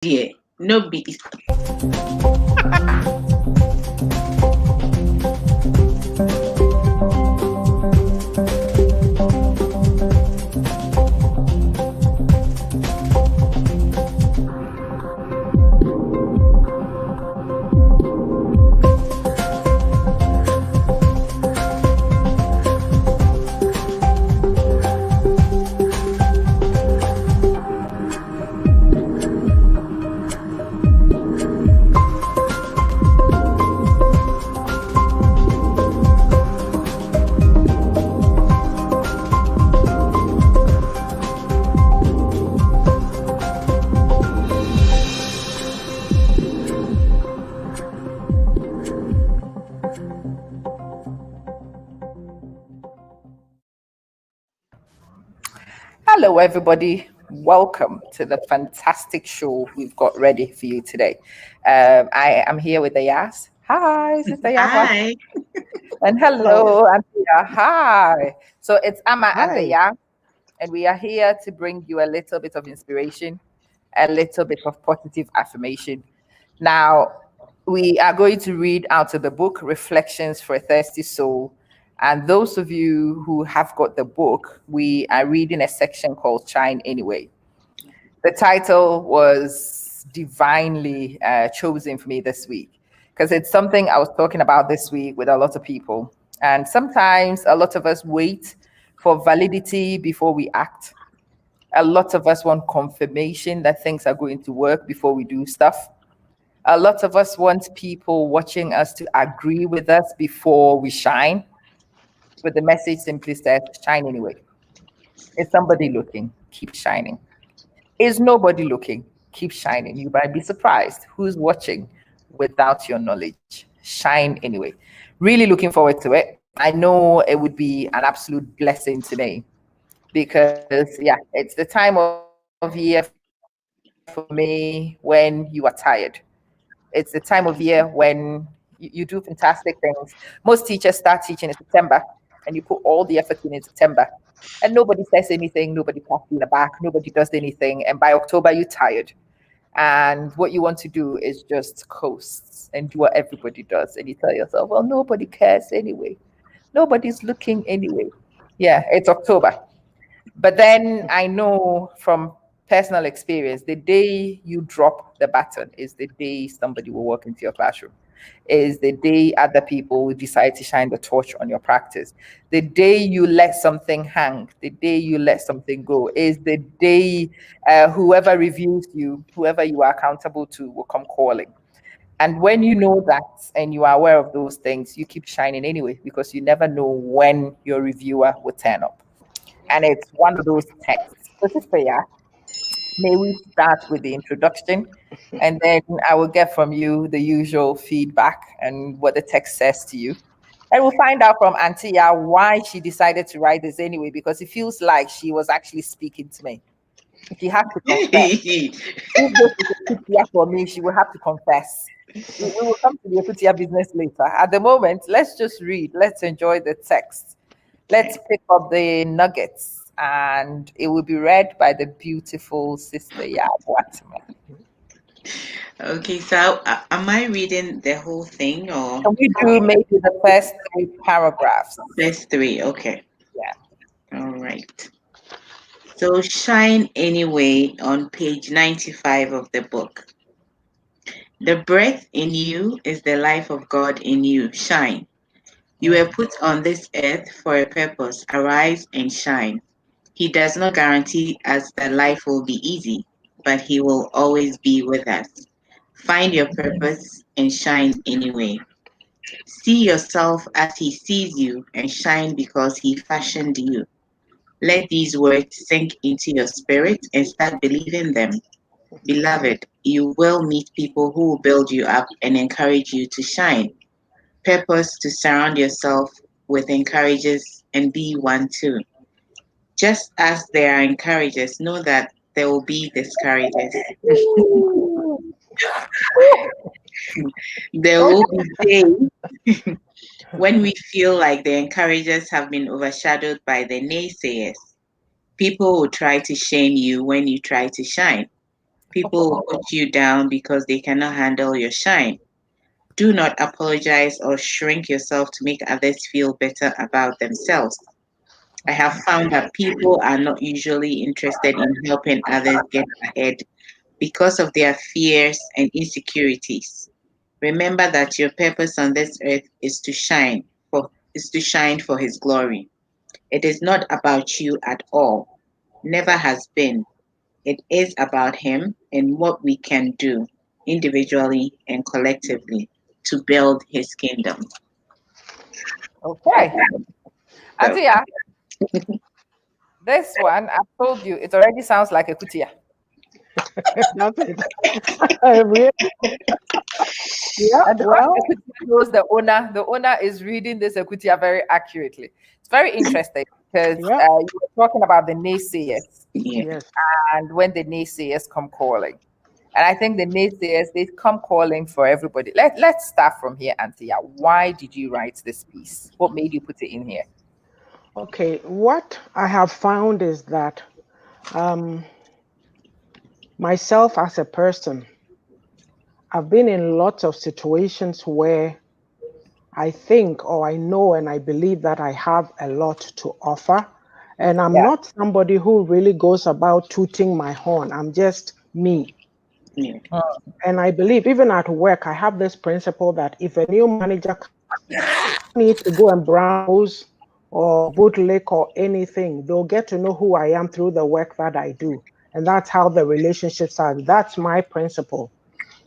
Yeah, no be. Hello, everybody. Welcome to the fantastic show we've got ready for you today. I am here with the YAA'S. Hi, Sister Yapa. Hi. And hello, Antia. Hi. So it's Amma and the Hi. YAA'S, and we are here to bring you a little bit of inspiration, a little bit of positive affirmation. Now, we are going to read out of the book Reflections for a Thirsty Soul. And those of you who have got the book, we are reading a section called Shine Anyway. The title was divinely chosen for me this week because it's something I was talking about this week with a lot of people. And sometimes a lot of us wait for validity before we act. A lot of us want confirmation that things are going to work before we do stuff. A lot of us want people watching us to agree with us before we shine. But the message simply says, shine anyway. Is somebody looking? Keep shining. Is nobody looking? Keep shining. You might be surprised who's watching without your knowledge. Shine anyway. Really looking forward to it. I know it would be an absolute blessing today because, yeah, it's the time of year for me when you are tired. It's the time of year when you do fantastic things. Most teachers start teaching in September, and you put all the effort in September, and nobody says anything, nobody pats you in the back, nobody does anything, and by October you're tired. And what you want to do is just coast and do what everybody does, and you tell yourself, well, nobody cares anyway, nobody's looking anyway. Yeah, it's October. But then I know from personal experience, the day you drop the baton is the day somebody will walk into your classroom, is the day other people will decide to shine the torch on your practice. The day you let something hang, the day you let something go, is the day whoever reviews you, whoever you are accountable to, will come calling. And when you know that and you are aware of those things, you keep shining anyway, because you never know when your reviewer will turn up. And it's one of those texts. So, Sister, yeah, may we start with the introduction, and then I will get from you the usual feedback and what the text says to you. And we'll find out from Antia why she decided to write this anyway, because it feels like she was actually speaking to me. She had to confess. If this is a Kutia for me, she will have to confess. We will come to the Kutia business later. At the moment, let's just read. Let's enjoy the text. Let's pick up the nuggets, and it will be read by the beautiful Sister Yabwatma. Okay, so am I reading the whole thing or Can we do maybe the first 3 paragraphs? first three? Okay, Yeah. all right. So, shine anyway on page 95 of the book. The breath in you is the life of God in you. Shine. You were put on this earth for a purpose. Arise and shine. He does not guarantee us that life will be easy, but He will always be with us. Find your purpose and shine anyway. See yourself as He sees you and shine because He fashioned you. Let these words sink into your spirit and start believing them. Beloved, you will meet people who will build you up and encourage you to shine. Purpose to surround yourself with encouragers and be one too. Just as there are encouragers, know that there will be discouragers. There will be days when we feel like the encouragers have been overshadowed by the naysayers. People will try to shame you when you try to shine. People will put you down because they cannot handle your shine. Do not apologize or shrink yourself to make others feel better about themselves. I have found that people are not usually interested in helping others get ahead because of their fears and insecurities. Remember that your purpose on this earth is to shine for his glory. It is not about you at all. Never has been. It is about him and what we can do individually and collectively to build his kingdom. Okay. So, Auntie, this one, I told you, it already sounds like a kutia. That's it. Really? Yeah, And the well, Ekutia knows the owner. The owner is reading this Ekutia very accurately. It's very interesting because yeah, you were talking about the naysayers yeah. yes. and when the naysayers come calling. And I think the naysayers, they come calling for everybody. Let's start from here, Antia. Why did you write this piece? What made you put it in here? Okay, what I have found is that um, myself as a person, I've been in lots of situations where I think or I know and I believe that I have a lot to offer. And I'm Yeah. not somebody who really goes about tooting my horn. I'm just me. Yeah. And I believe even at work, I have this principle that if a new manager needs to go and browse or bootlick or anything, they'll get to know who I am through the work that I do. And that's how the relationships are. That's my principle.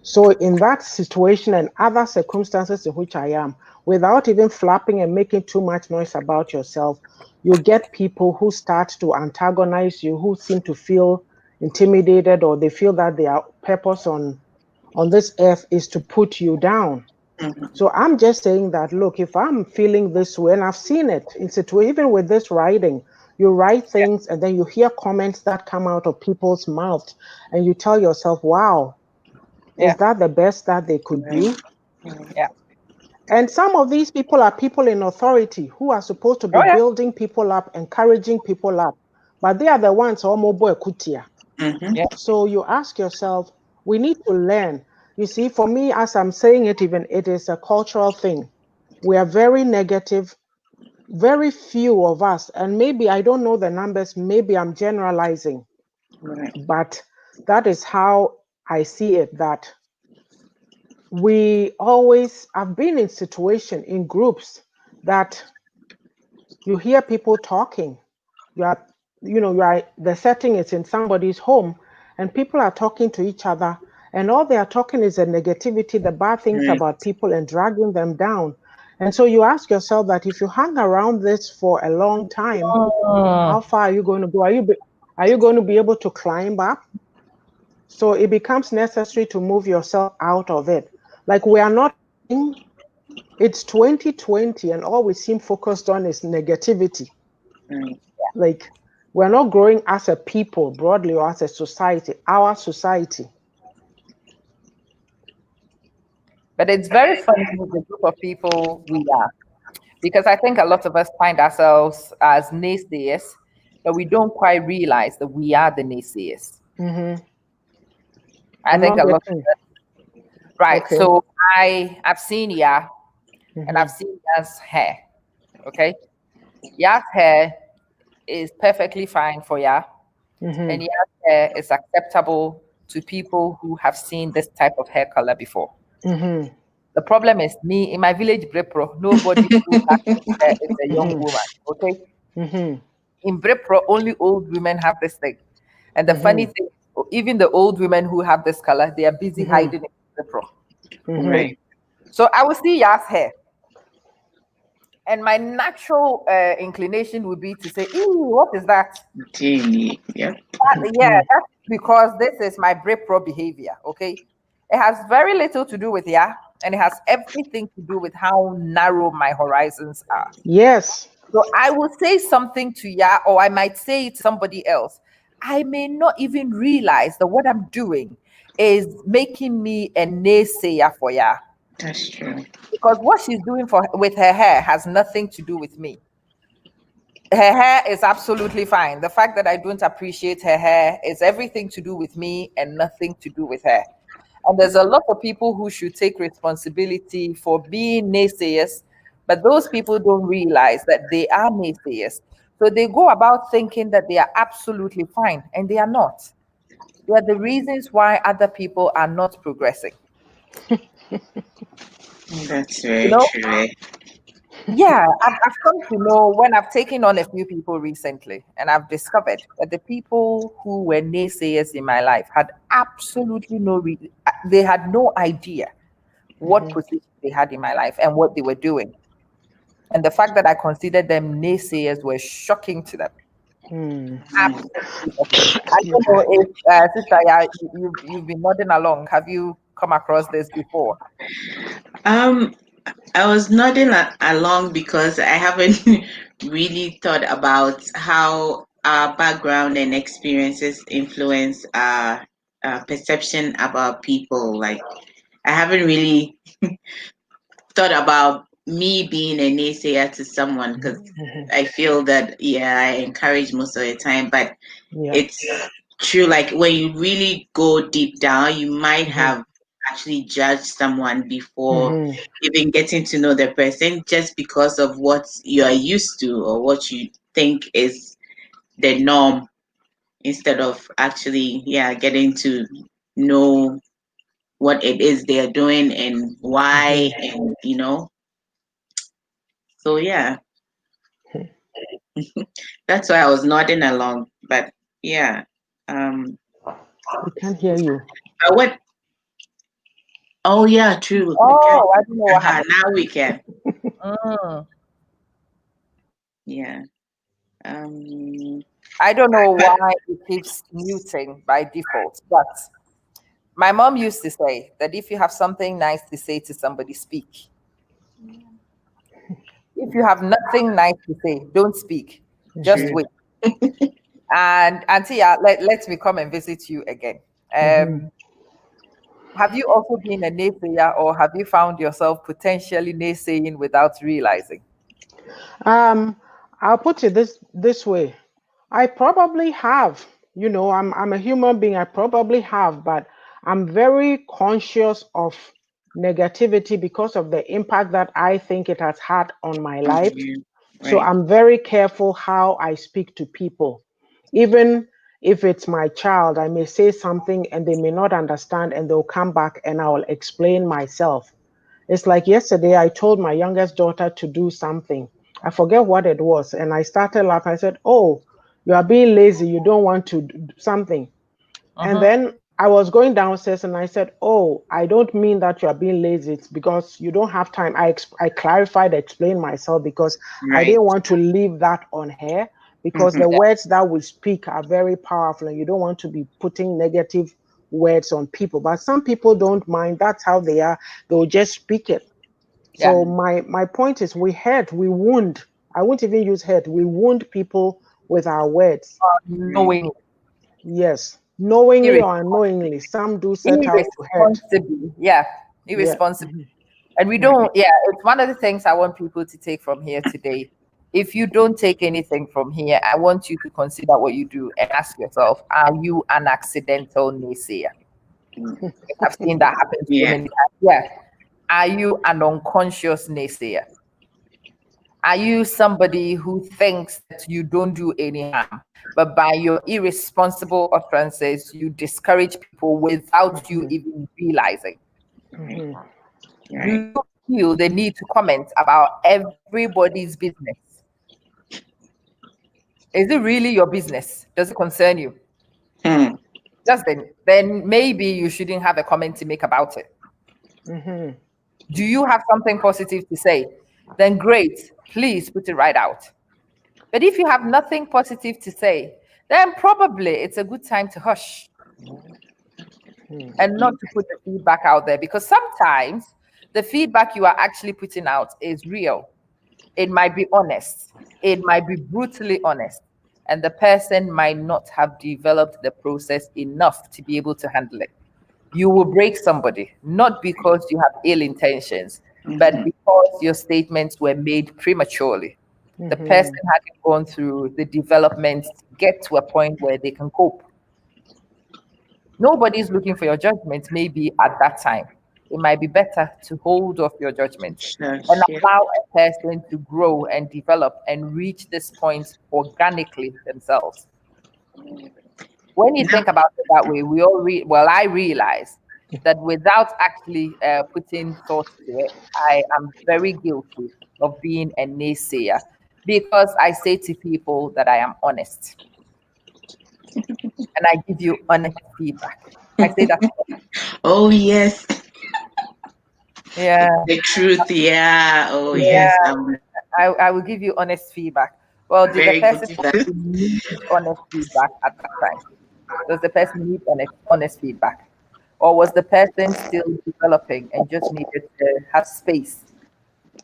So in that situation and other circumstances in which I am, without even flapping and making too much noise about yourself, you get people who start to antagonize you, who seem to feel intimidated, or they feel that their purpose on this earth is to put you down. Mhm. So I'm just saying that, look, if I'm feeling this way, and I've seen it in situation, even with this writing, you write things and then you hear comments that come out of people's mouths, and you tell yourself, wow, Yeah. is that the best that they could Right. do? Yeah. And some of these people are people in authority who are supposed to be Oh, yeah. building people up, encouraging people up, but they are the ones almost kutia. Mhm. Yeah. So you ask yourself, we need to learn. You see, for me, as I'm saying it, even it is a cultural thing. We are very negative, very few of us, and maybe I don't know the numbers, maybe I'm generalizing, Right. but that is how I see it, that we always have been in situation in groups that you hear people talking. You are, you are, the setting is in somebody's home and people are talking to each other, and all they are talking is the negativity, the bad things Right. about people and dragging them down. And so you ask yourself that if you hang around this for a long time, how far are you going to go? Are you going to be able to climb up? So it becomes necessary to move yourself out of it. Like we are not, it's 2020 and all we seem focused on is negativity. Right. Like we're not growing as a people broadly or as a society, our society. But it's very funny with the group of people we are. Because I think a lot of us find ourselves as naysayers, but we don't quite realize that we are the naysayers. Mm-hmm. I I'm think not a lot of getting. us, right. Okay. So I've seen and Mm-hmm. I've seen Ya's hair. Okay. Ya's hair is perfectly fine for Ya, and Mm-hmm. Ya's hair is acceptable to people who have seen this type of hair color before. Mm-hmm. The problem is me in my village, Brepro, nobody who has this hair is a young Mm-hmm. woman. Okay. Mm-hmm. In Brepro, only old women have this thing. And the funny Mm-hmm. thing, even the old women who have this color, they are busy Mm-hmm. hiding it in Brepro. Mm-hmm. Right. So I will see Yas hair. And my natural inclination would be to say, ew, what is that? Jamie. Yep. Yeah, that's because this is my Brepro behavior, okay? It has very little to do with Ya, and it has everything to do with how narrow my horizons are. Yes. So I will say something to Ya, or I might say it to somebody else. I may not even realize that what I'm doing is making me a naysayer for Ya. That's true. Because what she's doing for with her hair has nothing to do with me. Her hair is absolutely fine. The fact that I don't appreciate her hair is everything to do with me and nothing to do with her. And there's a lot of people who should take responsibility for being naysayers, but those people don't realize that they are naysayers. So they go about thinking that they are absolutely fine, and they are not. They are the reasons why other people are not progressing. That's You very know, true. yeah, I've come to know when I've taken on a few people recently, and I've discovered that the people who were naysayers in my life had absolutely they had no idea what position they had in my life and what they were doing. And the fact that I considered them naysayers was shocking to them. Absolutely shocking. I don't know if, Sister, yeah, you've been nodding along. Have you come across this before? Um, I was nodding along because I haven't really thought about how our background and experiences influence our perception about people. Like, I haven't really thought about me being a naysayer to someone because I feel that, yeah, I encourage most of the time, but Yeah. it's true. Like, when you really go deep down, you might have actually judged someone before even getting to know the person just because of what you are used to or what you think is the norm instead of actually, yeah, getting to know what it is they're doing and why, and so yeah, that's why I was nodding along. But yeah, We can't hear you. what? Oh yeah, true. We can. Oh, I don't know what happened. Now we can. Mm. Yeah. Um. I don't know why it keeps muting by default, but my mom used to say that if you have something nice to say to somebody, speak. If you have nothing nice to say, don't speak. Just wait. And Auntie, let me come and visit you again. Have you also been a naysayer, or have you found yourself potentially naysaying without realizing? I'll put it this way. I probably have. I'm a human being. I probably have, but I'm very conscious of negativity because of the impact that I think it has had on my life. So Right. I'm very careful how I speak to people. Even if it's my child, I may say something and they may not understand, and they'll come back and I'll explain myself. It's like yesterday, I told my youngest daughter to do something. I forget what it was. And I started laughing. I said, "Oh, you are being lazy. You don't want to do something." And then I was going downstairs and I said, "Oh, I don't mean that you are being lazy. It's because you don't have time." I clarified, explained myself because I didn't want to leave that on her, because the words that we speak are very powerful and you don't want to be putting negative words on people. But some people don't mind. That's how they are. They'll just speak it. So my point is, we wound. I won't even use hurt. We wound people with our words. Knowing. Yes, knowingly or unknowingly, some do set out to hurt. Irresponsibly. Yeah, irresponsibly. And we don't, it's one of the things I want people to take from here today. If you don't take anything from here, I want you to consider what you do and ask yourself, are you an accidental naysayer? I've seen that happen so many times. Yeah. Are you an unconscious naysayer? Are you somebody who thinks that you don't do any harm, but by your irresponsible utterances, you discourage people without you even realizing? Do you feel the need to comment about everybody's business? Is it really your business? Does it concern you? Just then maybe you shouldn't have a comment to make about it. Do you have something positive to say? Then great, please put it right out. But if you have nothing positive to say, then probably it's a good time to hush and not to put the feedback out there, because sometimes the feedback you are actually putting out is real. It might be honest. It might be brutally honest. And the person might not have developed the process enough to be able to handle it. You will break somebody, not because you have ill intentions, but because your statements were made prematurely. The person hadn't gone through the development to get to a point where they can cope. Nobody's looking for your judgment, maybe at that time. It might be better to hold off your judgment Sure, and sure. allow a person to grow and develop and reach this point organically themselves. When you Now, think about it that way, I realize that without actually putting thought to it, I am very guilty of being a naysayer because I say to people that I am honest and I give you honest feedback. I say that. oh yes, Yeah, the truth. Yeah. Oh yeah. yes. I will give you honest feedback. Well, did the Very person good for that. need honest feedback at that time? Does the person need honest feedback? Or was the person still developing and just needed to have space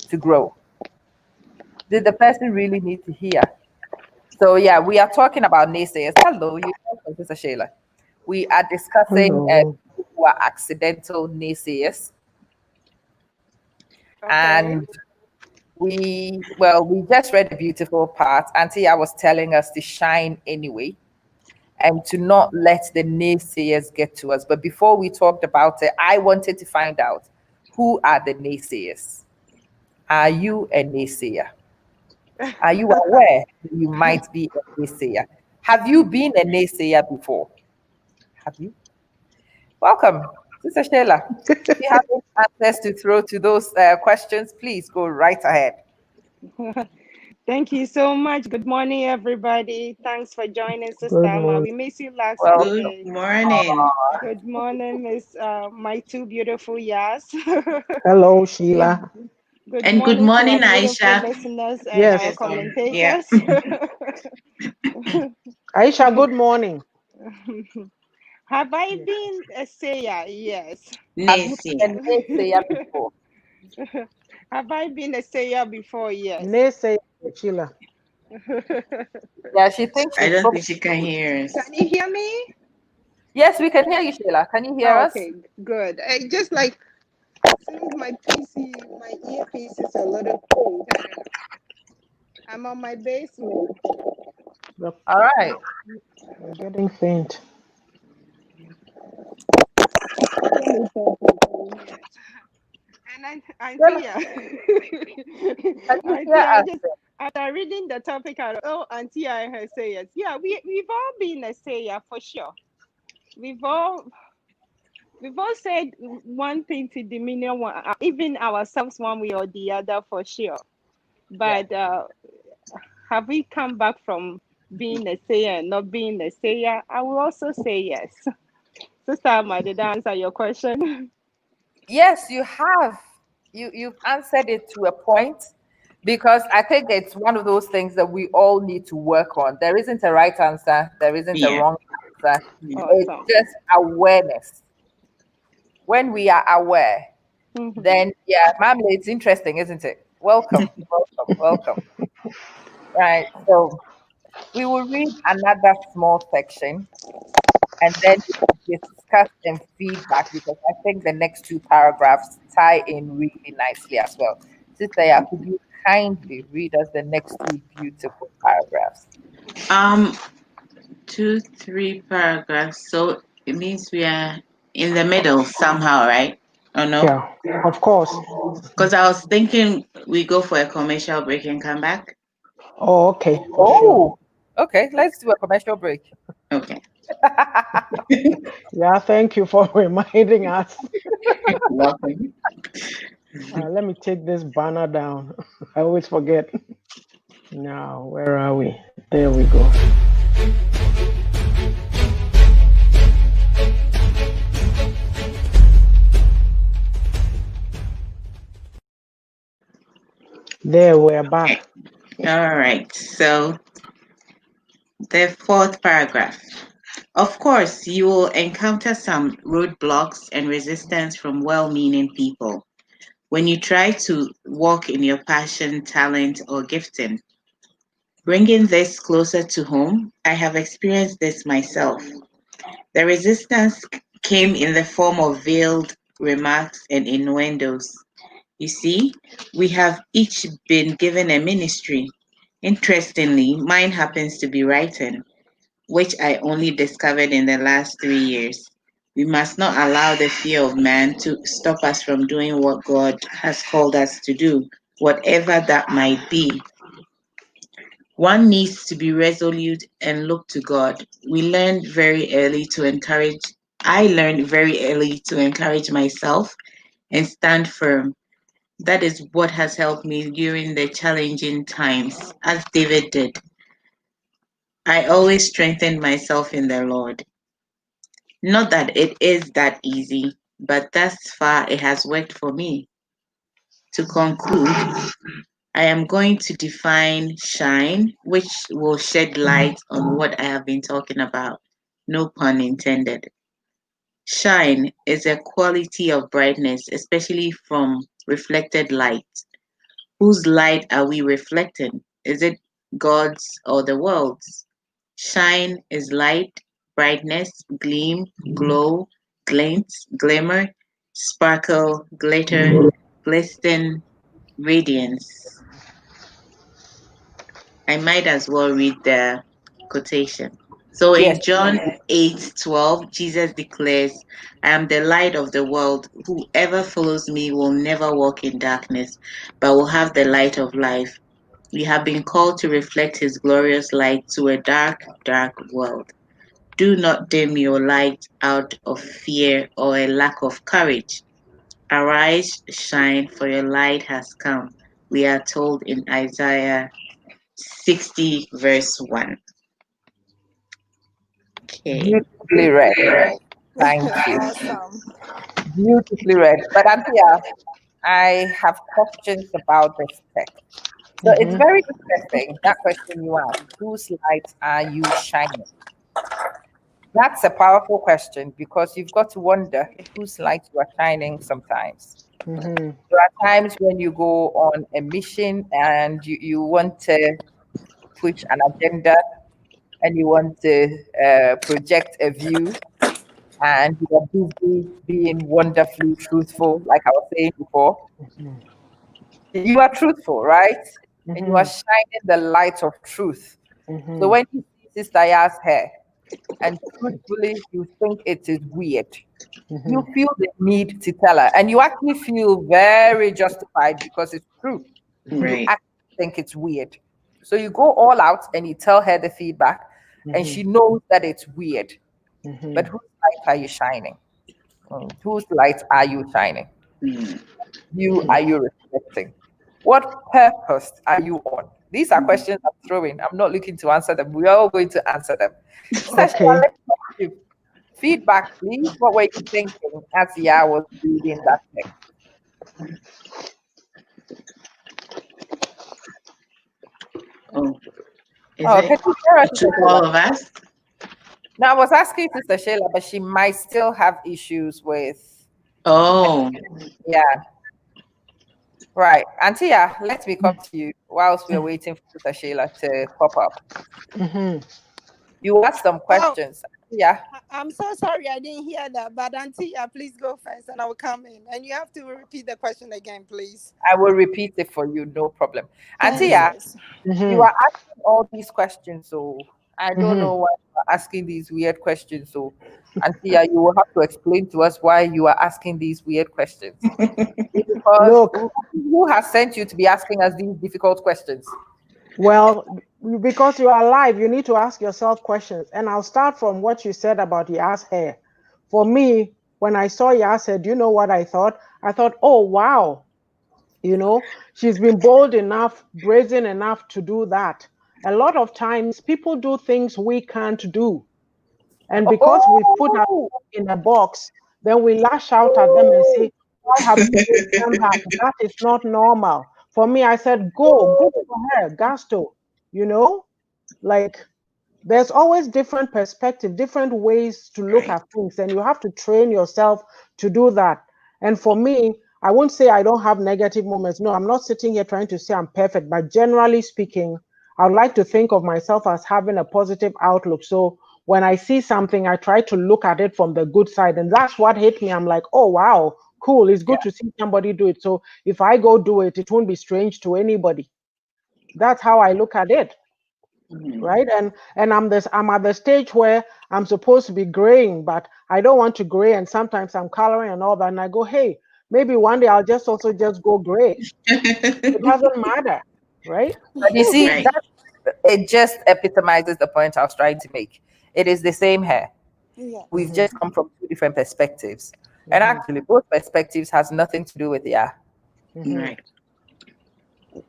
to grow? Did the person really need to hear? So yeah, we are talking about naysayers. Hello, you Professor Shayla. We are discussing Hello. people who are accidental naysayers. And we just read a beautiful part. Auntie, I was telling us to shine anyway and to not let the naysayers get to us. But before we talked about it, I wanted to find out, who are the naysayers? Are you a naysayer? Are you aware that you might be a naysayer? Have you been a naysayer before? Have you? Welcome, Sister Sheila. If you have any answers to throw to those questions, please go right ahead. Thank you so much. Good morning, everybody. Thanks for joining, Sister Good Amma. morning. We missed you last Well, Good Sunday. morning. Good morning, Miss my two beautiful YAA'S. Hello, good, Sheila. good And good morning to our morning, beautiful Aisha. listeners and our Yes. Yeah. commentators. Aisha, good morning. Have I Yes. been a sayer? Yes. have you been Nisi. a naysayer before? Have I been a sayer before? Yes. Naysayer, Sheila. Yeah, she thinks I she's don't spoken. think she can hear us. Can you hear me? Yes, we can hear you, Sheila. Can you hear Oh, us? okay, good. Just like since my earpiece is a little cold, I'm on my basement. Look, All right. you're getting faint. And Sheila, Antia, can you hear Antia, I us? just after reading the topic, Antia and her sayers. Yeah, we've all been a sayer for sure. We've all said one thing to demean one, even ourselves one way or the other for sure. But have we come back from being a sayer and not being a sayer? I will also say yes. Sister Amma, did I answer your question? Yes, you have. You've answered it to a point, because I think it's one of those things that we all need to work on. There isn't a right answer, there isn't a Yeah. wrong answer. Yeah. It's Awesome. just awareness. When we are aware, then yeah, Mamle, it's interesting, isn't it? Welcome, welcome, welcome. Right. So we will read another small section and then discuss and feedback, because I think the next two paragraphs tie in really nicely as well. Sister, yeah, could you kindly read us the next two beautiful paragraphs? 2, 3 paragraphs. So it means we are in the middle somehow, right? Oh no? Yeah, of course. Because I was thinking we go for a commercial break and come back. Oh, okay, for sure. Oh, okay. Let's do a commercial break. Okay. Yeah, thank you for reminding us. Welcome. Let me take this banner down. I always forget. Now, where are we? There we go. There, we're back. All right. So the 4th paragraph. Of course, you will encounter some roadblocks and resistance from well-meaning people when you try to walk in your passion, talent, or gifting. Bringing this closer to home, I have experienced this myself. The resistance came in the form of veiled remarks and innuendos. You see, we have each been given a ministry, Interestingly, mine happens to be writing, which I only discovered in the last 3 years. We must not allow the fear of man to stop us from doing what God has called us to do, whatever that might be. One needs to be resolute and look to God. I learned very early to encourage myself and stand firm. That is what has helped me during the challenging times, as David did. I always strengthen myself in the Lord. Not that it is that easy, but thus far it has worked for me. To conclude, I am going to define shine, which will shed light on what I have been talking about. No pun intended. Shine is a quality of brightness, especially from reflected light. Whose light are we reflecting? Is it God's or the world's? Shine is light, brightness, gleam, glow, glint, glimmer, sparkle, glitter, glisten, radiance. I might as well read the quotation. So Yes. in John 8:12, Jesus declares, I am the light of the world. Whoever follows me will never walk in darkness, but will have the light of life. We have been called to reflect his glorious light to a dark, dark world. Do not dim your light out of fear or a lack of courage. Arise, shine, for your light has come. We are told in Isaiah 60, verse 1. Okay. Beautifully read. Thank you. Awesome. Beautifully read. But Antia, I have questions about this text. So it's Mm-hmm. very interesting, that question you asked, whose light are you shining? That's a powerful question because you've got to wonder whose light you are shining sometimes. Mm-hmm. There are times when you go on a mission and you want to push an agenda and you want to project a view and you are busy being wonderfully truthful, like I was saying before. You are truthful, right? And you are Mm-hmm. shining the light of truth. So Mm-hmm. when you see Sister Ya's hair, and truthfully you think it is weird, Mm-hmm. you feel the need to tell her, and you actually feel very justified because it's true. You Right. actually think it's weird. So you go all out and you tell her the feedback, and Mm-hmm. she knows that it's weird. Mm-hmm. But whose light are you shining? Whose light are you shining? Mm. You are you reflecting? What purpose are you on? These are questions I'm throwing. I'm not looking to answer them. We are all going to answer them. Sister Sheila, Okay. let's give feedback, please. What were you thinking as Ya was reading that text? Oh, is Oh, it can you hear us, to Sister Sheila? all of us? No, I was asking Sister Sheila, but she might still have issues with, Oh, yeah, right. Auntie, let me come to you whilst we're waiting for Sister Sheila to pop up. Mm-hmm. You asked some Oh, questions. Yeah, I'm so sorry I didn't hear that. But Auntie, please go first and I will come in. And you have to repeat the question again, please. I will repeat it for you, no problem. Auntie, Thanks, Mm-hmm. sis. you Mm-hmm. are asking all these questions, so I don't Mm-hmm. know why you are asking these weird questions. So, Auntie, you will have to explain to us why you are asking these weird questions. Because Look, who has sent you to be asking us these difficult questions? well, because you are alive, you need to ask yourself questions. And I'll start from what you said about Ya's hair. For me, when I saw Ya's hair, do you know what I thought? I thought, oh, wow, she's been bold enough, brazen enough to do that. A lot of times, people do things we can't do. And because we put Oh, ourselves in a box, then we lash out at them and say, why have you done that? That is not normal. For me, I said, go for her, Gasto. You know, like there's always different perspective, different ways to look right. at things, and you have to train yourself to do that. And for me, I won't say I don't have negative moments. No, I'm not sitting here trying to say I'm perfect, but generally speaking, I would like to think of myself as having a positive outlook. So when I see something, I try to look at it from the good side. And that's what hit me. I'm like, oh, wow, cool. It's yeah. good to see somebody do it. So if I go do it, it won't be strange to anybody. That's how I look at it. Right. And I'm at the stage where I'm supposed to be graying, but I don't want to gray. And sometimes I'm coloring and all that. And I go, hey, maybe one day I'll just go gray. It doesn't matter. Right. But you see, Right. it just epitomizes the point I was trying to make. It is the same hair. Yeah. We've just come from two different perspectives. And actually, both perspectives has nothing to do with Right.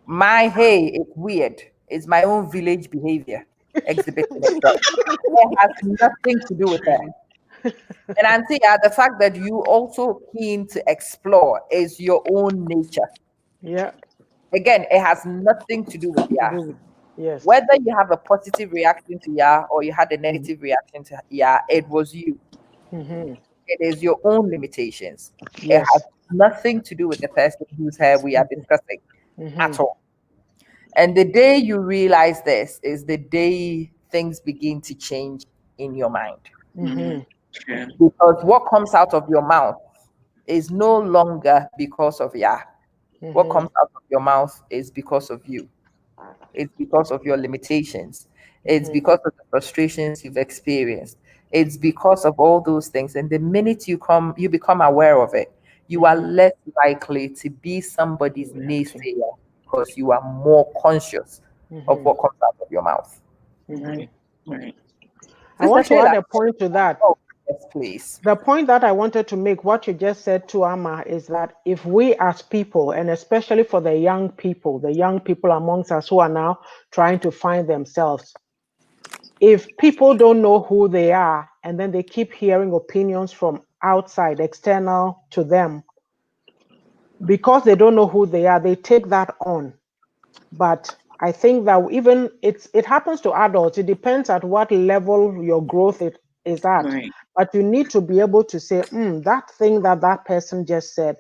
my hey, it's weird. It's my own village behavior exhibiting itself. It has nothing to do with that. And Auntie, the fact that you also keen to explore is your own nature. Yeah. Again, it has nothing to do with Yes. Whether you have a positive reaction to or you had a negative reaction to it was you. It is your own limitations. It Yes. has nothing to do with the person whose hair we are discussing at all. And the day you realize this is the day things begin to change in your mind. True. Because what comes out of your mouth is no longer because of What comes out of your mouth is because of you. It's because of your limitations. It's because of the frustrations you've experienced. It's because of all those things. And the minute you become aware of it, you are less likely to be somebody's naysayer because you are more conscious of what comes out of your mouth. Right. Right. I want Sister to add Shayla, a point to that. oh, yes, please. The point that I wanted to make, what you just said to Amma, is that if we as people, and especially for the young people amongst us who are now trying to find themselves, if people don't know who they are and then they keep hearing opinions from outside, external to them, because they don't know who they are, they take that on. But I think that even it happens to adults. It depends at what level your growth is at. Right. But you need to be able to say, that thing that person just said,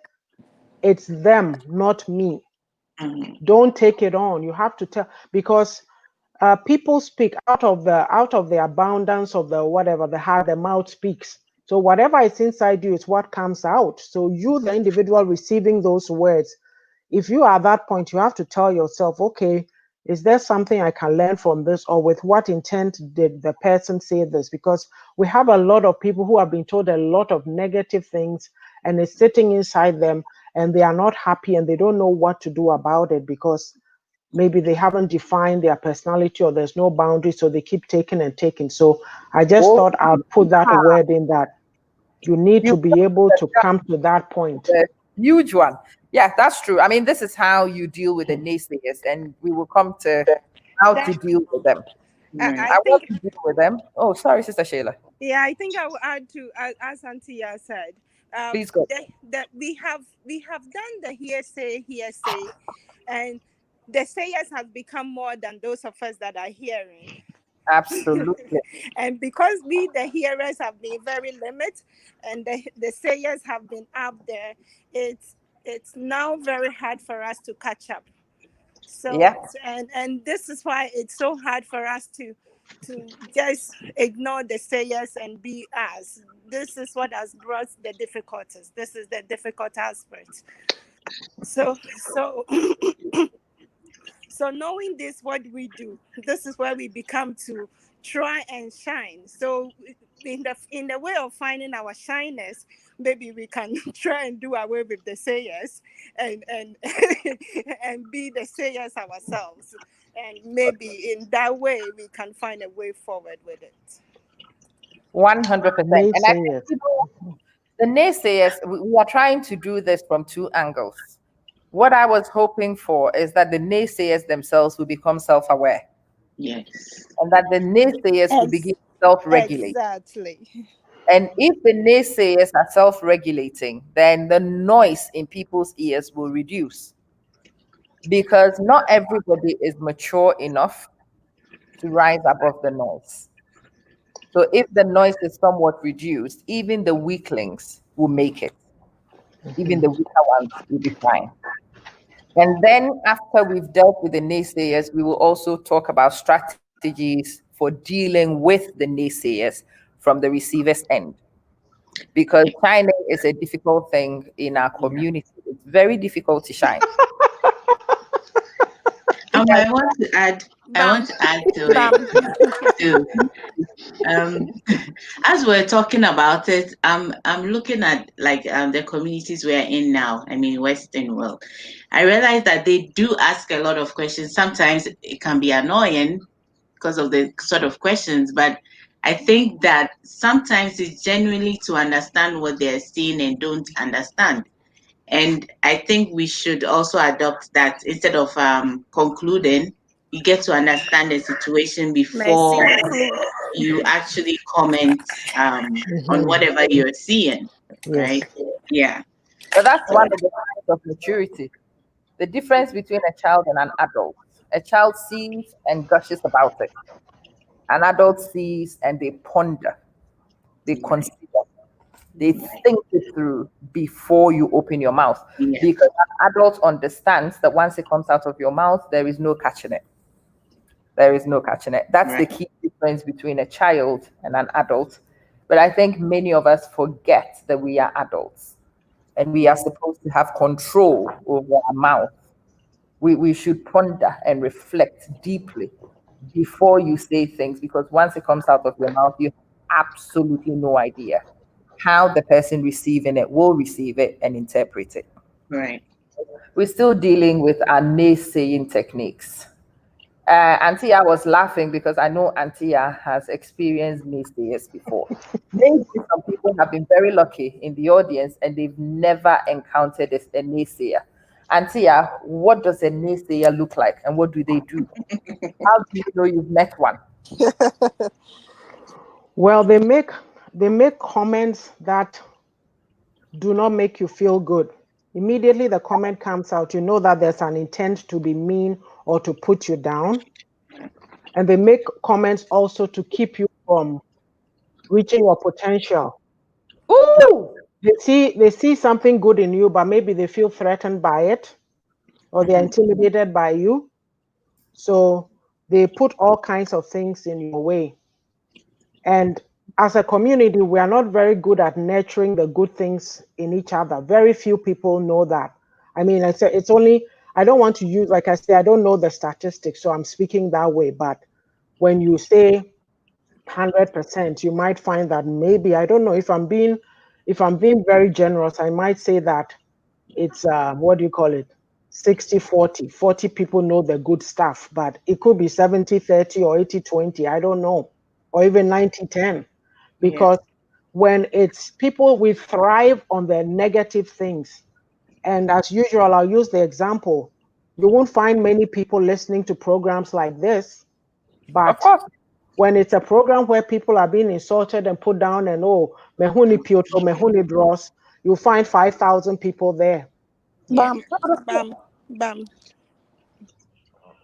it's them, not me. Don't take it on. You have to tell, because people speak out of the abundance of the whatever the heart, the mouth speaks. So whatever is inside you is what comes out. So you, the individual receiving those words, if you are at that point, you have to tell yourself, okay, is there something I can learn from this, or with what intent did the person say this? Because we have a lot of people who have been told a lot of negative things and it's sitting inside them and they are not happy and they don't know what to do about it because maybe they haven't defined their personality or there's no boundary, so they keep taking and taking. So I just thought I'd put that word in, that you need to be able to come to that point. The huge one. Yeah, that's true. I mean, this is how you deal with the naysayers, and we will come to how to deal with them. I want think, to deal with them. Oh, sorry, Sister Shayla. yeah, I think I will add to, as Antia said, Please go. that we have done the hearsay, and the sayers have become more than those of us that are hearing. Absolutely. And because we, the hearers, have been very limited, and the sayers have been up there, it's now very hard for us to catch up. So Yeah. and this is why it's so hard for us to just ignore the sayers and be us. This is what has brought the difficulties. This is the difficult aspect. So so knowing this, what we do, this is where we become to try and shine. So in the way of finding our shyness, maybe we can try and do away with the sayers and and be the sayers ourselves. And maybe in that way we can find a way forward with it. 100%. And I think, Naysayers. the naysayers, we are trying to do this from two angles. What I was hoping for is that the naysayers themselves will become self-aware, Yes. and that the naysayers will begin to self-regulate. Exactly. And if the naysayers are self-regulating, then the noise in people's ears will reduce, because not everybody is mature enough to rise above the noise. So if the noise is somewhat reduced, even the weaklings will make it. Even the weaker ones will be fine. And then after we've dealt with the naysayers, we will also talk about strategies for dealing with the naysayers from the receiver's end. Because shining is a difficult thing in our community. It's very difficult to shine. I want to add. I want to add to it too. As we're talking about it, I'm looking at like the communities we're in now. I mean, Western world. I realize that they do ask a lot of questions. Sometimes it can be annoying because of the sort of questions, but I think that sometimes it's genuinely to understand what they're seeing and don't understand. And I think we should also adopt that instead of concluding, you get to understand the situation before you actually comment on whatever you're seeing, Yes. right? Yeah. So that's So, one of the signs of maturity. The difference between a child and an adult. A child sees and gushes about it. An adult sees and they ponder, they right. consider, they think it through before you open your mouth. Yeah. Because an adult understands that once it comes out of your mouth, there is no catching it. There is no catching it. That's the Right. key difference between a child and an adult. But I think many of us forget that we are adults and we are supposed to have control over our mouth. We should ponder and reflect deeply before you say things, because once it comes out of your mouth, you have absolutely no idea how the person receiving it will receive it and interpret it. Right. We're still dealing with our naysaying techniques. Antia was laughing because I know Antia has experienced naysayers before. Maybe some people have been very lucky in the audience and they've never encountered a naysayer. Antia, what does a naysayer look like and what do they do? How do you know you've met one? Well, they make comments that do not make you feel good. Immediately the comment comes out, you know that there's an intent to be mean or to put you down. And they make comments also to keep you from reaching your potential. Ooh! They see something good in you, but maybe they feel threatened by it or they're intimidated by you. So they put all kinds of things in your way. And as a community, we are not very good at nurturing the good things in each other. Very few people know that. I mean, I said it's only, I don't want to use, like I say, I don't know the statistics, so I'm speaking that way. But when you say 100%, you might find that maybe, I don't know, if I'm being very generous, I might say that it's what do you call it? 60-40. 40 people know the good stuff, but it could be 70-30 or 80-20. I don't know, or even 90-10, because when it's people, we thrive on the negative things. And as usual, I'll use the example. You won't find many people listening to programs like this, Of but course. when it's a program where people are being insulted and put down and mehuni Piotr, mehuni Dross, you'll find 5,000 people there. Bam, bam, bam.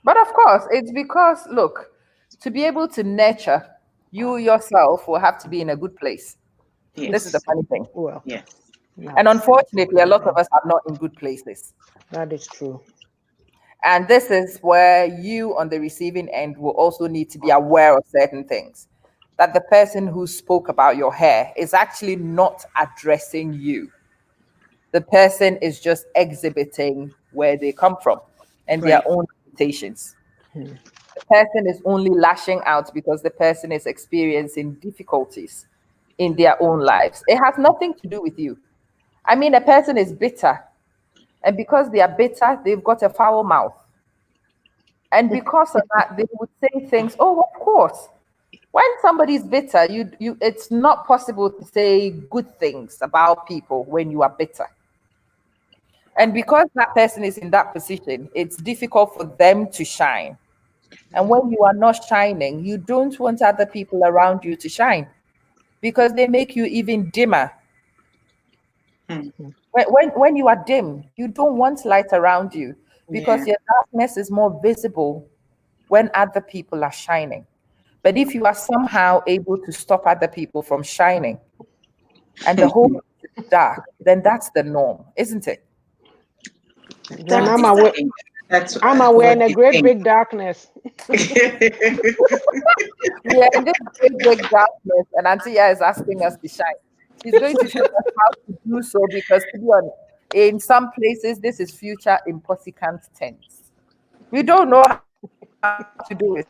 But of course, it's because, look, to be able to nurture, you yourself will have to be in a good place. This is the Yes. funny thing. Well, Yes. And unfortunately, a lot of us are not in good places. that is true. And this is where you on the receiving end will also need to be aware of certain things. That the person who spoke about your hair is actually not addressing you. The person is just exhibiting where they come from and Right. their own limitations. The person is only lashing out because the person is experiencing difficulties in their own lives. It has nothing to do with you. I mean, a person is bitter, and because they are bitter, they've got a foul mouth. And because of that, they would say things, oh, of course. When somebody's bitter, it's not possible to say good things about people when you are bitter. And because that person is in that position, it's difficult for them to shine. And when you are not shining, you don't want other people around you to shine because they make you even dimmer. When you are dim, you don't want light around you because your darkness is more visible when other people are shining. But if you are somehow able to stop other people from shining and the whole is dark, then that's the norm, isn't it? Then That's I'm the aware, thing. That's I'm aware what in a you great think. big darkness. We are in this big darkness, and Antia is asking us to shine. She's going to show us how to do so because, to be honest, in some places, this is future impossible tense. We don't know how to do it.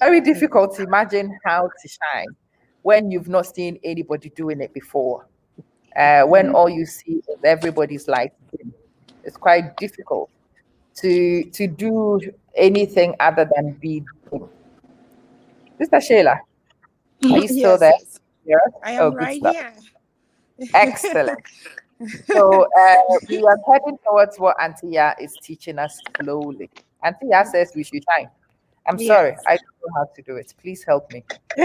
Very difficult to imagine how to shine when you've not seen anybody doing it before. When all you see is everybody's light dim. It's quite difficult to do anything other than be dim. Sister Shayla, are you still Yes, there? yes. Yes. I Oh, am good right stuff. here. Excellent. So we are heading towards what Antia is teaching us slowly. Antia says we should shine. I'm Yes. sorry, I don't know how to do it. Please help me. How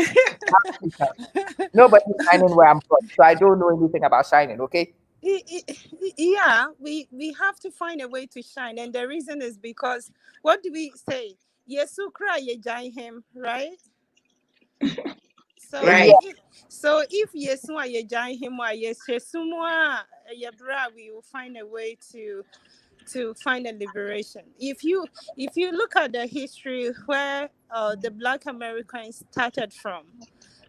to shine? Nobody's shining where I'm from, so I don't know anything about shining. Okay. Yeah, we have to find a way to shine, and the reason is because what do we say? Yesu cry ye jai him, right? So Yeah. Right. if Yesu ye jai him or Yesu we will find a way to find a liberation. If you look at the history where the Black Americans started from,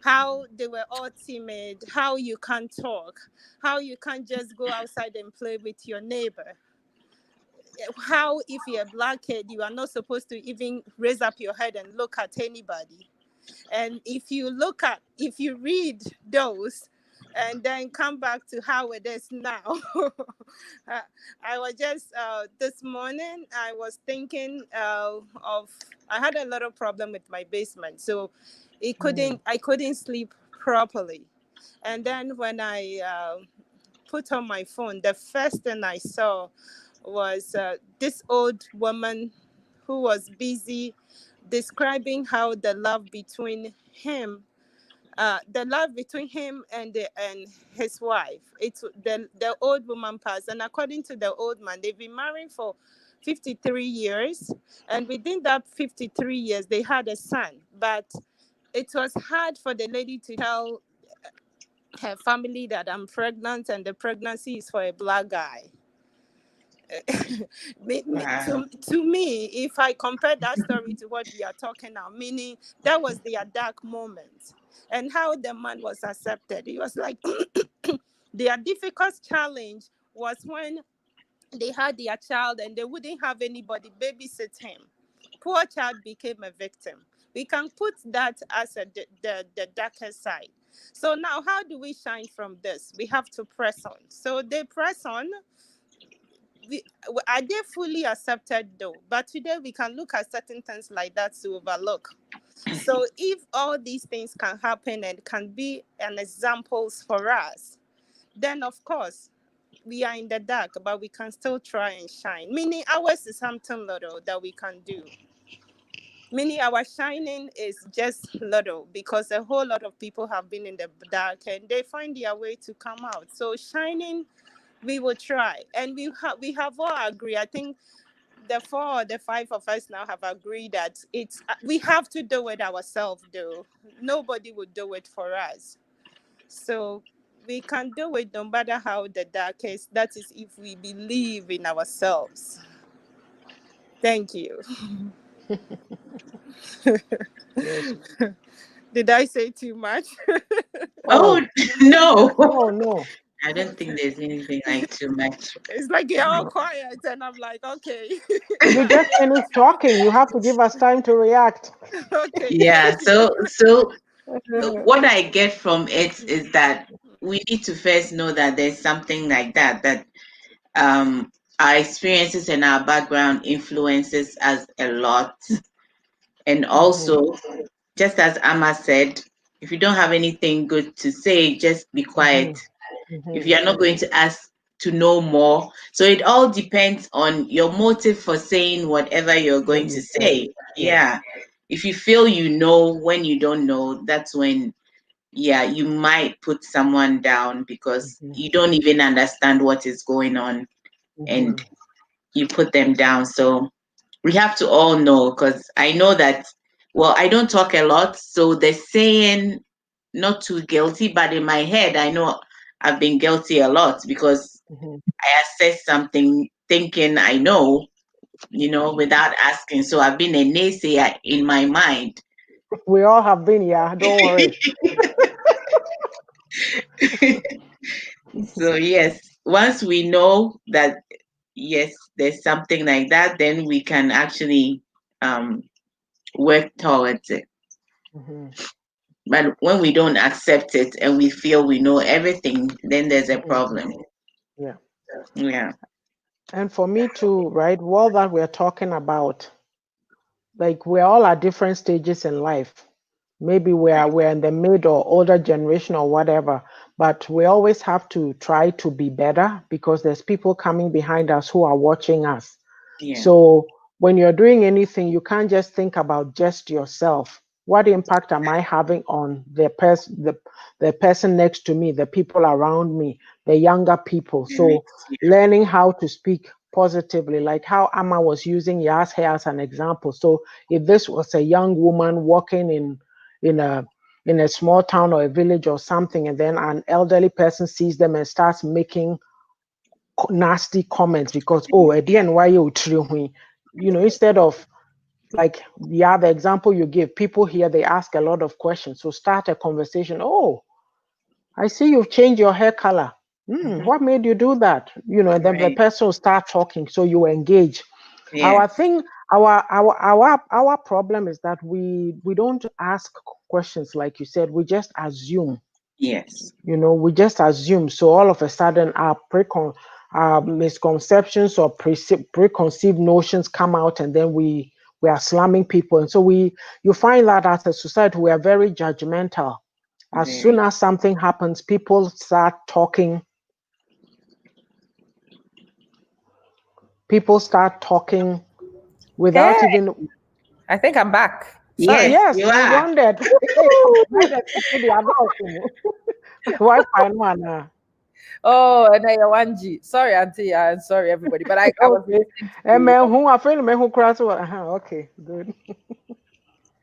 how they were all timid, how you can't talk, how you can't just go outside and play with your neighbor, how if you're a black kid you are not supposed to even raise up your head and look at anybody. And if you read those and then come back to how it is now. I was just this morning I was thinking of I had a lot of problem with my basement, so I couldn't sleep properly. And then when I put on my phone, the first thing I saw was this old woman who was busy describing how the love between him and his wife. It's the old woman passed, and according to the old man, they've been married for 53 years, and within that 53 years, they had a son. But it was hard for the lady to tell her family that I'm pregnant, and the pregnancy is for a black guy. Wow. To me, if I compare that story to what we are talking now, meaning that was their dark moment, and how the man was accepted. It was like their difficult challenge was when they had their child and they wouldn't have anybody babysit him. Poor child became a victim. We can put that as the darker side. So now, how do we shine from this? We have to press on. So they press on. Are they fully accepted though? But today we can look at certain things like that to overlook. So if all these things can happen and can be an examples for us, then of course we are in the dark, but we can still try and shine. Meaning ours is something little that we can do. Meaning our shining is just little because a whole lot of people have been in the dark and they find their way to come out. So shining, we will try, and we have all agreed. I think the 4 or the 5 of us now have agreed that we have to do it ourselves. Though nobody would do it for us, so we can do it no matter how the dark is. That is if we believe in ourselves. Thank you. Yes. Did I say too much? Oh, Oh, no. oh no. I don't think there's anything like too much. It's like you're all No. quiet, and I'm like, okay. You just finished talking. You have to give us time to react. Okay, Yeah, thank you. so what I get from it is that we need to first know that there's something like that um our experiences and our background influences us a lot. And also, just as Amma said, if you don't have anything good to say, just be quiet. If you're not going to ask to know more. So it all depends on your motive for saying whatever you're What going to you say. say. Yes. Yeah. If you feel you know when you don't know, that's when, yeah, you might put someone down because you don't even understand what is going on and you put them down. So we have to all know, because I know that, well, I don't talk a lot. So the saying, not too guilty, but in my head, I know I've been guilty a lot because I assess something thinking I know, without asking. So I've been a naysayer in my mind. We all have been, yeah. Don't worry. So yes, once we know that yes, there's something like that, then we can actually work towards it. Mm-hmm. But when we don't accept it and we feel we know everything, then there's a problem. Yeah. Yeah. And for me too, right? All that we're talking about, like we're all at different stages in life. Maybe we're in the mid or older generation or whatever, but we always have to try to be better because there's people coming behind us who are watching us. Yeah. So when you're doing anything, you can't just think about just yourself. What impact am I having on the person next to me, the people around me, the younger people? So learning how to speak positively, like how Amma was using YAA'S hair as an example. So if this was a young woman walking in a small town or a village or something, and then an elderly person sees them and starts making nasty comments because at the end why instead of like the example you give, people here they ask a lot of questions, so start a conversation. I see you've changed your hair color. What made you do that? And then the person will start talking, so you engage. Yeah. Our problem is that we don't ask questions, like you said. We just assume. Yes. We just assume. So all of a sudden, our misconceptions or preconceived notions come out, and then we are slamming people. And so you find that as a society, we are very judgmental. As soon as something happens, people start talking. People start talking without Hey, even. I think I'm back. Yes, Sorry. Yes, you we are. wondered. Wi-Fi man. Oh, and I Wanji. Sorry, Auntie. I'm sorry, everybody. But I was Okay. listening to And you. man, who I feel man who cross. Okay, good.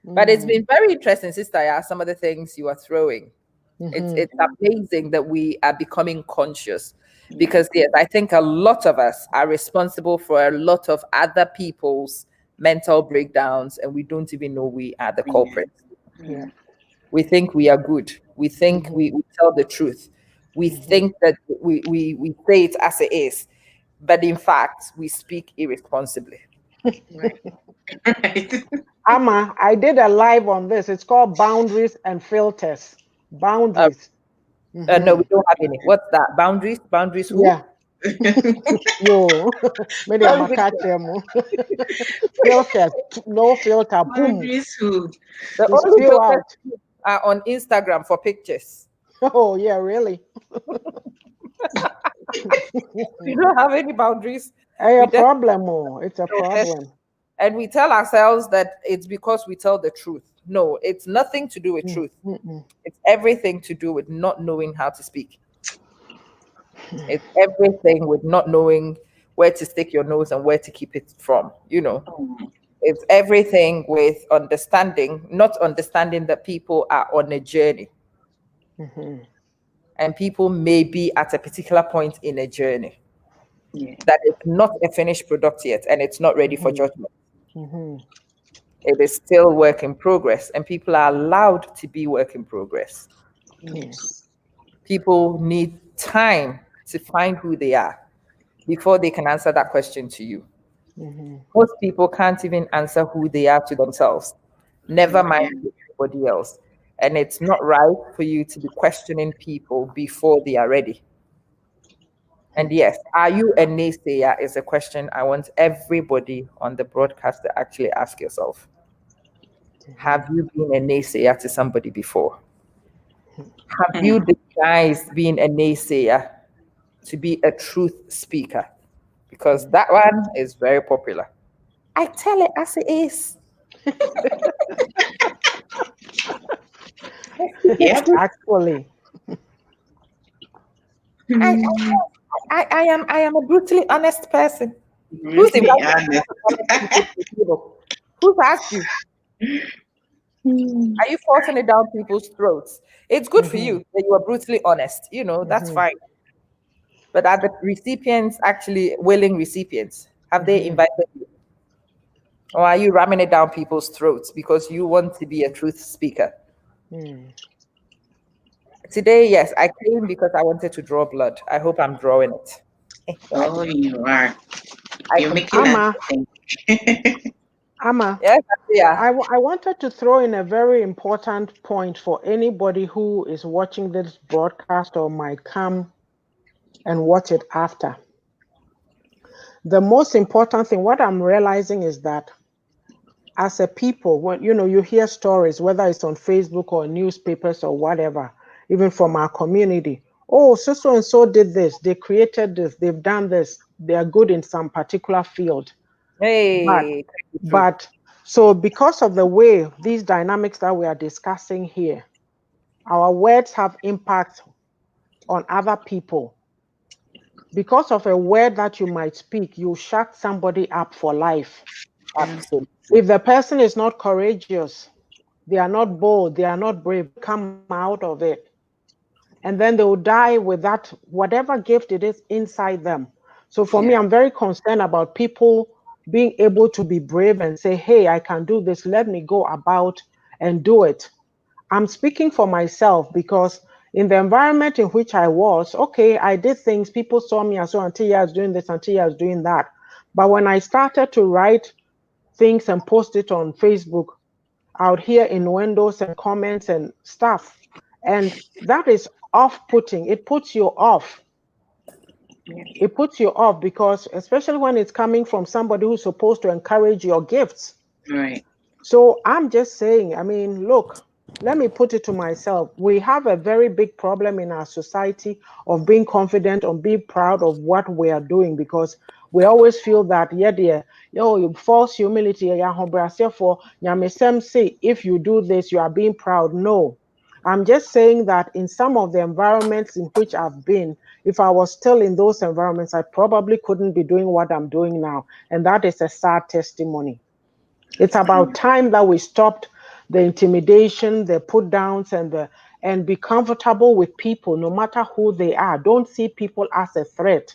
But it's been very interesting, Sister. Yeah, some of the things you are throwing. It's amazing that we are becoming conscious because yes, I think a lot of us are responsible for a lot of other people's mental breakdowns, and we don't even know we are the culprits. Yeah. We think we are good. We think we tell the truth. We think that we say it as it is, but in fact, we speak irresponsibly. Right. Amma, I did a live on this. It's called Boundaries and Filters. Uh, Boundaries. no, we don't have any. What's that? Boundaries? Boundaries? Who? Yeah. Yo. Maybe I'm a catcher. Filters. No filter. Boom. Boundaries who? The To only spill filters out. are on Instagram for pictures. Oh, yeah, really. We don't have any boundaries. A We just problem. It's a filters, problem. and we tell ourselves that it's because we tell the truth. No, it's nothing to do with truth. It's everything to do with not knowing how to speak. It's everything with not knowing where to stick your nose and where to keep it from. It's everything with understanding, not understanding that people are on a journey. And people may be at a particular point in a journey Yeah. that is not a finished product yet, and it's not ready for judgment. It is still work in progress, and people are allowed to be work in progress. Yes. People need time to find who they are before they can answer that question to you. Most people can't even answer who they are to themselves, never mind Yeah. anybody else. And it's not right for you to be questioning people before they are ready. And yes, are you a naysayer is a question I want everybody on the broadcast to actually ask yourself. Have you been a naysayer to somebody before? Have you disguised being a naysayer to be a truth speaker? Because that one is very popular. I tell it as it is. I speak the Yep. truth. Actually. I, I am a brutally honest person. Who's Really invited honest. people to the table? Who's asked you? Are you forcing it down people's throats? It's good for you that you are brutally honest. That's fine. But are the recipients actually willing recipients? Have they invited you? Or are you ramming it down people's throats because you want to be a truth speaker? Today, yes, I came because I wanted to draw blood. I hope I'm drawing it. Oh, you are. I You're can making feel. us Amma, think. Amma, Yes, yeah. I wanted to throw in a very important point for anybody who is watching this broadcast or might come and watch it after. The most important thing, what I'm realizing is that as a people, when you hear stories, whether it's on Facebook or newspapers or whatever, even from our community, oh, so and so did this, they created this, they've done this, they are good in some particular field. But Hey, true. but so because of the way these dynamics that we are discussing here, our words have impact on other people. Because of a word that you might speak, you shut somebody up for life. Absolutely. If the person is not courageous, they are not bold, they are not brave, come out of it. And then they will die with that, whatever gift it is inside them. So for me, Yeah. I'm very concerned about people being able to be brave and say, hey, I can do this. Let me go about and do it. I'm speaking for myself because in the environment in which I was, okay, I did things, people saw me as well until I was doing this, until I was doing that. But when I started to write things and post it on Facebook, out here in windows and comments and stuff. And that is off-putting. It puts you off. It puts you off because, especially when it's coming from somebody who's supposed to encourage your gifts. Right. So I'm just saying, I mean, look, let me put it to myself. We have a very big problem in our society of being confident, of being proud of what we are doing, because we always feel that, yeah, dear, false humility, for say, if you do this, you are being proud. No. I'm just saying that in some of the environments in which I've been, if I was still in those environments, I probably couldn't be doing what I'm doing now. And that is a sad testimony. It's about time that we stopped the intimidation, the put downs, and be comfortable with people, no matter who they are. Don't see people as a threat.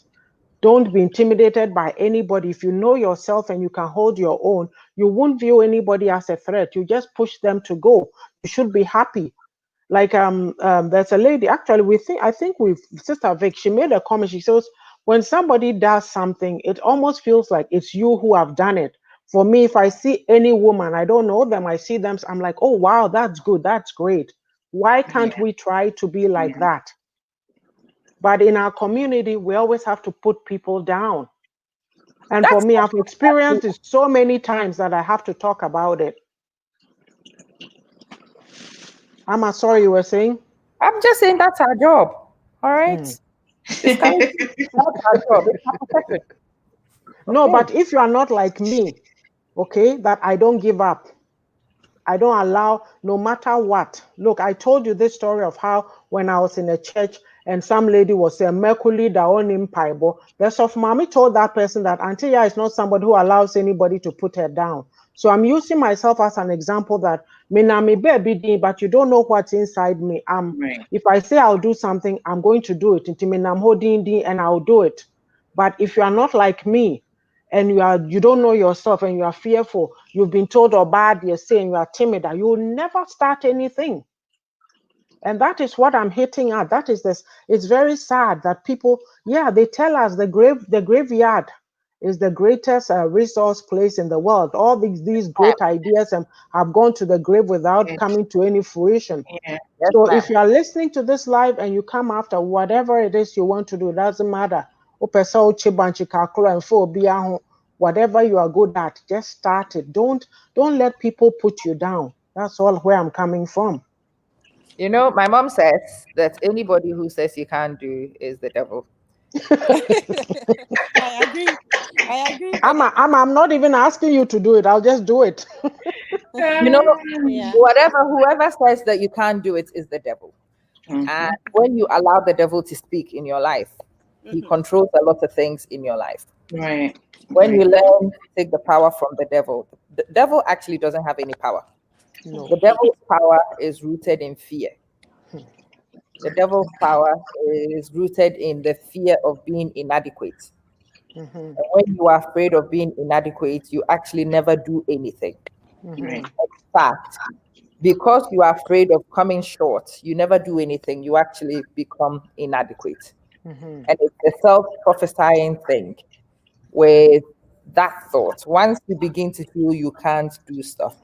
Don't be intimidated by anybody. If you know yourself and you can hold your own, you won't view anybody as a threat. You just push them to go. You should be happy. Like there's a lady, actually, I think with Sister Vic, she made a comment. She says, when somebody does something, it almost feels like it's you who have done it. For me, if I see any woman, I don't know them, I see them, I'm like, oh wow, that's good, that's great. Why can't Yeah. we try to be like Yeah. that? But in our community, we always have to put people down. And for That's me, I've experienced it so many times that I have to talk about it. I'm sorry, you were saying? I'm just saying that's our job. All right. Discourage. That's our job. It's our profession. No, Okay. but if you are not like me, okay, that I don't give up. I don't allow, no matter what. Look, I told you this story of how when I was in a church and some lady was saying, Mercury da onim paibo. The of mommy told that person that Auntie Ya is not somebody who allows anybody to put her down. So I'm using myself as an example that me na me baby, but you don't know what's inside me. Right. If I say I'll do something, I'm going to do it. Inti me nam holding and I'll do it. But if you are not like me, and you don't know yourself and you are fearful, you've been told or bad, you're saying you are timid, you will never start anything. And that is what I'm hitting at. That is this. It's very sad that people, yeah, they tell us the graveyard is the greatest resource place in the world. All these great ideas have gone to the grave without Yeah. coming to any fruition. Yeah. Yes, So ma'am. if you are listening to this live and you come after whatever it is you want to do, it doesn't matter. Whatever you are good at, just start it. Don't let people put you down. That's all where I'm coming from. You know, my mom says that anybody who says you can't do is the devil. I agree. I agree. I'm not even asking you to do it. I'll just do it. You know, Yeah. whoever says that you can't do it is the devil. And Mhm. when you allow the devil to speak in your life, he Mhm. controls a lot of things in your life. Right. When you Right. learn to take the power from the devil actually doesn't have any power. No. The devil's power is rooted in fear. The devil's power is rooted in the fear of being inadequate. Mhm, And when you are afraid of being inadequate, you actually never do anything. Right. mhm, In fact, because you are afraid of coming short, you never do anything, you actually become inadequate. Mm-hmm. And it's a self-prophesying thing with that thought. Once you begin to feel you can't do stuff,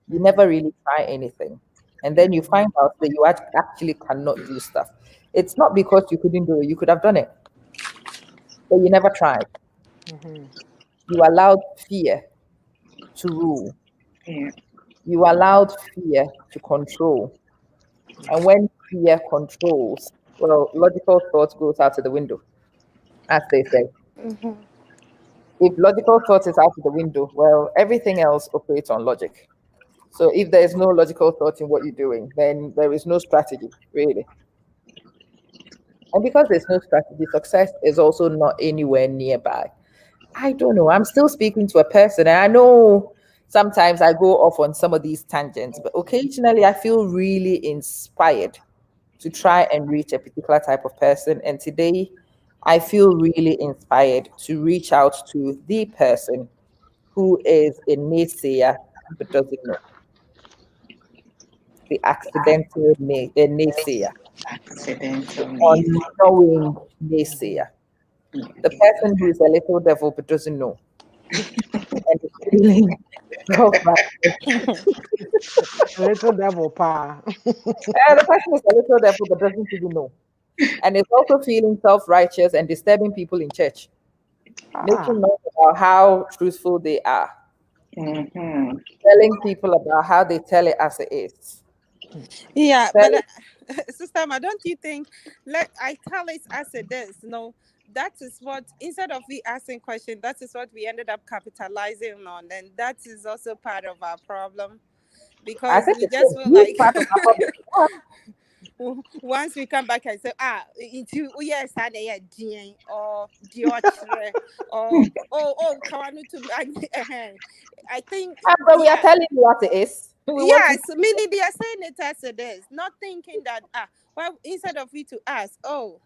you Mm-hmm. never really try anything. And then you find out that you actually cannot do stuff. It's not because you couldn't do it, you could have done it, but you never tried. Mm-hmm. You allowed fear to rule. Yeah. You allowed fear to control. And when fear controls, well, logical thought goes out of the window, as they say. If logical thought is out of the window, well, everything else operates on logic. So if there is no logical thought in what you're doing, then there is no strategy, really. And because there's no strategy, success is also not anywhere nearby. I don't know. I'm still speaking to a person, and I know sometimes I go off on some of these tangents, but occasionally I feel really inspired to try and reach a particular type of person. And today I feel really inspired to reach out to the person who is a naysayer but doesn't know, the accidental naysayer, the Accidental unknowing naysayer, the person who is a little devil but doesn't know, and is feeling self-righteous. A little devil pa. The person is a little devil but doesn't even know, and is also feeling self-righteous and disturbing people in church, Ah. making noise about how truthful they are, Mm-hmm. telling people about how they tell it as it is. Yeah, but Telling, Sister Ma, don't you think? Let I tell it as it is. No, that is what instead of we asking questions, that is what we ended up capitalizing on, and that is also part of our problem I because think we it's just a feel huge like part of our problem. once we come back and say into yes and or diochere or kawanu to I think But we are yeah. telling you what it is. We want to. Yes, meaning they are saying it as it is, not thinking that well, instead of you to ask, oh,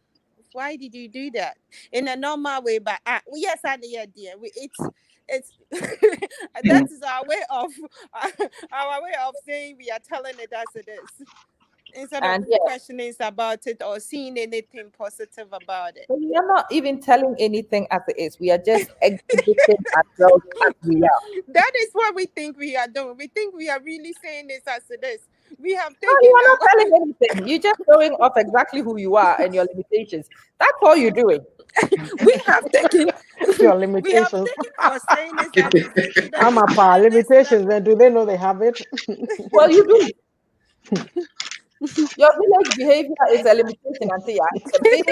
why did you do that in a normal way? But yes, and yeah, dear, it's that is our way of our way of saying we are telling it as it is, instead of And yeah, questioning about it or seeing anything positive about it. so we are not even telling anything as it is. We are just exhibiting ourselves as we are. That is what we think we are doing. We think we are really saying this as it is. We have No, you taken are not our telling anything. You're just showing off exactly who you are and your limitations. That's all you're doing. we have taken Your we have limitations. taken our saying this as it is to the I'm a pa. to this Limitations. level. Then do they know they have it? Well, you do. Your village behavior is a limitation, Auntie. Yeah. It's a big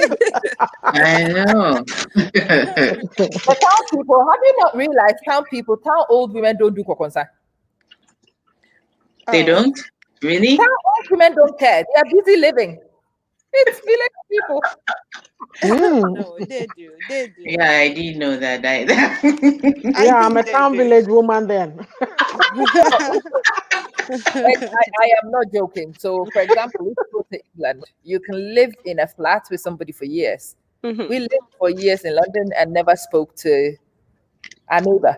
I know. The town people, have you not realized town old women don't do kokonsa? They Oh don't? Really? Town old women don't care. They are busy living. It's village people. Hmm. no, they do, they do. Yeah, I didn't know that either. I Yeah, I'm a think they town do. village woman then. And I am not joking. So, for example, if you go to England, you can live in a flat with somebody for years. Mhm. We lived for years in London and never spoke to our neighbor.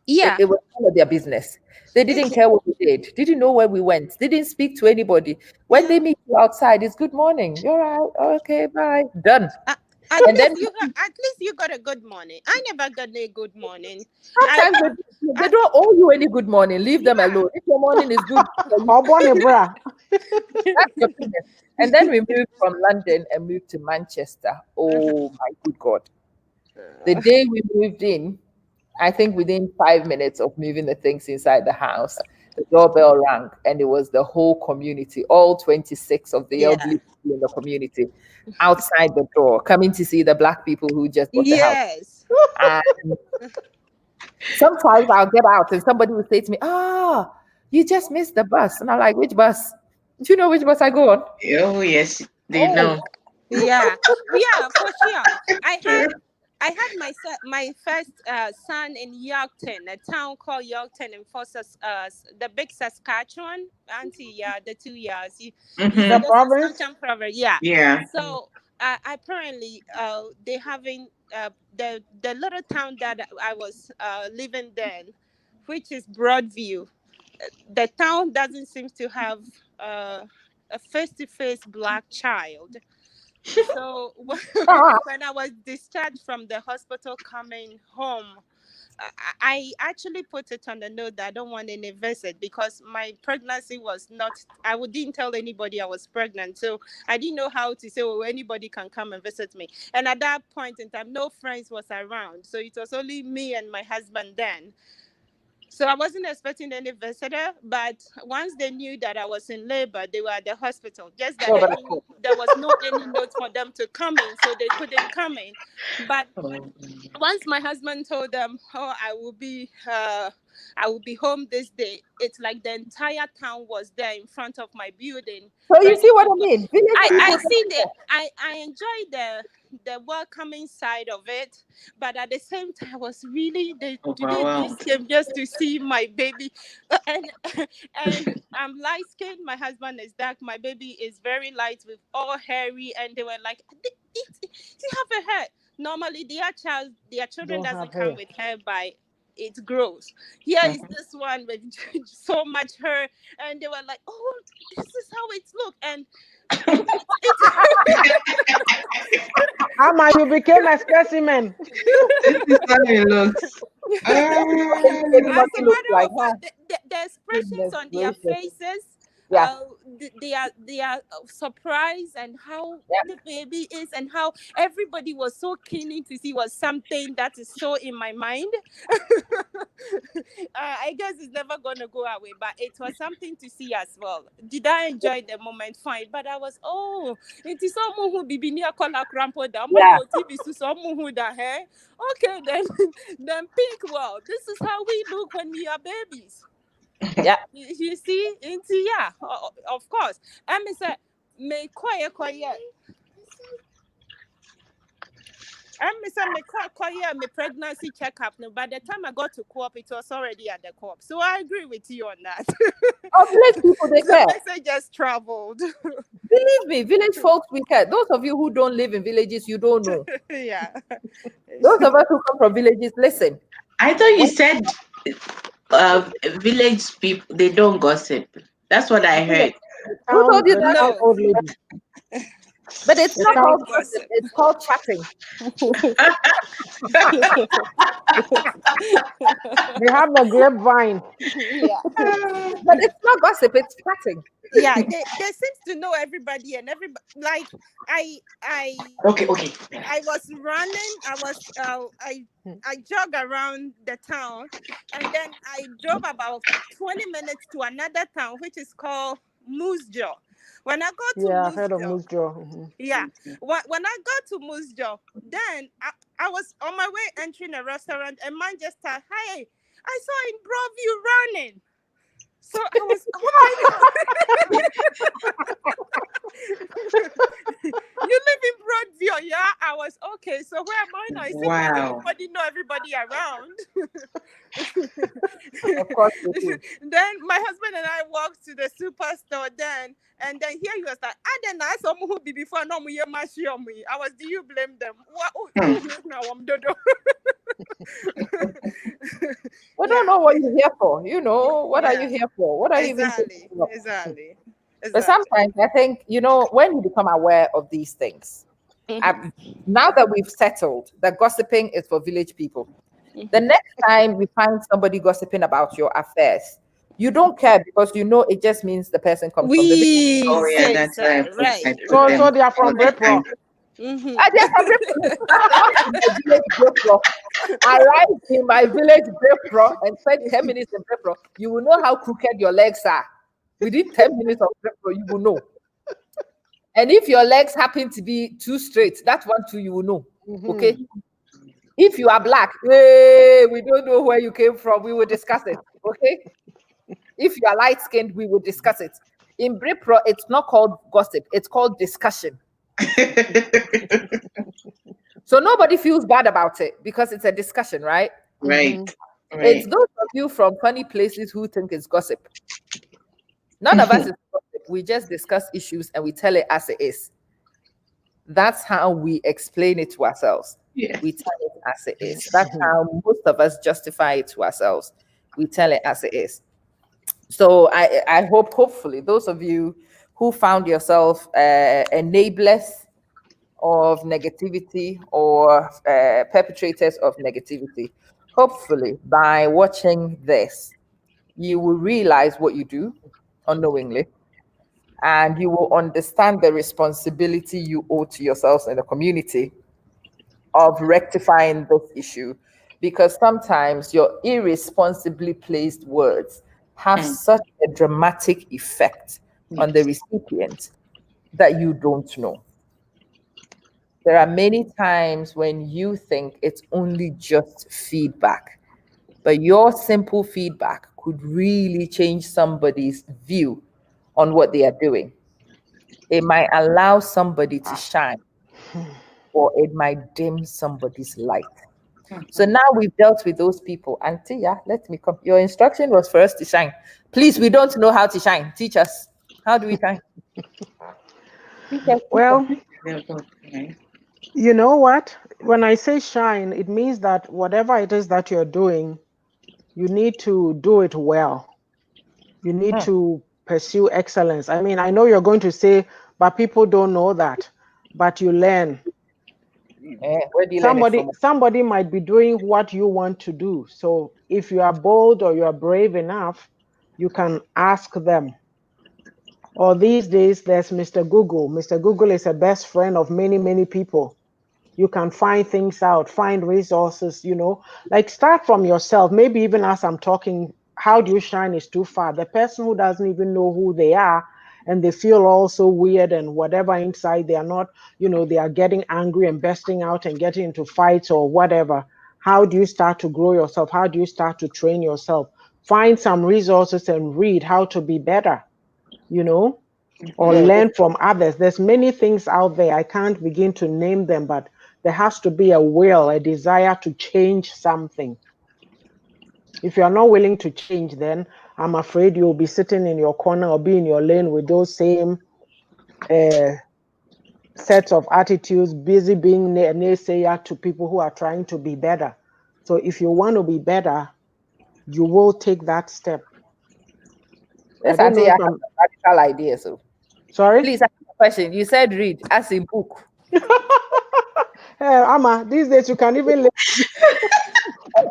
It, Yeah, it was none of their business. They didn't it, care what we did, didn't know where we went, didn't speak to anybody. When yeah. they meet you outside, it's good morning. You're right. Okay, bye. Done. Uh, And then at least you got a good morning. I never got a good morning. I, sometimes they I don't owe you any good morning. Leave them yeah. alone. If your morning is good for you, Or bonnie bra. that's your business. And then we moved from London and moved to Manchester. Oh my good God. The day we moved in, I think within 5 minutes of moving the things inside the house, the doorbell rang and it was the whole community, all 26 of the Yeah. elderly people in the community outside the door, coming to see the black people who just bought the house. Yes. And sometimes I'll get out and somebody will say to me, you just missed the bus. And I'm like, which bus? Do you know which bus I go on? Oh, yes, they Oh, know. Yeah. Yeah. For sure. I had my first son in Yorkton, a town called Yorkton in the big Saskatchewan. Auntie, yeah, the 2 years. You see The Mm-hmm. the province? Saskatchewan province, yeah. Yeah. So apparently, they having the little town that I was living then, which is Broadview. The town doesn't seem to have uh, a face-to-face black child. So when I was discharged from the hospital coming home, I actually put it on the note that I don't want any visit because my pregnancy was not, didn't tell anybody I was pregnant. So I didn't know how to say, oh, anybody can come and visit me. And at that point in time, no friends was around. So it was only me and my husband then. So I wasn't expecting any visitor, but once they knew that I was in labor, they were at the hospital. Just that there was no any note for them to come in, so they couldn't come in. But once my husband told them, "Oh, I will be home this day," it's like the entire town was there in front of my building. So you see what I mean? I see I enjoy the welcoming side of it, but at the same time, I was really today this came just to see my baby, and I'm light skinned. My husband is dark. My baby is very light with all hairy, and they were like, "Do you have a hair?" Normally, their children doesn't come with hair by it grows. Here is this one with so much hair, and they were like, "Oh, this is how it looks." And Amma, you became a specimen. This is how it looks. As a matter of fact, the expressions on their faces, they are surprised and how the baby is and how everybody was so keen to see was something that is so in my mind. I guess it's never going to go away, but it was something to see as well. Did I enjoy the moment? Fine, but I was it is someone who be near color crampo down TV to someone who the hair. Okay, then pink. Well, this is how we look when we are babies. Yeah, you see, of course. And me say, me quiet. And me say, me quiet, me pregnancy checkup. No, by the time I got to co-op, it was already at the co-op. So I agree with you on that. Village people, they care. The message just traveled. Believe me, village folks, we care. Those of you who don't live in villages, you don't know. Yeah. Those of us who come from villages, listen. I thought you said village people, they don't gossip. That's what I heard. Who told you that? No. Old lady. But it's not called gossip, it's called chatting. They have a grapevine. Yeah. But it's not gossip, it's chatting. Yeah, they seem to know everybody and everybody. Like I was running. I jogged around the town, and then I drove about 20 minutes to another town, which is called Moose Jaw. When I got to I've heard of Moose Jaw. Mm-hmm. Yeah, when I got to Moose Jaw, then I was on my way entering a restaurant, and man just said, "Hey, I saw in Broadview running." So I was, you live in Broadview, yeah? I was okay. So where am I now? Everybody know everybody around. Of course we do. Then my husband and I walked to the superstore then, and then here he was like, I didn't know someone who be before no me. I was, do you blame them? Now I'm dodo. We don't know what you're here for. You know, what are you here for? What are you even Exactly. Exactly. But sometimes I think, when you become aware of these things, now that we've settled that gossiping is for village people, the next time we find somebody gossiping about your affairs, you don't care because it just means the person comes from the village. Oh yeah, that's right. So they are from Brepro. Arrive in my village Brepro and spend 10 minutes in Brepro, you will know how crooked your legs are. Within 10 minutes of Brepro, you will know. And if your legs happen to be too straight, that one too, you will know. Okay? If you are black, hey, we don't know where you came from, we will discuss it. Okay? If you are light-skinned, we will discuss it. In Brepro, it's not called gossip, it's called discussion. So nobody feels bad about it because it's a discussion, right? Right. It's those of you from funny places who think it's gossip. None of us is gossip. We just discuss issues and we tell it as it is. That's how we explain it to ourselves. Yeah. We tell it as it is. That's how most of us justify it to ourselves. We tell it as it is. So I hopefully, those of you who found yourself enablers of negativity or perpetrators of negativity. Hopefully, by watching this, you will realize what you do unknowingly, and you will understand the responsibility you owe to yourselves and the community of rectifying this issue, because sometimes your irresponsibly placed words have such a dramatic effect on the recipient that you don't know. There are many times when you think it's only just feedback, but your simple feedback could really change somebody's view on what they are doing. It might allow somebody to shine, or it might dim somebody's light. So now we've dealt with those people. Auntie, yeah, let me come. Your instruction was for us to shine. Please, we don't know how to shine. Teach us. How do we shine? Well, you know what? When I say shine, it means that whatever it is that you're doing, you need to do it well. You need to pursue excellence. I mean, I know you're going to say, but people don't know that. But you learn. Where do you learn it from? Somebody might be doing what you want to do. So if you are bold or you are brave enough, you can ask them. Or these days, there's Mr. Google. Mr. Google is a best friend of many, many people. You can find things out, find resources, like start from yourself. Maybe even as I'm talking, how do you shine is too far. The person who doesn't even know who they are and they feel all so weird and whatever inside, they are not, they are getting angry and bursting out and getting into fights or whatever. How do you start to grow yourself? How do you start to train yourself? Find some resources and read how to be better, or learn from others. There's many things out there. I can't begin to name them, but there has to be a will, a desire to change something. If you are not willing to change, then I'm afraid you'll be sitting in your corner or be in your lane with those same sets of attitudes, busy being a naysayer to people who are trying to be better. So if you want to be better, you will take that step. Yes, I have a practical idea. So, sorry. Please, I have a question. You said read as a book. Amma, these days you can even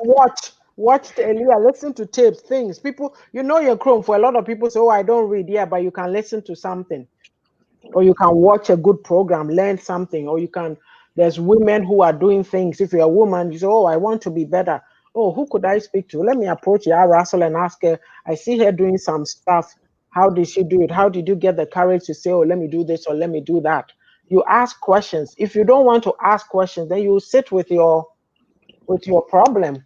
watch Elia, listen to tapes, things. People, your Chrome. For a lot of people say, oh, I don't read. Yeah, but you can listen to something. Or you can watch a good program, learn something. Or there's women who are doing things. If you're a woman, you say, oh, I want to be better. Oh, who could I speak to? Let me approach YAA Russell and ask her. I see her doing some stuff. How did she do it? How did you get the courage to say, oh, let me do this or let me do that? You ask questions. If you don't want to ask questions, then you sit with your problem.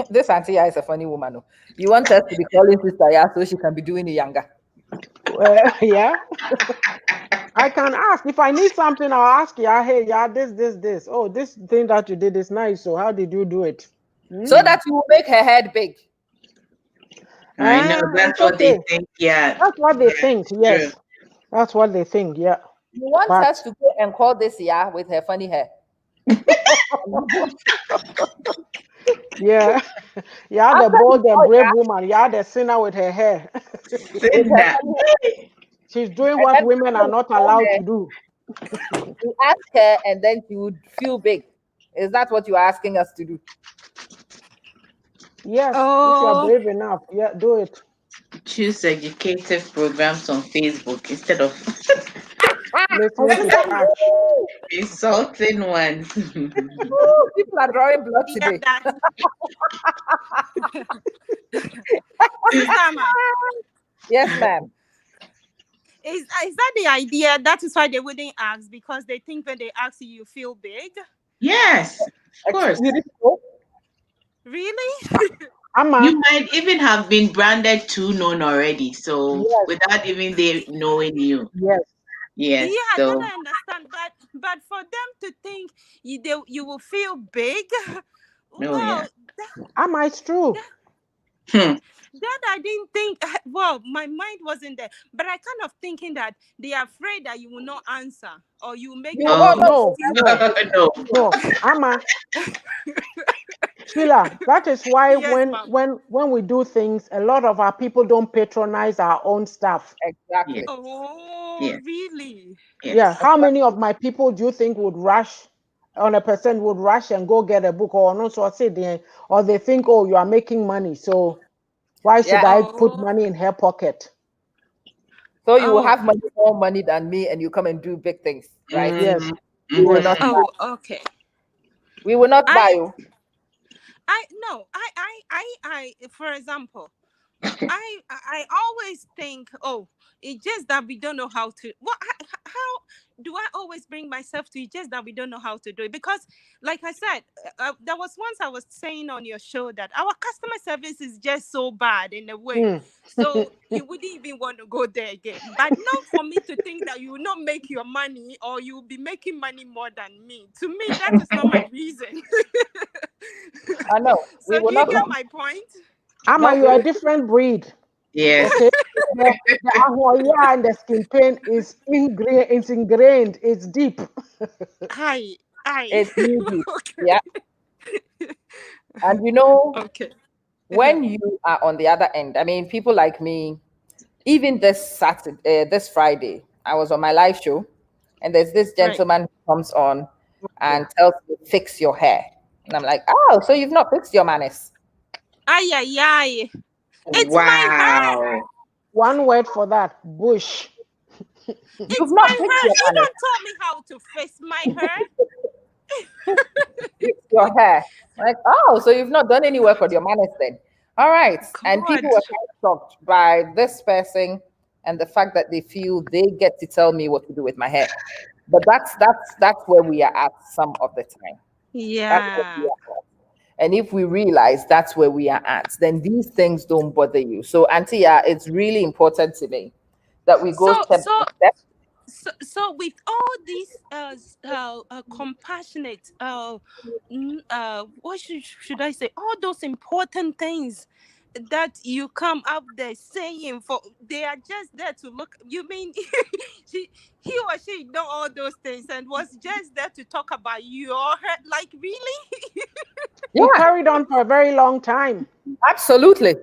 This auntie is a funny woman. You want us to be calling Sister Ya so she can be doing it younger? Yeah. I can ask. If I need something, I'll ask you. Hey, yeah, this. Oh, this thing that you did is nice. So how did you do it? So that you will make her head big. I know that's what they think. Yeah, that's what they think. Yes, true. That's what they think. Yeah. You want us to go and call this Ya with her funny hair? Yeah, the bold and brave woman. Yeah, the sinner with her hair. She's doing what women are not allowed to do. You ask her, and then she would feel big. Is that what you're asking us to do? Yes, if you're brave enough, yeah, do it. Choose educative programs on Facebook instead of insulting ones. People are drawing blood today. Yes, ma'am. Is that the idea? That is why they wouldn't ask, because they think when they ask you, you feel big? Yes, of course. Really? You might even have been branded too known already, so without even they knowing you. Yes. Yes. Yeah, so. I understand, but for them to think you will feel big. Well, it's true. That I didn't think. Well, my mind wasn't there, but I kind of thinking that they are afraid that you will not answer or you make. No. Amma, Sheila, that is why Yes, ma'am. when we do things, a lot of our people don't patronize our own stuff. Exactly. Yes. Oh, Yes. really? Yeah, Yes. how many of my people do you think would rush on a percent would rush and go get a book or not so say there, or they think, oh, you are making money, so why should Yeah. I put Oh, money in her pocket? So you will oh, have money, more money than me, and you come and do big things, right? Yes, We will yes. not Mm-hmm. buy. oh, okay. We will not buy I, you. no, for example, I always think, oh, it's just that we don't know how to. What? How do I always bring myself to? It's just that we don't know how to do it. Because, like I said, there was once I was saying on your show that our customer service is just so bad in a way. Mm. So you wouldn't even want to go there again. But not for me to think that you will not make your money or you will be making money more than me. To me, that is not my reason. I know. We So will do you not. get my point? Ama, No, you we are a will. different breed. Yes. Okay. The ahoya and the skin pain is ingrained, it's deep. I. It's needy. Okay. Yeah. And you know, Okay. when you are on the other end, I mean, people like me, even this Friday, I was on my live show, and there's this Right. gentleman who comes on and tells me, fix your hair. And I'm like, oh, so you've not fixed your manners. Ay, ay, ay. It's my hair. Wow. One word for that, bush. You've It's not my fixed hair. your You manners. don't tell me how to fix my hair. Fix your hair. Like, oh, so you've not done any work on your manners then. All right. And people God. were kind of shocked by this person and the fact that they feel they get to tell me what to do with my hair. But that's where we are at some of the time. That's where we Yeah. are at. And if we realize that's where we are at, then these things don't bother you. So, Auntie, yeah, it's really important to me that we go So step so by step. so with all these compassionate what should I say, all those important things that you come up there saying, for they are just there to look, you mean she he or she know all those things and was just there to talk about your head, like really? He Yeah, carried on for a very long time. absolutely.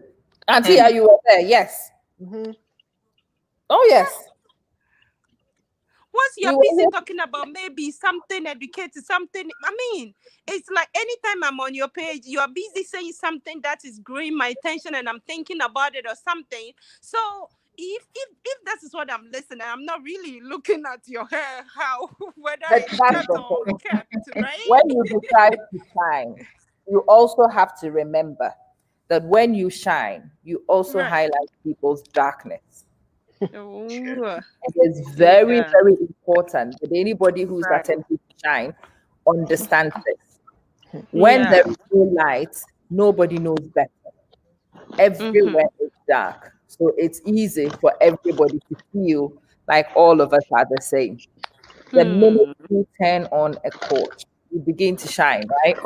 Auntie, are Hmm. you were there? Yes. Hmm. Oh, yes. Once We you're were busy here. talking about maybe something educated, something, I mean, it's like anytime I'm on your page, you are busy saying something that is growing my attention and I'm thinking about it or something. So if that is what I'm listening, I'm not really looking at your hair, how whether But it's that's cut the or thing. kept, right? When you decide to shine, you also have to remember that when you shine, you also Right. highlight people's darkness. Oh, It is very, yeah. very important that anybody who's Right. attempting to shine understands this. When there Yeah. is no light, nobody knows better. Mm-hmm. Everywhere is dark. So it's easy for everybody to feel like all of us are the same. The minute Hmm. you turn on a torch, you begin to shine, right?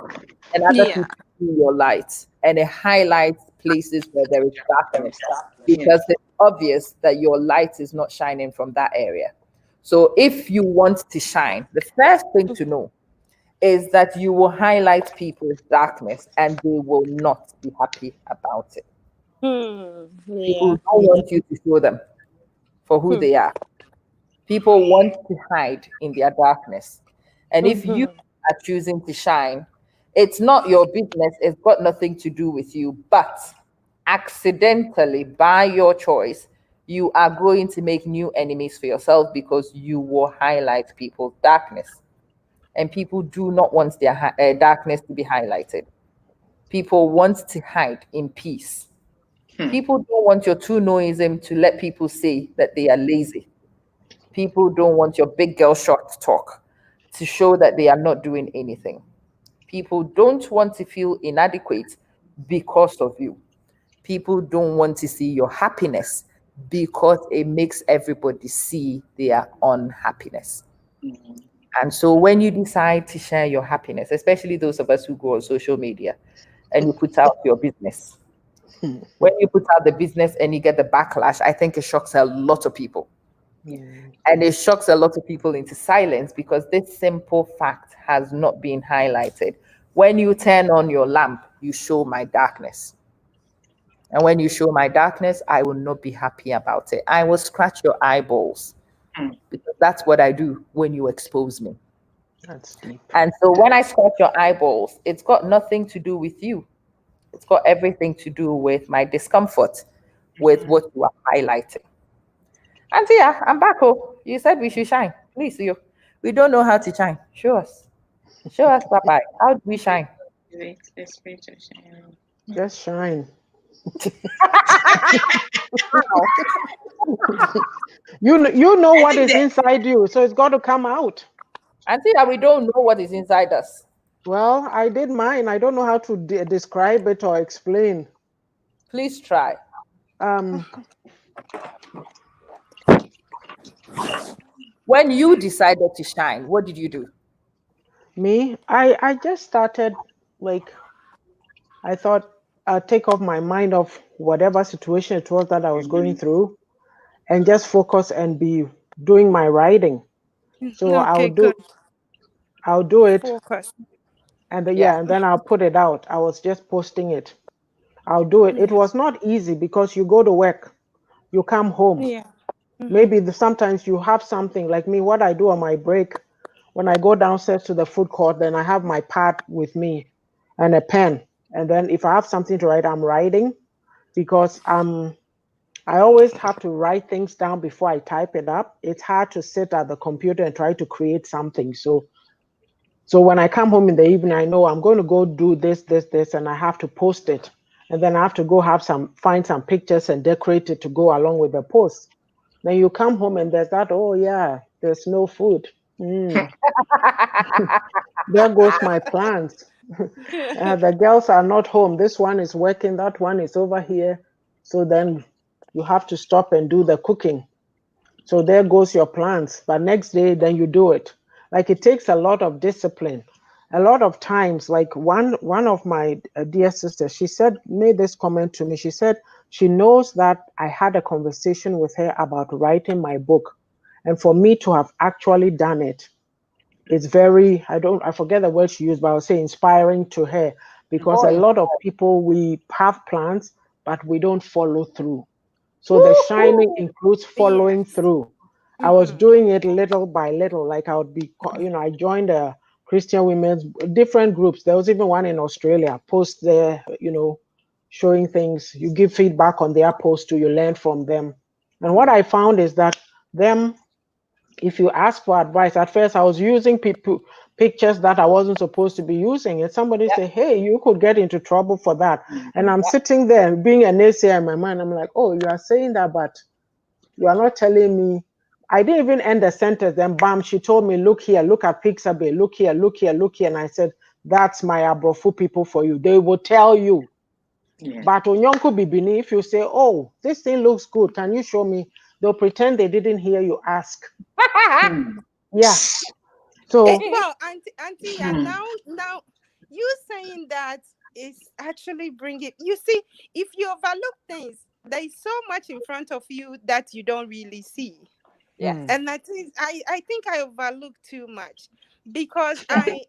And other Yeah. people see your light. And it highlights places where there is darkness because Yes. it's obvious that your light is not shining from that area. So if you want to shine, the first thing to know is that you will highlight people's darkness and they will not be happy about it. People Yeah. don't want you to show them for who Hmm. they are. People want to hide in their darkness. And if you Mm-hmm. are choosing to shine, it's not your business, it's got nothing to do with you. But accidentally, by your choice, you are going to make new enemies for yourself because you will highlight people's darkness. And people do not want their darkness to be highlighted. People want to hide in peace. Hmm. People don't want your true noism to let people say that they are lazy. People don't want your big girl short talk to show that they are not doing anything. People don't want to feel inadequate because of you. People don't want to see your happiness because it makes everybody see their unhappiness. And so when you decide to share your happiness, especially those of us who go on social media and you put out your business, when you put out the business and you get the backlash, I think it shocks a lot of people. Yeah. And it shocks a lot of people into silence because this simple fact has not been highlighted. When you turn on your lamp, you show my darkness. And when you show my darkness, I will not be happy about it. I will scratch your eyeballs because that's what I do when you expose me. That's deep. And so when I scratch your eyeballs, it's got nothing to do with you. It's got everything to do with my discomfort with what you are highlighting. Auntie, yeah, I'm back. Oh, you said we should shine. Please, you. We don't know how to shine. Show us. Show us, Papa. How do we shine? Wait, the spirit of shame. Just shine. You know what is inside you, so it's got to come out. Auntie, we don't know what is inside us. Well, I did mine. I don't know how to describe it or explain. Please try. When you decided to shine, what did you do? Me, I just started, like, I thought I'd take off my mind off whatever situation it was that I was going through and just focus and be doing my writing. So Okay, good. I'll do it, Focus. and then, Yeah. yeah, and then I'll put it out. I was just posting it. I'll do it. It was not easy because you go to work, you come home. Yeah. Maybe sometimes you have something like me. What I do on my break, when I go downstairs to the food court, then I have my pad with me and a pen. And then if I have something to write, I'm writing because I always have to write things down before I type it up. It's hard to sit at the computer and try to create something. So when I come home in the evening, I know I'm going to go do this, and I have to post it. And then I have to go find some pictures and decorate it to go along with the post. Then you come home and there's that, oh yeah, there's no food. There goes my plans. The girls are not home. This one is working, that one is over here. So then you have to stop and do the cooking. So there goes your plans. But next day, then you do it. Like it takes a lot of discipline. A lot of times, like one of my dear sisters, she made this comment to me. She said she knows that I had a conversation with her about writing my book. And for me to have actually done it, it's very, I forget the word she used, but I would say inspiring to her because a lot of people, we have plans, but we don't follow through. So the shining includes following Yes. through. I was doing it little by little. Like I would be, I joined a Christian women's different groups. There was even one in Australia, post there, showing things. You give feedback on their post too, you learn from them. And what I found is that them, if you ask for advice, at first I was using pictures that I wasn't supposed to be using. And somebody say, hey, you could get into trouble for that. And I'm sitting there being a naysayer in my mind. I'm like, oh, you are saying that, but you are not telling me. I didn't even end the sentence. Then bam, she told me, look here, look at Pixabay, look here, look here, look here. And I said, that's my Abrofu people for you. They will tell you. Yeah. But Onyonko Bibini, if you say, oh, this thing looks good, can you show me? They'll pretend they didn't hear you ask. Yeah. So Well, auntie, yeah, now you saying that is actually bringing. You see, if you overlook things, there is so much in front of you that you don't really see. Yes. And I think I overlooked too much because I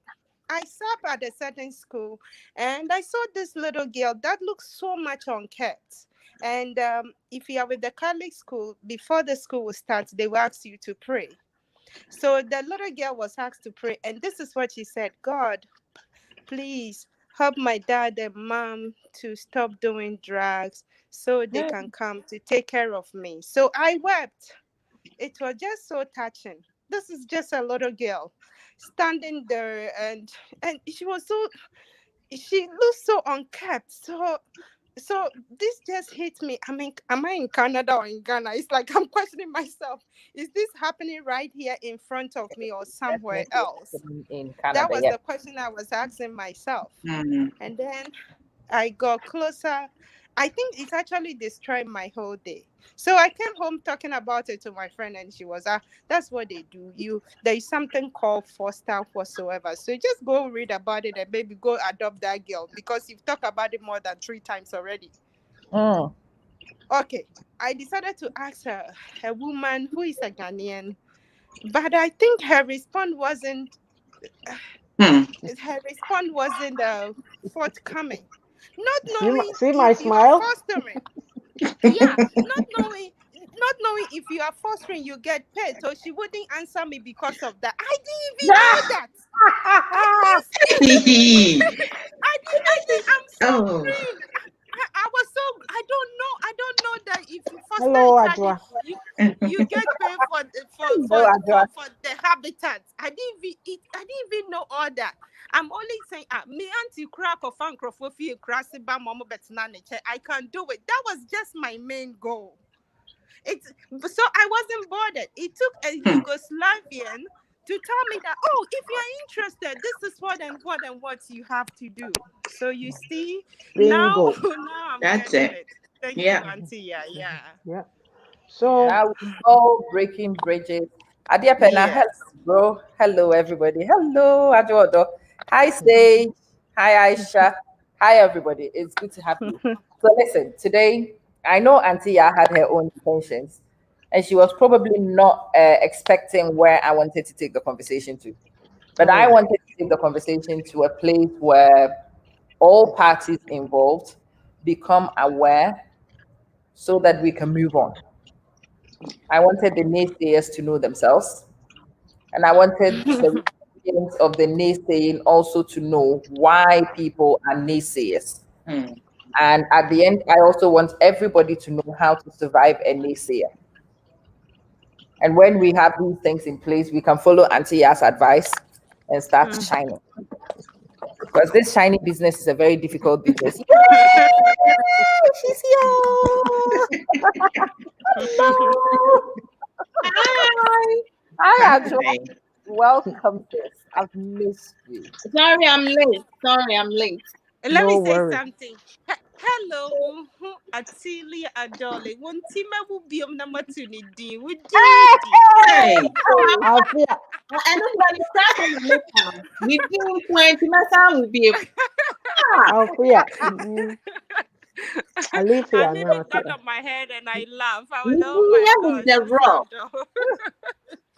sat at a certain school and I saw this little girl that looks so much unkept. And if you are with the Catholic school, before the school will start, they will ask you to pray. So the little girl was asked to pray, and this is what she said: God, please help my dad and mom to stop doing drugs so they can come to take care of me. So I wept. It was just so touching. This is just a little girl standing there, and she looks so unkept. So this just hit me. I mean, am I in Canada or in Ghana? It's like I'm questioning myself. Is this happening right here in front of me or somewhere Definitely else? in That Canada, was yes. the question I was asking myself. Mm. And then I got closer. I think it actually destroyed my whole day. So I came home talking about it to my friend, and she was, that's what they do. There is something called foster whatsoever. So just go read about it and maybe go adopt that girl because you've talked about it more than 3 times already. Mm. Okay. I decided to ask her, a woman who is a Ghanaian, but I think her response wasn't Hmm. Her response wasn't forthcoming. Not See, knowing see my if you are smile? fostering. Yeah, not knowing if you are fostering, you get paid. So she wouldn't answer me because of that. I didn't even know that. I didn't see. I'm Oh. suffering. I was so. I don't know that if you foster a Hello, child, Ajwa. you get paid for No, Adra. for the habitat. I didn't even know all that. I'm only saying, me auntie crack of Uncle Crassi Bam Mama Betnaniche. I can do it. That was just my main goal. It's so I wasn't bothered. It took a Hmm. Yugoslavian to tell me that, oh, if you're interested, this is what you have to do. So you see, now Bingo. now I'm That's getting it. it. Thank you, Yeah. Auntie. Yeah, yeah, Yeah. yeah. So Now we're all breaking bridges. Adia Pena, hello, Yes. bro. Hello, everybody. Hello, Ajodo. Hi, Sage. Hi, Aisha. Hi, everybody. It's good to have you. So, listen, today, I know Auntie Ya had her own intentions, and she was probably not expecting where I wanted to take the conversation to. But I oh, wanted to take the conversation to a place where all parties involved become aware so that we can move on. I wanted the naysayers to know themselves, and I wanted the recipients of the naysaying also to know why people are naysayers. Hmm. And at the end, I also want everybody to know how to survive a naysayer. And when we have these things in place, we can follow Auntie Ya's advice and start shining. Because this shiny business is a very difficult business. Yay! She's here. Hello. Hi. Hi, Adjo. Hi. Welcome, sis. I've missed you. Sorry, I'm late. Sorry, I'm late. Let no me say worry. something. Hello, Atilia Adole. One team will be on number 20. Would you? Hey. Althea, And nobody started to make them. We do 20 minutes will be Althea. I Alethea, made no, it out Althea. of my head and I laugh. I was, oh my here is God, the raw. Sister Adole.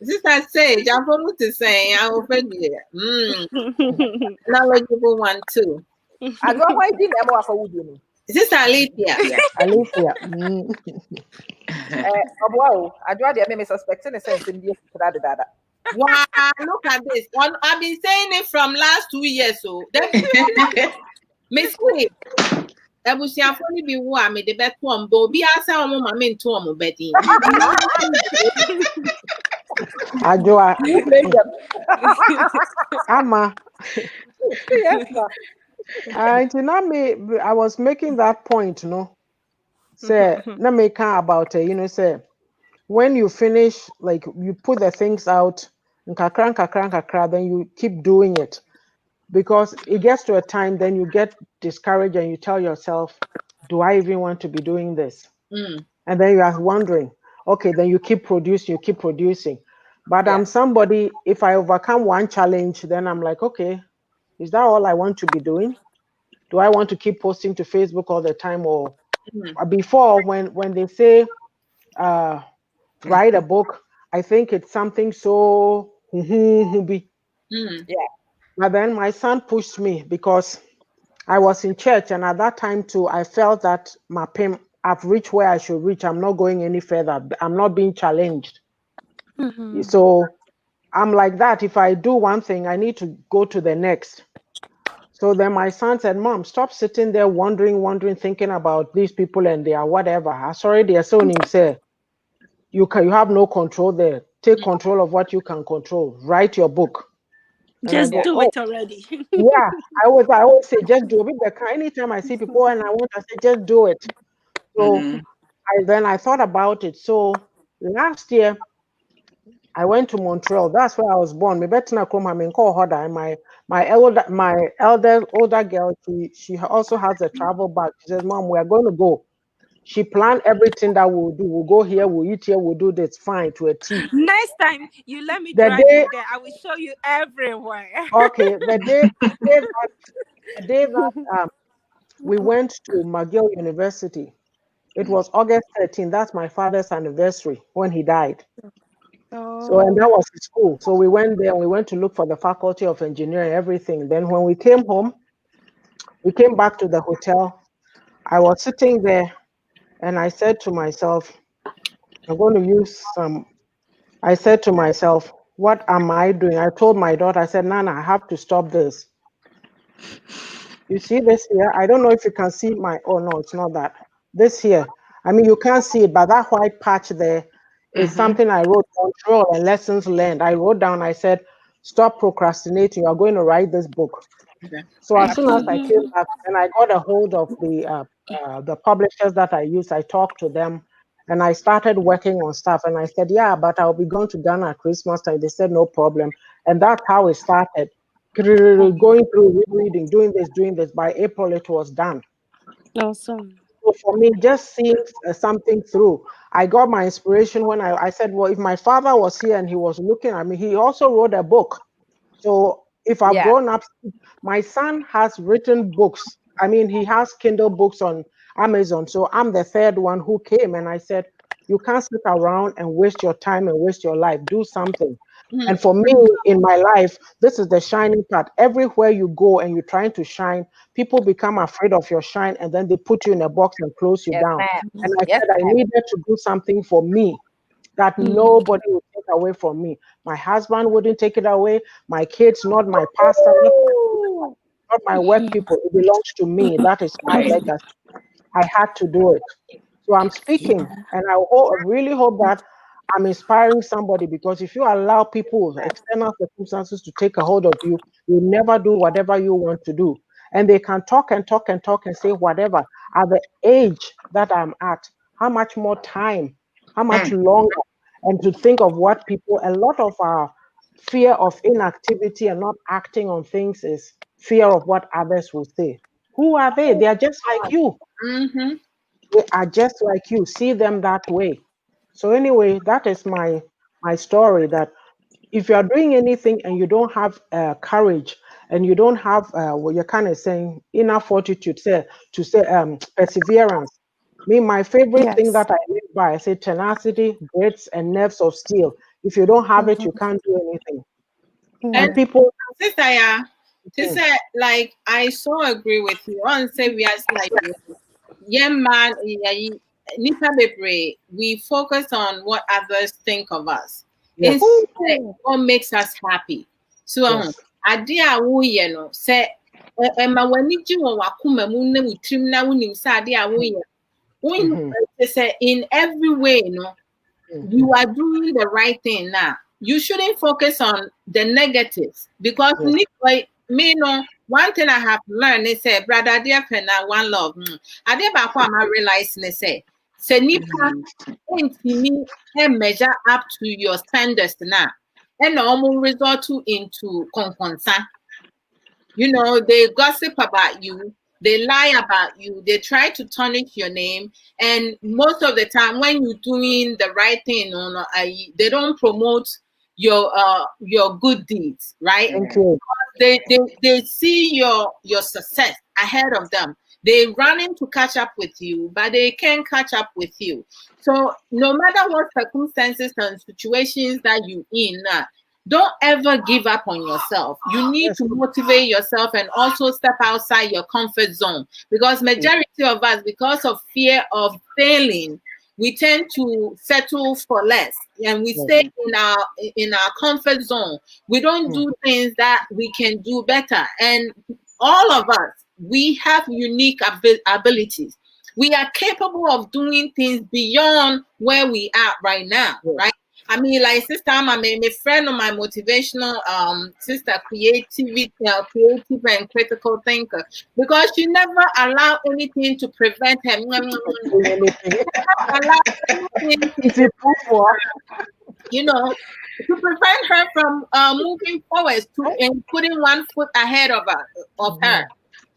Sister Sage, I'm going to say, I will offend you. Knowledgeable one too. Adjo, why didn't Emma for you? Sister Alethea. Yeah. Alethea. Wow, Adjo, they made me suspecting a sense in the that. Wow, look at this. I've been saying it from last 2 years. So then Miss Queen, abusuafo ni bi wo a me de beto om bo bi asa omo ma me nto omo bedin. Ajua. You blame them. Ama. Yes, ma. I was making that point, no. Say, na make about it, say, when you finish, like you put the things out, nkakra, nkakra, nkakra, then you keep doing it. Because it gets to a time, then you get discouraged and you tell yourself, do I even want to be doing this? And then you are wondering, okay, then you keep producing. But Yeah. I'm somebody, if I overcome one challenge, then I'm like, okay, is that all I want to be doing? Do I want to keep posting to Facebook all the time? Or before, when they say write a book, I think it's something so Yeah. but then my son pushed me because I was in church, and at that time too, I felt that I've reached where I should reach. I'm not going any further. I'm not being challenged. So I'm like that. If I do one thing, I need to go to the next. So then my son said, Mom, stop sitting there wondering, thinking about these people and their whatever. I sorry, they're so say you have no control there. Take control of what you can control. Write your book. And I Just go, Yeah. do oh, it already. yeah. I always say just do it. Anytime I see people and I say just do it. So Mhm. then I thought about it. So last year I went to Montreal. That's where I was born. Me betina kroma me call her that. My older girl, she also has a travel bag. She says, Mom, we are going to go. She planned everything that we'll do. We'll go here, we'll eat here, we'll do this fine to a T. Next time you let me The drive day, you there, I will show you everywhere. okay, the day that we went to McGill University, it was August 13th. That's my father's anniversary when he died. So, and that Oh. was his school. So we went there and we went to look for the faculty of engineering, everything. Then when we came home, we came back to the hotel. I was sitting there and I said to myself, I'm going to use some. I said to myself, what am I doing? I told my daughter, I said, Nana, I have to stop this. You see this here? I don't know if you can see my, oh no, it's not that. This here. I mean, you can't see it, but that white patch there is something I wrote, control and lessons learned. I wrote down, I said, stop procrastinating. You are going to write this book. Okay. So as soon as I came back and I got a hold of the publishers that I used, I talked to them and I started working on stuff. And I said, yeah, but I'll be going to Ghana at Christmas time. They said, no problem. And that's how it started. Going through, reading, doing this. By April, it was done. Awesome. So for me, just seeing something through, I got my inspiration when I said, well, if my father was here and he was looking at me, he also wrote a book. So if I've grown up, my son has written books. I mean, he has Kindle books on Amazon. So I'm the third one who came and I said, you can't sit around and waste your time and waste your life. Do something. And for me in my life, this is the shining part. Everywhere you go and you're trying to shine, people become afraid of your shine and then they put you in a box and close you Yes, down. ma'am. And I Yes, said I ma'am. needed to do something for me that nobody would take away from me. My husband wouldn't take it away. My kids, not my pastor, not my work people. It belongs to me. That is my legacy. I had to do it. So I'm speaking, and I really hope that I'm inspiring somebody, because if you allow people, external circumstances to take a hold of you, you'll never do whatever you want to do. And they can talk and talk and talk and say whatever. At the age that I'm at, how much more time, how much longer, and to think of what people, a lot of our fear of inactivity and not acting on things is fear of what others will say. Who are they? They are just like you. They are just like you. See them that way. So anyway, that is my story. That if you are doing anything and you don't have courage and you don't have what you're kind of saying inner fortitude, say perseverance. Me, my favorite thing Yes. that I live by, I say tenacity, grit, and nerves of steel. If you don't have it, you can't do anything. And And people, sister, yeah, she said, like, I so agree with you. On say we are like, yeah, man, nipa bebree, we focus on what others think of us. yes, It's what makes us happy. So, yes, ade a woyɛ no, sɛ ɛma w'ani gye wɔ w'akoma mu na wo tirim na wonim sɛ ade a woyɛ. Wonim sɛ in every way, no, you are doing the right thing now. You shouldn't focus on the negatives, because yes, me no, one thing I have learned is say, brother dear friend, one love. I did back what I realized say nipa intimi and measure up to your standards now. And almost result to into concern. You know, they gossip about you, they lie about you, they try to tarnish your name, and most of the time when you're doing the right thing, they don't promote your good deeds, right? thank you. They see your success ahead of them. They running to catch up with you, but they can't catch up with you. So no matter what circumstances and situations that you in, don't ever give up on yourself. You need to motivate yourself and also step outside your comfort zone, because majority of us, because of fear of failing, we tend to settle for less and we stay in our comfort zone. We don't do things that we can do better. And all of us, we have unique abilities. We are capable of doing things beyond where we are right now, right? I mean, like sister, I'm a friend of my motivational sister, creative and critical thinker, because she never allowed anything to prevent her. Allow anything to you know, to prevent her from moving forward and putting one foot ahead of her.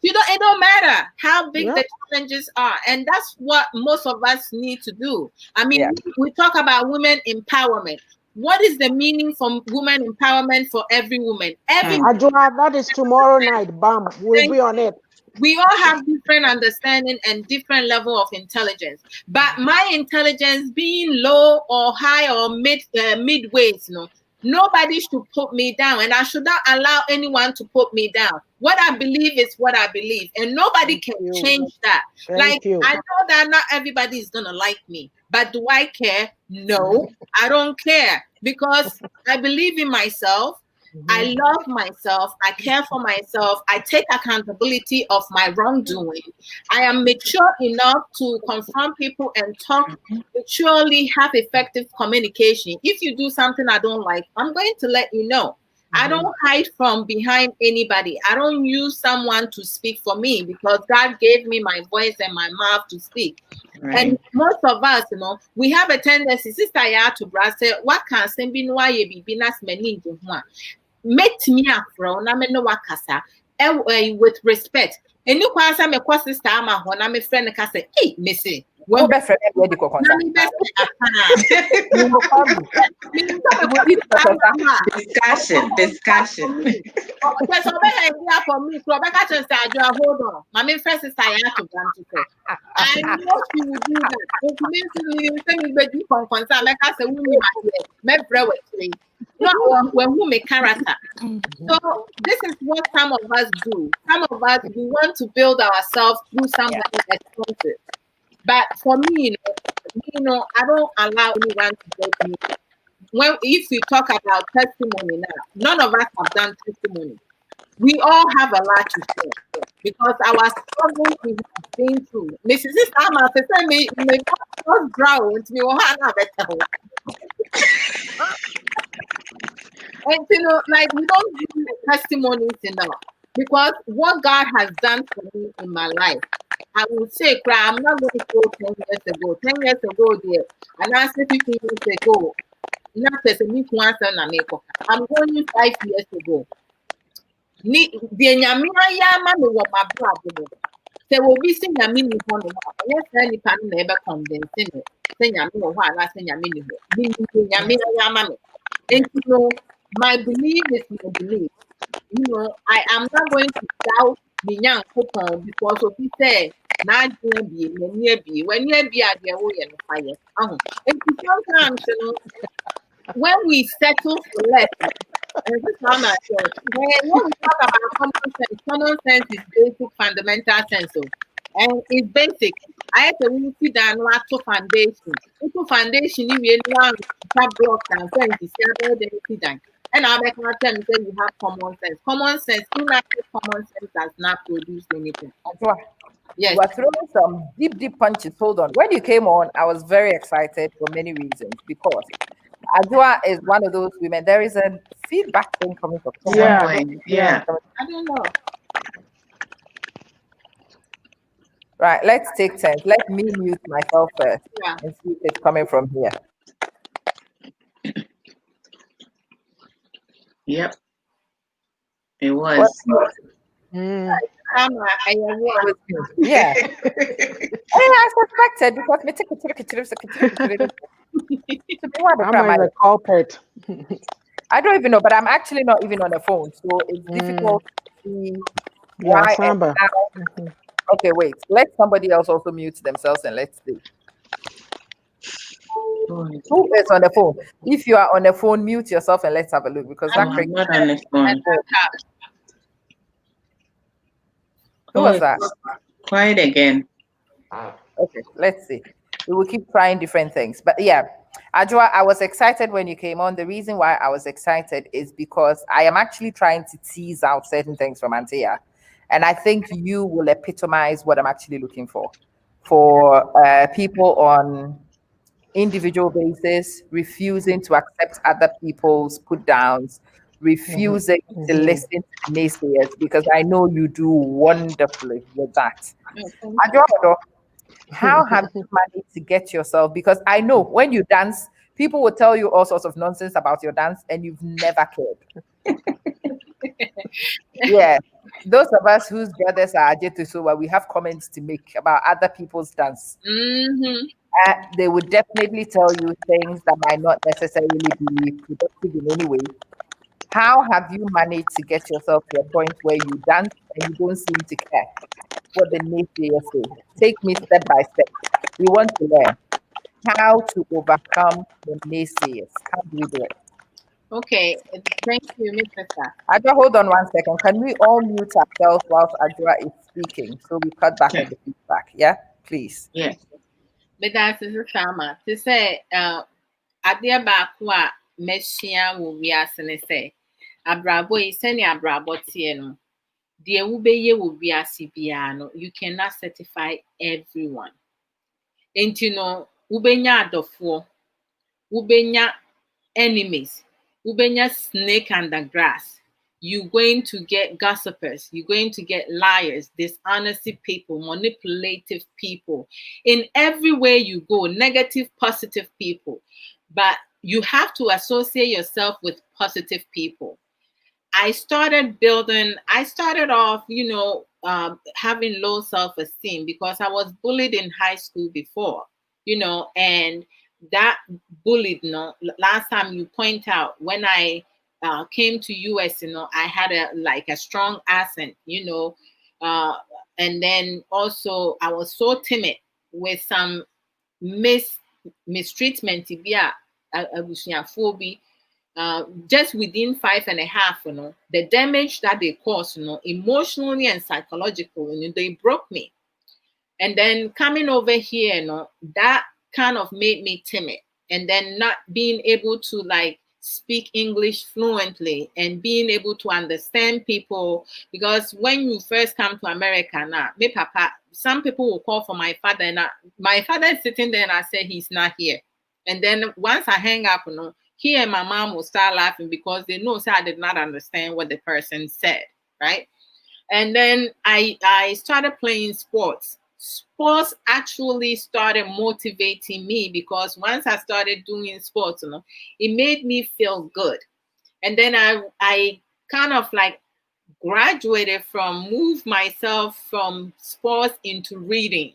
It don't matter how big the challenges are, and that's what most of us need to do. I mean, we talk about women empowerment. What is the meaning from women empowerment for every woman? Every Ajua, that is tomorrow night. Bam, we'll be on it. We all have different understanding and different level of intelligence. But my intelligence being low or high or midways, nobody should put me down, and I should not allow anyone to put me down. What I believe is what I believe, and nobody can change that. I know that not everybody is gonna like me, but do I care? No, I don't care, because I believe in myself. I love myself. I care for myself. I take accountability of my wrongdoing. I am mature enough to confront people and talk maturely, have effective communication. If you do something I don't like, I'm going to let you know. I don't hide from behind anybody. I don't use someone to speak for me, because God gave me my voice and my mouth to speak. Right. And most of us, we have a tendency, Sister ATTOBRAH said, what can be no be nas many met me afro na me no wakasa with respect. And you kwa sa me kwa sister ama ho na me friend ka say, hey, missy. When be friend we dey konsa. Discussion. There's over here for me. So I can say, hold on. My main friend sister ATTOBRAH to say. I know she will do that. If you say me be do konsa, like I say, we me bread with when who make character. So this is what some of us do. Some of us, we want to build ourselves through somebody expensive. But for me, I don't allow anyone to break me. If we talk about testimony now, none of us have done testimony. We all have a lot to share, because our struggles we have been through. Mrs. Ama said, "Me just drown me better." And like we don't do testimonies enough, because what God has done for me in my life, I would say, I'm not going to go 10 years ago. 10 years ago, there, and I said 15 years ago. Not as a new one, I'm going 5 years ago. The Nyamia Yama was my brother. There will be seen a mini one. Yes, any pan never convinced in it. Say Yamino, while I say Yamino Yama. And my belief is my belief. I am not going to doubt the young couple, because of he said, not be when you be at your way and fire. And sometimes, when we settle for less, and this one I said, when we talk about common sense is basic fundamental sense. And it's basic. I have to really see that no foundation. Into foundation, you really want to blocks and sense is and I make my tell you say you have common sense. Common sense, common sense does not produce anything. Yes. You are throwing some deep punches. Hold on. When you came on, I was very excited for many reasons, because Ajua is one of those women. There is a feedback thing coming from someone. Yeah. I don't know. Right, let's take turns. Let me mute myself first and see if it's coming from here. Yep. It was. Yeah. I suspected, because me take I'm a culprit. I don't even know, but I'm actually not even on the phone, so it's difficult to see why. Okay, wait. Let somebody else also mute themselves and let's see. Who is on the phone? If you are on the phone, mute yourself and let's have a look, because I'm not on the phone. Who was that? Quiet again. Okay, let's see. We will keep trying different things. But yeah, Ajua, I was excited when you came on. The reason why I was excited is because I am actually trying to tease out certain things from Antea. And I think you will epitomize what I'm actually looking for people on individual basis, refusing to accept other people's put downs, refusing to listen to naysayers, because I know you do wonderfully with that. Ajua, how have you managed to get yourself? Because I know when you dance, people will tell you all sorts of nonsense about your dance, and you've never cared. Yeah, those of us whose brothers are Ajetusowa, we have comments to make about other people's dance. They would definitely tell you things that might not necessarily be productive in any way. How have you managed to get yourself to a point where you dance and you don't seem to care what the naysayers say? Take me step by step. We want to learn how to overcome the naysayers. How do we do it? Okay, thank you, Mr. Sir. Adra, hold on 1 second. Can we all mute ourselves whilst Adra is speaking so we cut back on Okay. the feedback? Yeah, please. Yes. But that's the sama. To say, adeɛ baako a mehyia wɔ wiase ne sɛ, abrabɔ yi sɛnea abrabɔ teɛ no, deɛ wobɛyɛ wɔ wiase biara no, you cannot certify everyone. Nti no, wobɛnya adɔfoɔ, wobɛnya enemies, wobɛnya snake under grass. You're going to get gossipers, you're going to get liars, dishonesty people, manipulative people. In every way you go, negative, positive people. But you have to associate yourself with positive people. I started off, having low self-esteem because I was bullied in high school before, and that bullied, last time you point out when I came to US, I had a strong accent, and then also I was so timid with some mistreatment, just within 5.5, the damage that they caused, emotionally and psychologically, they broke me. And then coming over here, that kind of made me timid. And then not being able to speak English fluently and being able to understand people. Because when you first come to America now, me papa, some people will call for my father, and my father is sitting there and I say he's not here. And then once I hang up, he and my mom will start laughing because they know I did not understand what the person said, right? And then I started playing sports. Sports actually started motivating me because once I started doing sports, it made me feel good. And then I kind of graduated moved myself from sports into reading.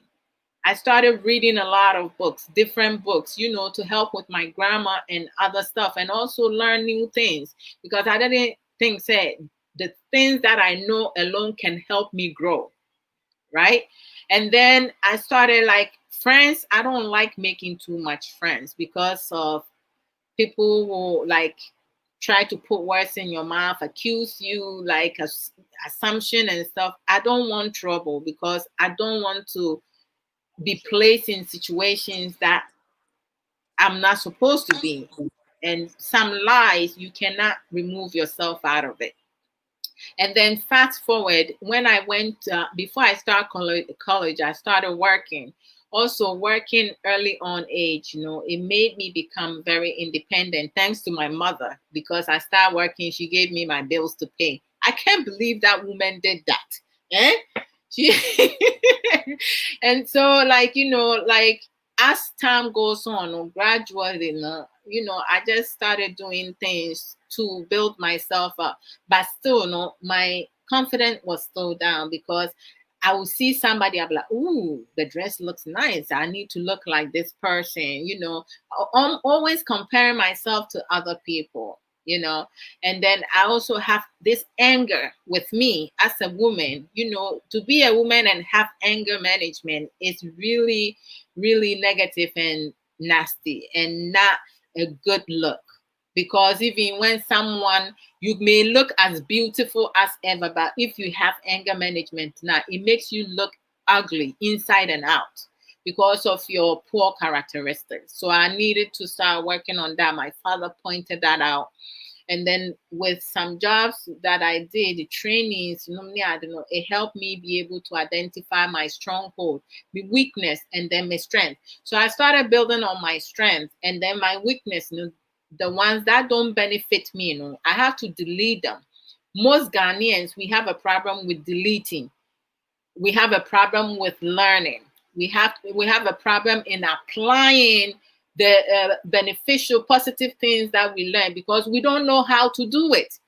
I started reading a lot of books, different books, to help with my grammar and other stuff, and also learn new things because I didn't think the things that I know alone can help me grow, right? And then I started friends. I don't like making too much friends because of people who try to put words in your mouth, accuse you, assumption and stuff. I don't want trouble because I don't want to be placed in situations that I'm not supposed to be in. And some lies, you cannot remove yourself out of it. And then fast forward, when I went, before I started college, I started working. Also working early on age, it made me become very independent thanks to my mother because I started working. She gave me my bills to pay. I can't believe that woman did that. She and so as time goes on, gradually, I just started doing things to build myself up. But still, my confidence was still down because I would see somebody, I'd be like, ooh, the dress looks nice. I need to look like this person, I'm always comparing myself to other people, and then I also have this anger with me as a woman, to be a woman and have anger management is really, really negative and nasty and not a good look. Because even when you may look as beautiful as ever, but if you have anger management now, it makes you look ugly inside and out because of your poor characteristics. So I needed to start working on that. My father pointed that out. And then with some jobs that I did, the trainings, I don't know, it helped me be able to identify my stronghold, my weakness, and then my strength. So I started building on my strength and then my weakness, the ones that don't benefit me, I have to delete them. Most Ghanaians, we have a problem with deleting. We have a problem with learning. We have a problem in applying the beneficial, positive things that we learn because we don't know how to do it.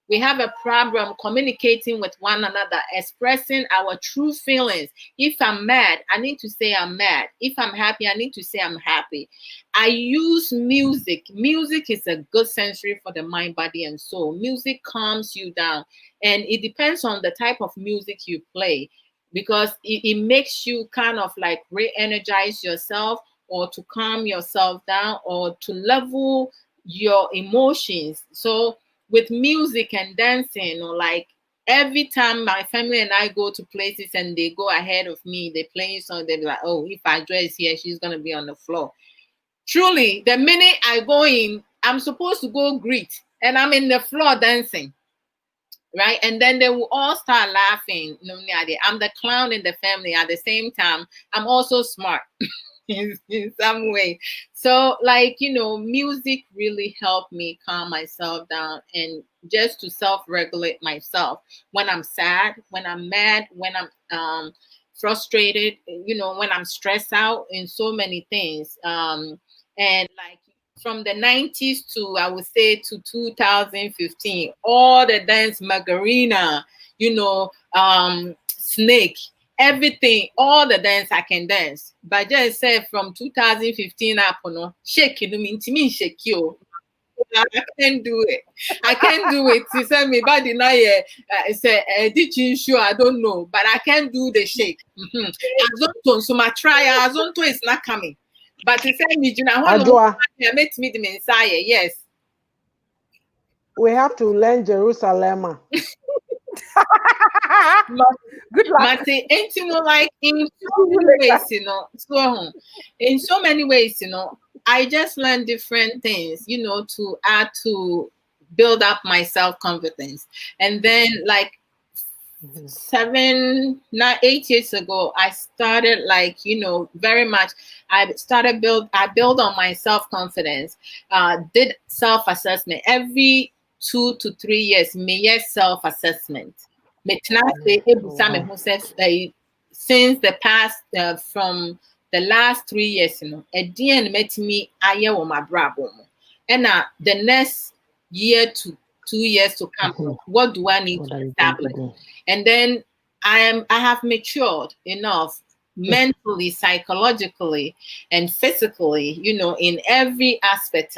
We have a problem communicating with one another, expressing our true feelings. If I'm mad, I need to say I'm mad. If I'm happy, I need to say I'm happy. I use music. Music is a good sensory for the mind, body, and soul. Music calms you down. And it depends on the type of music you play, because it makes you kind of like re-energize yourself, or to calm yourself down, or to level your emotions. So with music and dancing, or like every time my family and I go to places and they go ahead of me, they playing song, they're like, oh, if I dress here, she's gonna be on the floor. Truly, the minute I go in, I'm supposed to go greet, and I'm in the floor dancing, right? And then they will all start laughing. I'm the clown in the family. At the same time, I'm also smart. in some way. So like, music really helped me calm myself down, and just to self-regulate myself when I'm sad, when I'm mad, when I'm frustrated, when I'm stressed out in so many things. And like from the 90s to, I would say, to 2015, all the dance Macarena, Snake, everything, all the dance I can dance. But just said from 2015 up, shaking me shake you. I can't do it. I can't do it. He said me body now. Say did you sure? I don't know, but I can't do the shake. Azonto, so my try. Azonto is not coming. But he said me, Adwa, met me the Messiah. Yes. we have to learn Jerusalem. Good luck. But like in so many ways, in so many ways, I just learned different things, to add to build up my self-confidence. And then like 8 years ago, I started like, very much, I build on my self-confidence, did self-assessment every 2 to 3 years, me self-assessment. Since the past, from the last 3 years, again met me my brabo. And the next year to 2 years to come, what do I need to establish? And then I have matured enough mentally, psychologically, and physically, in every aspect,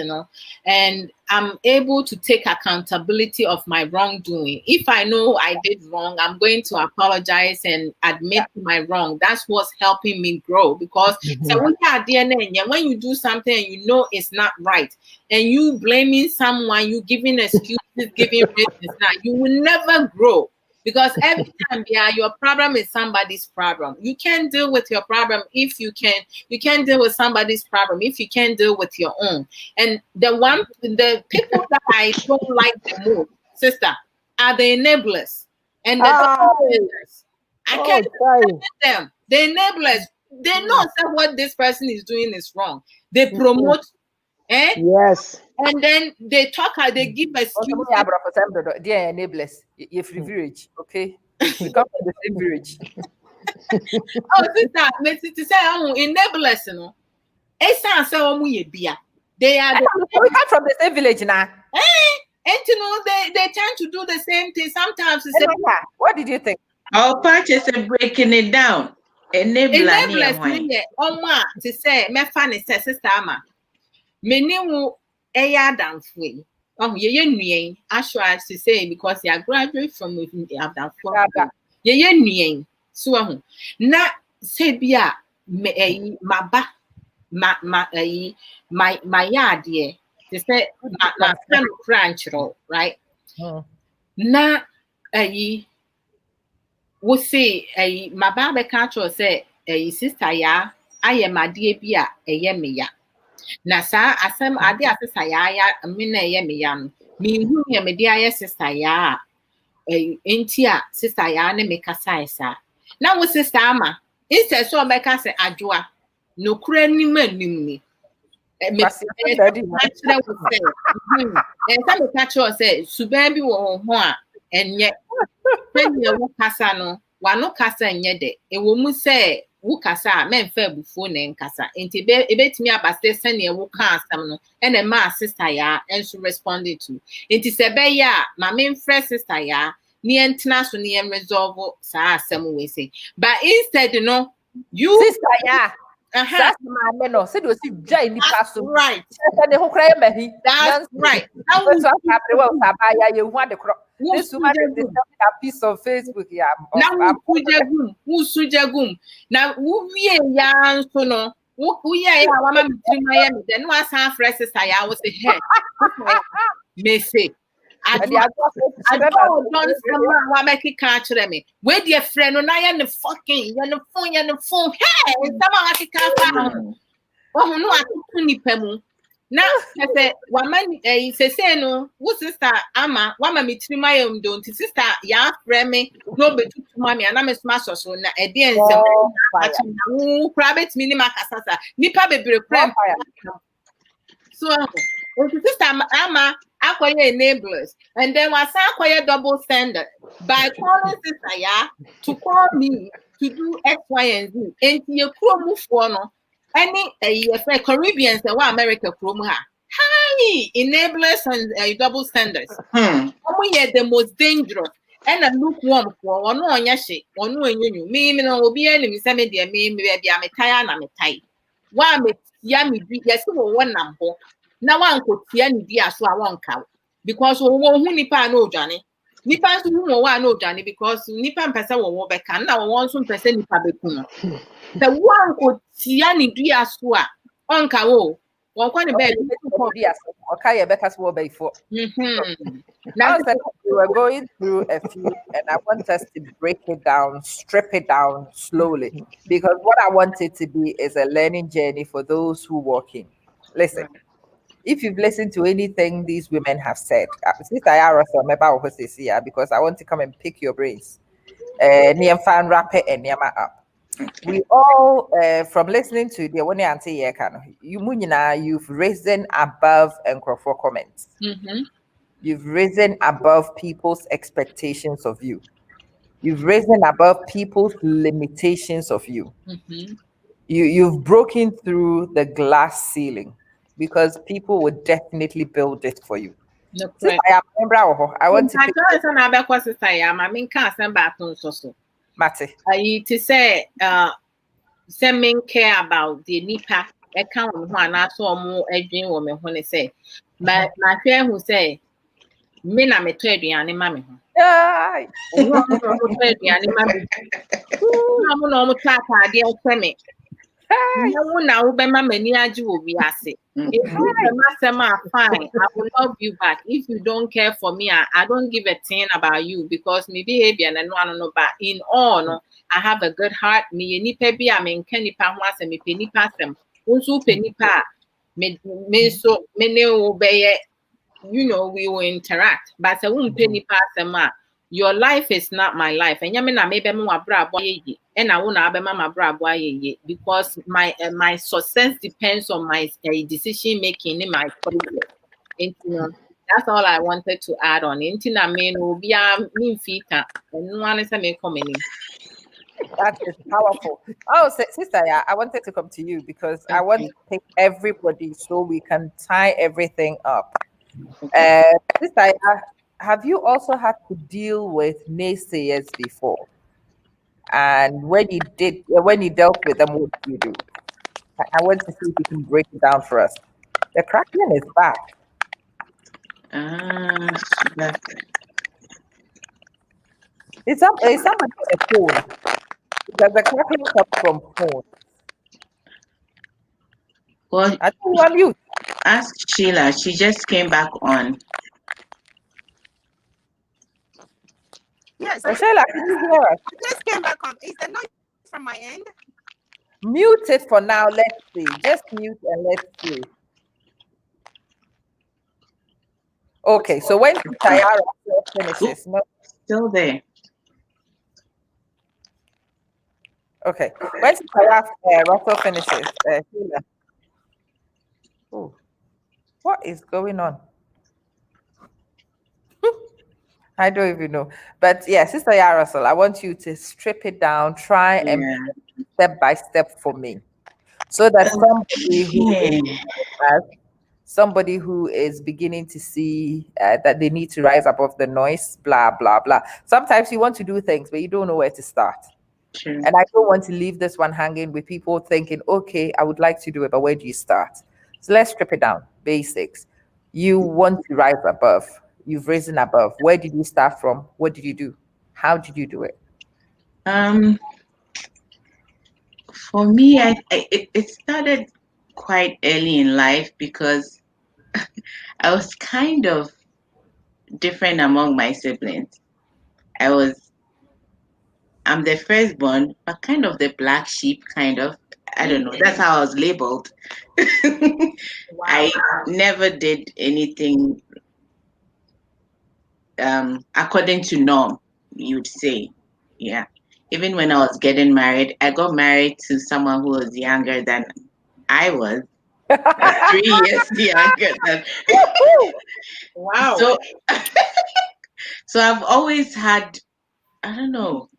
and I'm able to take accountability of my wrongdoing. If I know I did wrong, I'm going to apologize and admit my wrong. That's what's helping me grow, because so when you do something and you know it's not right, and you blaming someone, you giving excuses, giving reasons, you will never grow. Because every time, your problem is somebody's problem. You can't deal with your problem if you can't deal with somebody's problem if you can't deal with your own. And the people that I don't like the most, sister, are the enablers and the dominators. I can't stand them. The enablers, they know that what this person is doing is wrong. They promote. Yes. And then they talk, they give excuses. Dear enablers, you're free village, okay? We come from the same village. Oh, sister, to say enablers, they are we come from the same village now. And they tend to do the same thing sometimes. What did you think? Our part is breaking it down. Enablers, to say, my funny sister Ama. Many Adamfree. Ye actually to say, because you are graduate from within the Adamfree. Ye so na sebia my yard ye. They say my crunch roll, right? Na we say my barber catch or say sister ya I am a dear bia me ya. Na sa asem ade asesa ya me na ye me ya no me hu ye me dia sister ya enti a sister ya ne me kasa esa na wo sister ama instead so be ka se adwoa no kura ni manim ni me actually wo say me catch or say suban bi wo ho a enye when you wo kasa no wa no kasa enye de e wo mu say wukasa men fe before na nkasa enti ebetimi abaste sene wuka asam no ene ma sister ya enso responded to enti sebe ya ma men frɛ sister ya ni entena so ni em resolve sa asam we say but instead no you sister ya that's my no say do see join ni pass right they who cry me that's right that was well sabaya you want the this woman is selling a piece of Facebook yeah now who sujagum now who ye ya so no who ye ya wa ma mitri ma ye me de no asan fresh sister ya wo say hey me say I don't someone wa make it catch me where dear friend no na ya ne fucking ya ne phone hey someone ati ka fa oh no atu ni pemu na say woman say no wo sister ama wa ma mitri ma ye don't sister ya frame me no be tutu ma me na me sma so na e de ensem ati na wo private mini makasasa nipa bebre frame so sister ama akoye enablers and then was akoye double standard by calling sister ya to call me to do X, Y, and Z. And you move for no any Caribbeans and America ha. Hi enablers and double standards. We the most dangerous. And a lukewarm for one on yashi, one when you me no be enemy send me dear me be a metaya na metai. Wa me yami be yes one number. Na one could hear ni dia so a one cow because we won't nipa no Johnny. Nipa so who wa no Johnny because nipa mpesa wo be kan na won so mpesa nipa be kuno. The one could hear ni dia so a on ka wo won kwa ni be dia so okay you better so be for now we were going through a few and I want us to break it down, strip it down slowly because what I want it to be is a learning journey for those who walk in. Listen, if you've listened to anything these women have said, Sister Yara, because I want to come and pick your brains. Fan wrap it and up. We all, from listening to the one auntie you've risen above and for comments. You've risen above people's expectations of you. You've risen above people's limitations of you. You've broken through the glass ceiling. Because people would definitely build it for you. No, I want to pick Mate. To say men care about the nipa account one I saw more a dream woman when they say my friend who say me na me trade and mammy. No, now, be my many will be assay. If you fine, I will love you back. If you don't care for me, I don't give a thing about you because me behavior and no one know. But in all, no, I have a good heart. Me ni pebi I mean kenny pa was and me penny pass them. Also penny pa me so many obey. You know we will interact, but I won't penny pass them. Your life is not my life. And yamina maybe more bra boy and I won't have mama bra boy because my success depends on my decision making in my career. And you know, that's all I wanted to add on. Intina men will be a mean feet and one is a make comment. That is powerful. Oh, sister, yeah, I wanted to come to you because I want to pick everybody so we can tie everything up. Sister, have you also had to deal with naysayers before? And when you dealt with them, what did you do? I want to see if you can break it down for us. The crackling is back. It's somebody on the phone. Because the crackling comes from phone. Well, I think you are mute. Ask Sheila. She just came back on. Yes. Sheila, can you hear us? I just came back on. Is the noise from my end? Mute it for now. Let's see. Just mute and let's see. Okay, so when Tayara finishes, no, Still there. okay. When Tayara finishes, Sheila. Oh, what is going on? I don't even know. But yeah, Sister Yarosel, I want you to strip it down, try and step by step for me, so that somebody who is beginning to see that they need to rise above the noise, blah blah blah. Sometimes you want to do things, but you don't know where to start. True. And I don't want to leave this one hanging with people thinking, okay, I would like to do it, but where do you start? So let's strip it down. Basics. You want to rise above. You've risen above. Where did you start from? What did you do? How did you do it? For me, it started quite early in life because I was kind of different among my siblings. I'm the firstborn, but kind of the black sheep, kind of. I don't know. That's how I was labeled. I never did anything according to norm, you'd say. Yeah. Even when I was getting married, I got married to someone who was younger than I was. 3 years younger than. Wow. So I've always had, I don't know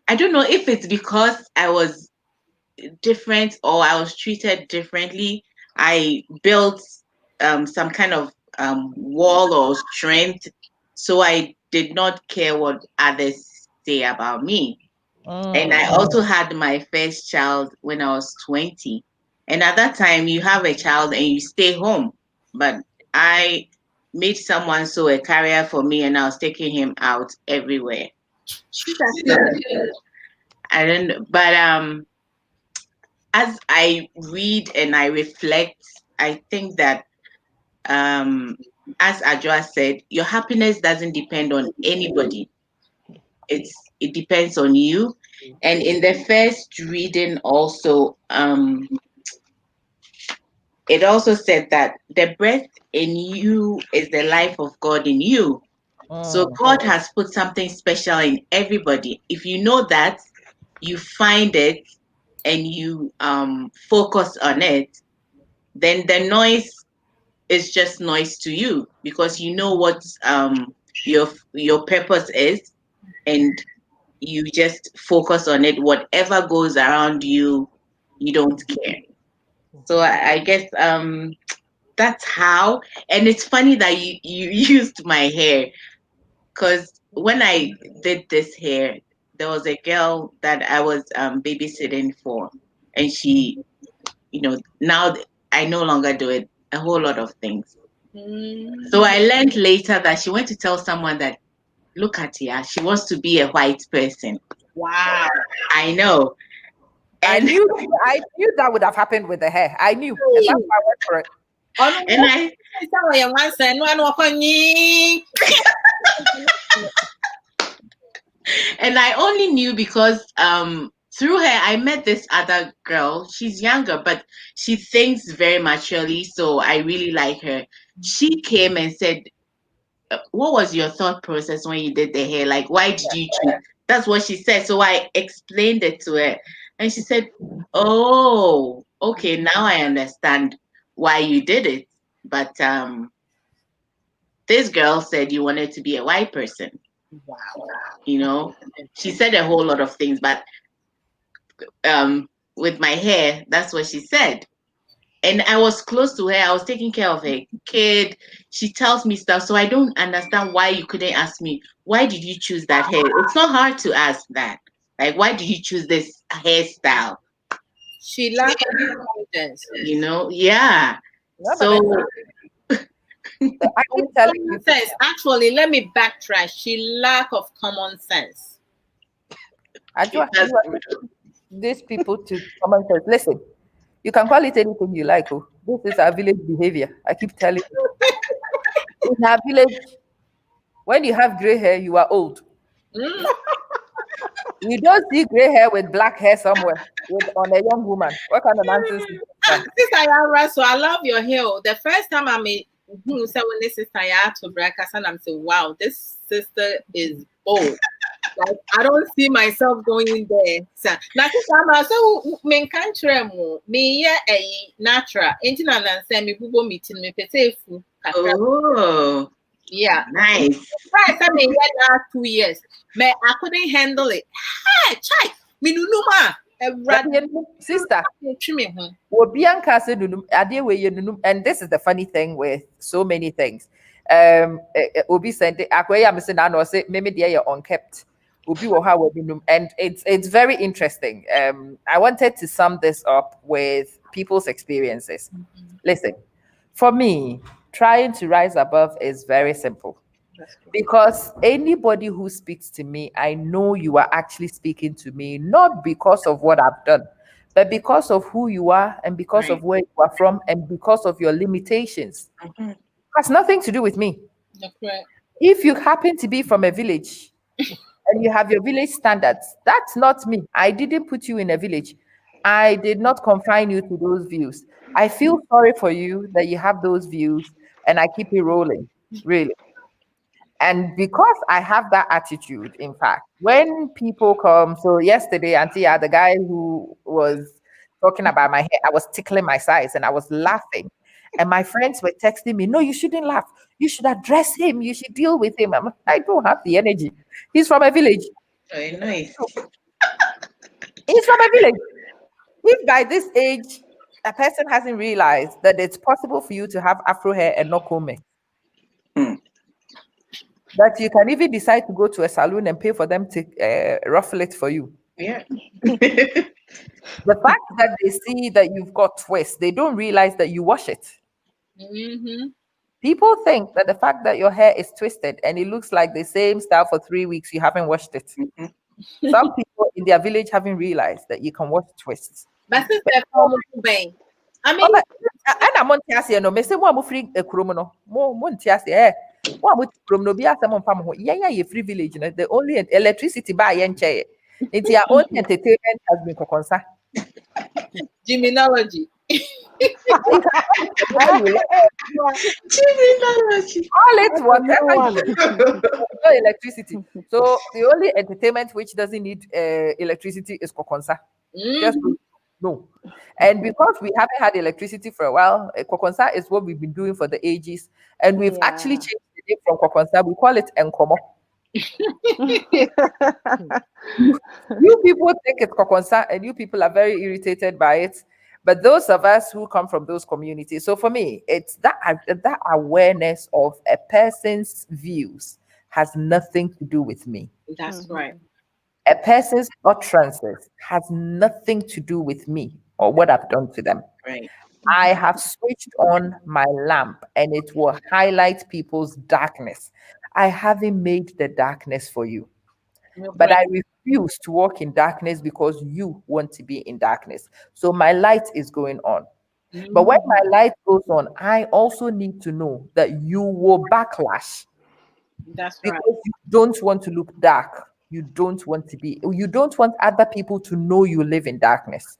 if it's because I was different or I was treated differently. I built some kind of wall or strength, so I did not care what others say about me. And I also had my first child when I was 20. And at that time, you have a child and you stay home. But I made someone sew a carrier for me, and I was taking him out everywhere. So, I don't know, but as I read and I reflect, I think that as Adjoa said, your happiness doesn't depend on anybody. It depends on you. And in the first reading also, it also said that the breath in you is the life of God in you. So God has put something special in everybody. If you know that, you find it and you focus on it, then the noise is just noise to you because you know what your purpose is, and you just focus on it. Whatever goes around you, you don't care. So I guess that's how. And it's funny that you used my hair, because when I did this hair, there was a girl that I was babysitting for, and she, now I no longer do it. A whole lot of things. So I learned later that she went to tell someone that, look at her, she wants to be a white person. Wow. I know. I And knew that would have happened with the hair. I knew. And that's why I went for it. And I only knew because through her I met this other girl. She's younger, but she thinks very maturely, so I really like her. She came and said, what was your thought process when you did the hair? Like, why did you choose? That's what she said. So I explained it to her, and she said, oh, okay, now I understand why you did it. But this girl said you wanted to be a white person. Wow. She said a whole lot of things, but with my hair, that's what she said. And I was close to her. I was taking care of her kid. She tells me stuff. So I don't understand why you couldn't ask me, why did you choose that hair? It's not hard to ask that. Like, why did you choose this hairstyle? She lacked confidence. Yeah. So I keep telling you. Actually, let me backtrack. She lack of common sense. I just want these people to common sense. Listen, you can call it anything you like. Oh, this is our village behavior. I keep telling you. In our village, when you have gray hair, you are old. You don't see gray hair with black hair somewhere on a young woman. What kind of nonsense is that? Sister Yara, so I love your hair. The first time I met when this sister ATTOBRAH, I'm saying, wow, this sister is old. Like, I don't see myself going there. So now so main country me a natural. Internet and send me people meeting me petefu. Oh, yeah, nice. Right, I mean, 2 years. But I couldn't handle it. Hey, chai, minunuma. Sister, me. and this is the funny thing with so many things. Obi sent it. I'm saying I say maybe they are unkept. Obi will have and it's very interesting. I wanted to sum this up with people's experiences. Listen, for me, trying to rise above is very simple. Because anybody who speaks to me, I know you are actually speaking to me, not because of what I've done, but because of who you are and because of where you are from and because of your limitations. Has nothing to do with me. If you happen to be from a village and you have your village standards, that's not me. I didn't put you in a village. I did not confine you to those views. I feel sorry for you that you have those views and I keep it rolling, really. And because I have that attitude, in fact, when people come, so yesterday, Auntie, the guy who was talking about my hair, I was tickling my sides and I was laughing. And my friends were texting me, no, you shouldn't laugh. You should address him. You should deal with him. I don't have the energy. He's from a village. Very nice. He's from a village. If by this age, a person hasn't realized that it's possible for you to have afro hair and not comb it, that you can even decide to go to a salon and pay for them to ruffle it for you. Yeah. The fact that they see that you've got twists, they don't realize that you wash it. People think that the fact that your hair is twisted and it looks like the same style for 3 weeks, you haven't washed it. Some people in their village haven't realized that you can wash twists. But sister, I mean, and I'm on Tiasia, no, Miss one free a chromono, more Tiasia. What would chromono be as someone from yeah, free village, the only electricity by yen chair. It's your only entertainment has been concerned. Gymnology. All it's whatever. No electricity. So the only entertainment which doesn't need electricity is kokonsa. Just no. And because we haven't had electricity for a while, kokonsa is what we've been doing for the ages, and we've actually changed the name from kokonsa. We call it enkomo. You people think it's kokonsa, and you people are very irritated by it. But those of us who come from those communities, so for me, it's that awareness of a person's views has nothing to do with me. That's right. A person's utterances has nothing to do with me or what I've done to them. Right. I have switched on my lamp and it will highlight people's darkness. I haven't made the darkness for you. But I refuse to walk in darkness because you want to be in darkness. So my light is going on. But when my light goes on, I also need to know that you will backlash. That's because right. you don't want to look dark. You don't want other people to know you live in darkness.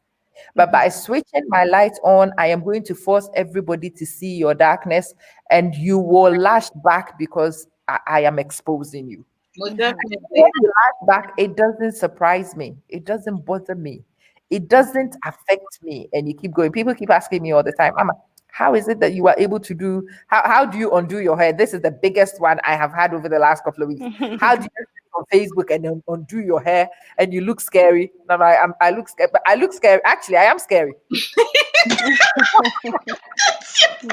But by switching my light on, I am going to force everybody to see your darkness, and you will lash back because I am exposing you. Most definitely. When you lash back, it doesn't surprise me. It doesn't bother me. It doesn't affect me. And you keep going. People keep asking me all the time, Mama, how is it that you are able to do, how do you undo your hair? This is the biggest one I have had over the last couple of weeks. How do you sit on Facebook and undo your hair and you look scary? No, I look scary, but I look scary. Actually, I am scary.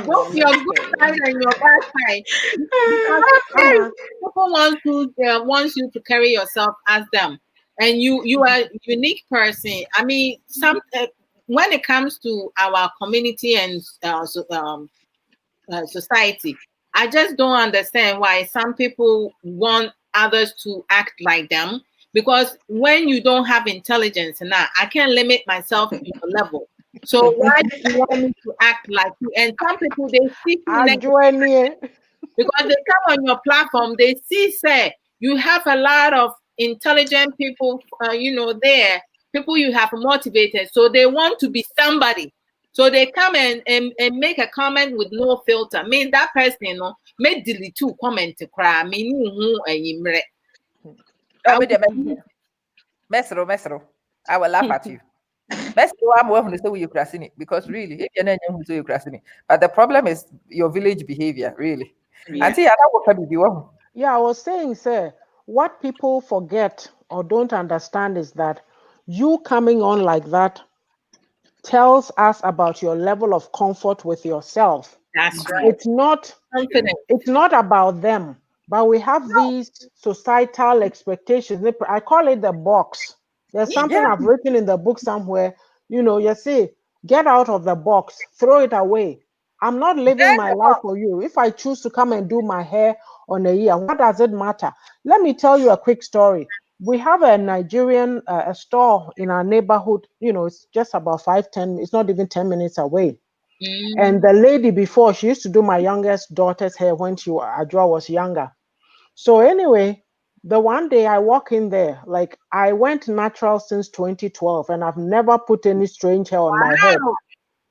Both your good side and your bad side. People want you to carry yourself as them, and you are a unique person. I mean, when it comes to our community and society, I just don't understand why some people want others to act like them. Because when you don't have intelligence, now I can't limit myself to your level. So why do you want me to act like you? And some people, they see because they come on your platform, they see, say, you have a lot of intelligent people, there, people you have motivated. So they want to be somebody. So they come and make a comment with no filter. I mean, that person, may delete two comment to cry. Mesro, I will laugh at you. Because really, but the problem is your village behavior, really. Yeah, I was saying, sir, what people forget or don't understand is that You coming on like that tells us about your level of comfort with yourself. That's right. It's not Confident. it's not about them, but we have these societal expectations. I call it the box. There's something I've written in the book somewhere. You say, get out of the box, throw it away. I'm not living my life for you. If I choose to come and do my hair on a year, what does it matter? Let me tell you a quick story. We have a Nigerian a store in our neighborhood. It's just about 5-10. It's not even 10 minutes away. And the lady before, she used to do my youngest daughter's hair when Adjoa was younger. So anyway, the one day I walk in there, like I went natural since 2012, and I've never put any strange hair on my head.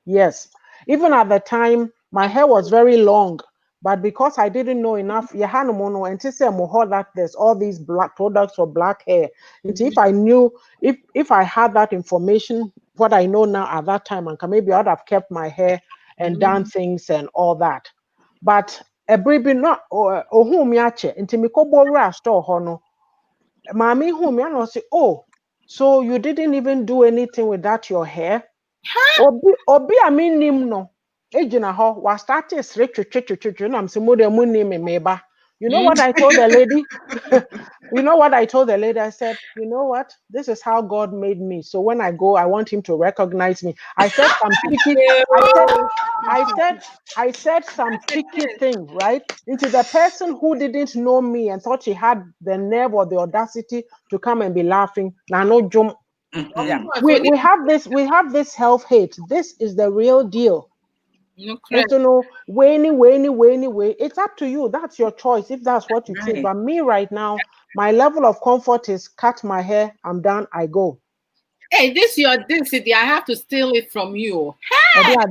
Yes. Even at the time, my hair was very long, but because I didn't know enough, that there's all these black products for black hair. And if I knew, if I had that information, what I know now at that time, and maybe I would have kept my hair and done things and all that. But a baby not whom yache into me store hono. Mommy whom ya say, oh, so you didn't even do anything with that your hair? Obi a minim no ejina ho wa start twetwetwetwe na mse mo de mu ni meba. You know what I told the lady? You know what I told the lady? I said, you know what? This is how God made me. So when I go, I want him to recognize me. I said some tricky, I said some tricky thing, right? Into the person who didn't know me and thought she had the nerve or the audacity to come and be laughing. Now no jump. We have this self-hate. This is the real deal. Way. It's up to you. That's your choice if that's what you think. But me right now, my level of comfort is cut my hair, I'm done, I go. Hey, this your density. I have to steal it from you. Hey! No,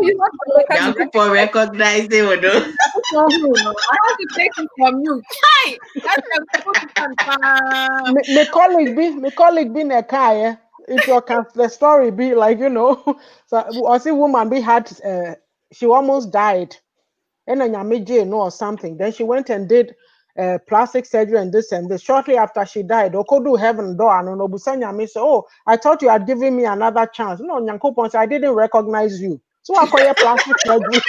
you want to recognize it or no? I have to take it from you. Chai! That's my colleague be in a car. If you can, the story be like, so I see woman be had, she almost died. And then or something. Then she went and did plastic surgery and this and this. Shortly after she died, Okodu heaven door and Obusanya me say, oh, I thought you had given me another chance. No, Nyankopon said I didn't recognize you. So I call you plastic surgery.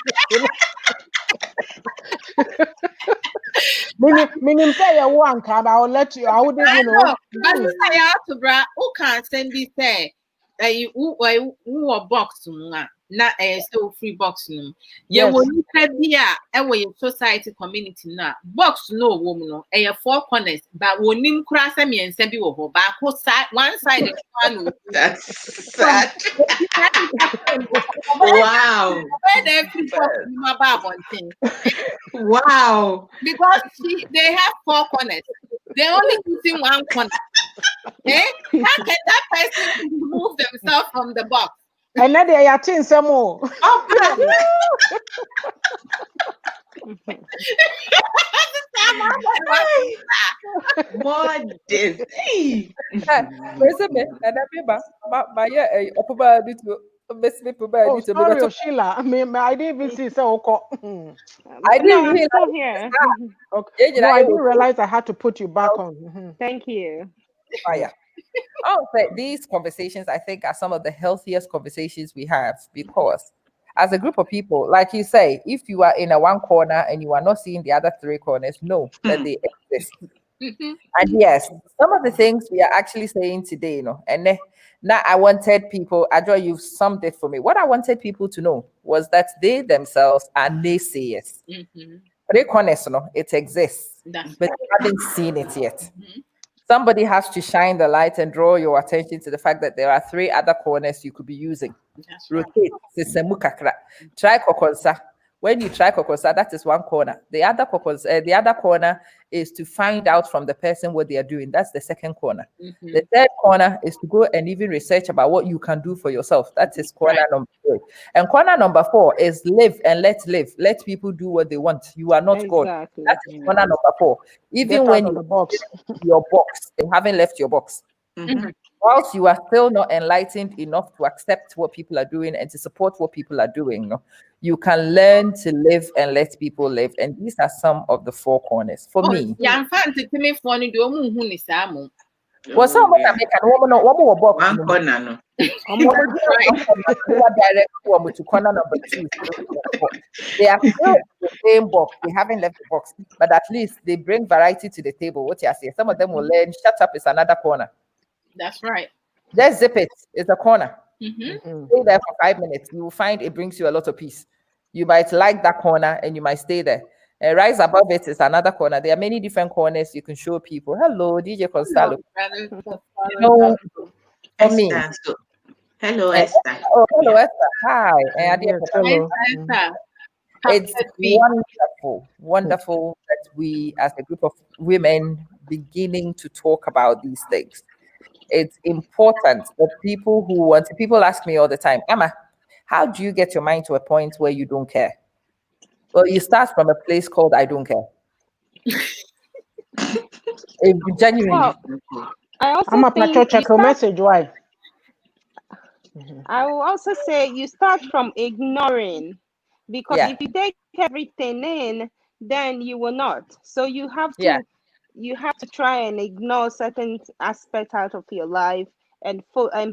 Meaning say you want, I'll let you. I wouldn't, But I ATTOBRAH, who can send this say who a box na so free box no. You will be a society community na box no woman no 4 corners but wonim kura se me nsa bi wo ho ba ko side one side one. That's sad. Wow. Wow. Because they have 4 corners. They only using 1 corner. How can that person remove themselves from the box? And then they are tin some more. What is he? Sorry, Sheila. I didn't even see so. I didn't I'm still here. Okay. No, I didn't realize I had to put you back on. Thank you. Fire. These conversations, I think, are some of the healthiest conversations we have because as a group of people, like you say, if you are in a one corner and you are not seeing the other 3 corners, know that they exist. And yes, some of the things we are actually saying today, and now I wanted people, Adjoa, you've summed it for me. What I wanted people to know was that they themselves are naysayers. 3 corners, it exists, but they haven't seen it yet. Somebody has to shine the light and draw your attention to the fact that there are 3 other corners you could be using. Rotate. Try kokonsa. When you try kokonsa, that is 1 corner. The other corner is to find out from the person what they are doing. That's the 2nd corner. The 3rd corner is to go and even research about what you can do for yourself. That is corner number 3. And corner number 4 is live and let live. Let people do what they want. You are not God. That is corner number 4. Even when you box, your box, you haven't left your box. Whilst you are still not enlightened enough to accept what people are doing and to support what people are doing, you can learn to live and let people live. And these are some of the 4 corners for me. Well, some Oh, of yeah. them make an woman or one more box. One corner, no. To corner number 2. They are still in the same box. They haven't left the box, but at least they bring variety to the table. What you say? Some of them will learn. Shut up! It's another corner. That's right. Just zip it. It's a corner. Mm-hmm. Stay there for 5 minutes. You will find it brings you a lot of peace. You might like that corner and you might stay there. And rise above it is another corner. There are many different corners you can show people. Hello, DJ Constalo. You know, for me. Esther. So, hello, Esther. Oh, hello, Esther. Hi. And Yes, hello. it's wonderful that we, as a group of women, beginning to talk about these things. It's important that people ask me all the time, Emma, how do you get your mind to a point where you don't care? Well, you start from a place called I don't care. Genuinely. Well, I also I'm a think check your message. Why? I will also say you start from ignoring, because Yeah. if you take everything in, then you will not. So you have to try and ignore certain aspects out of your life and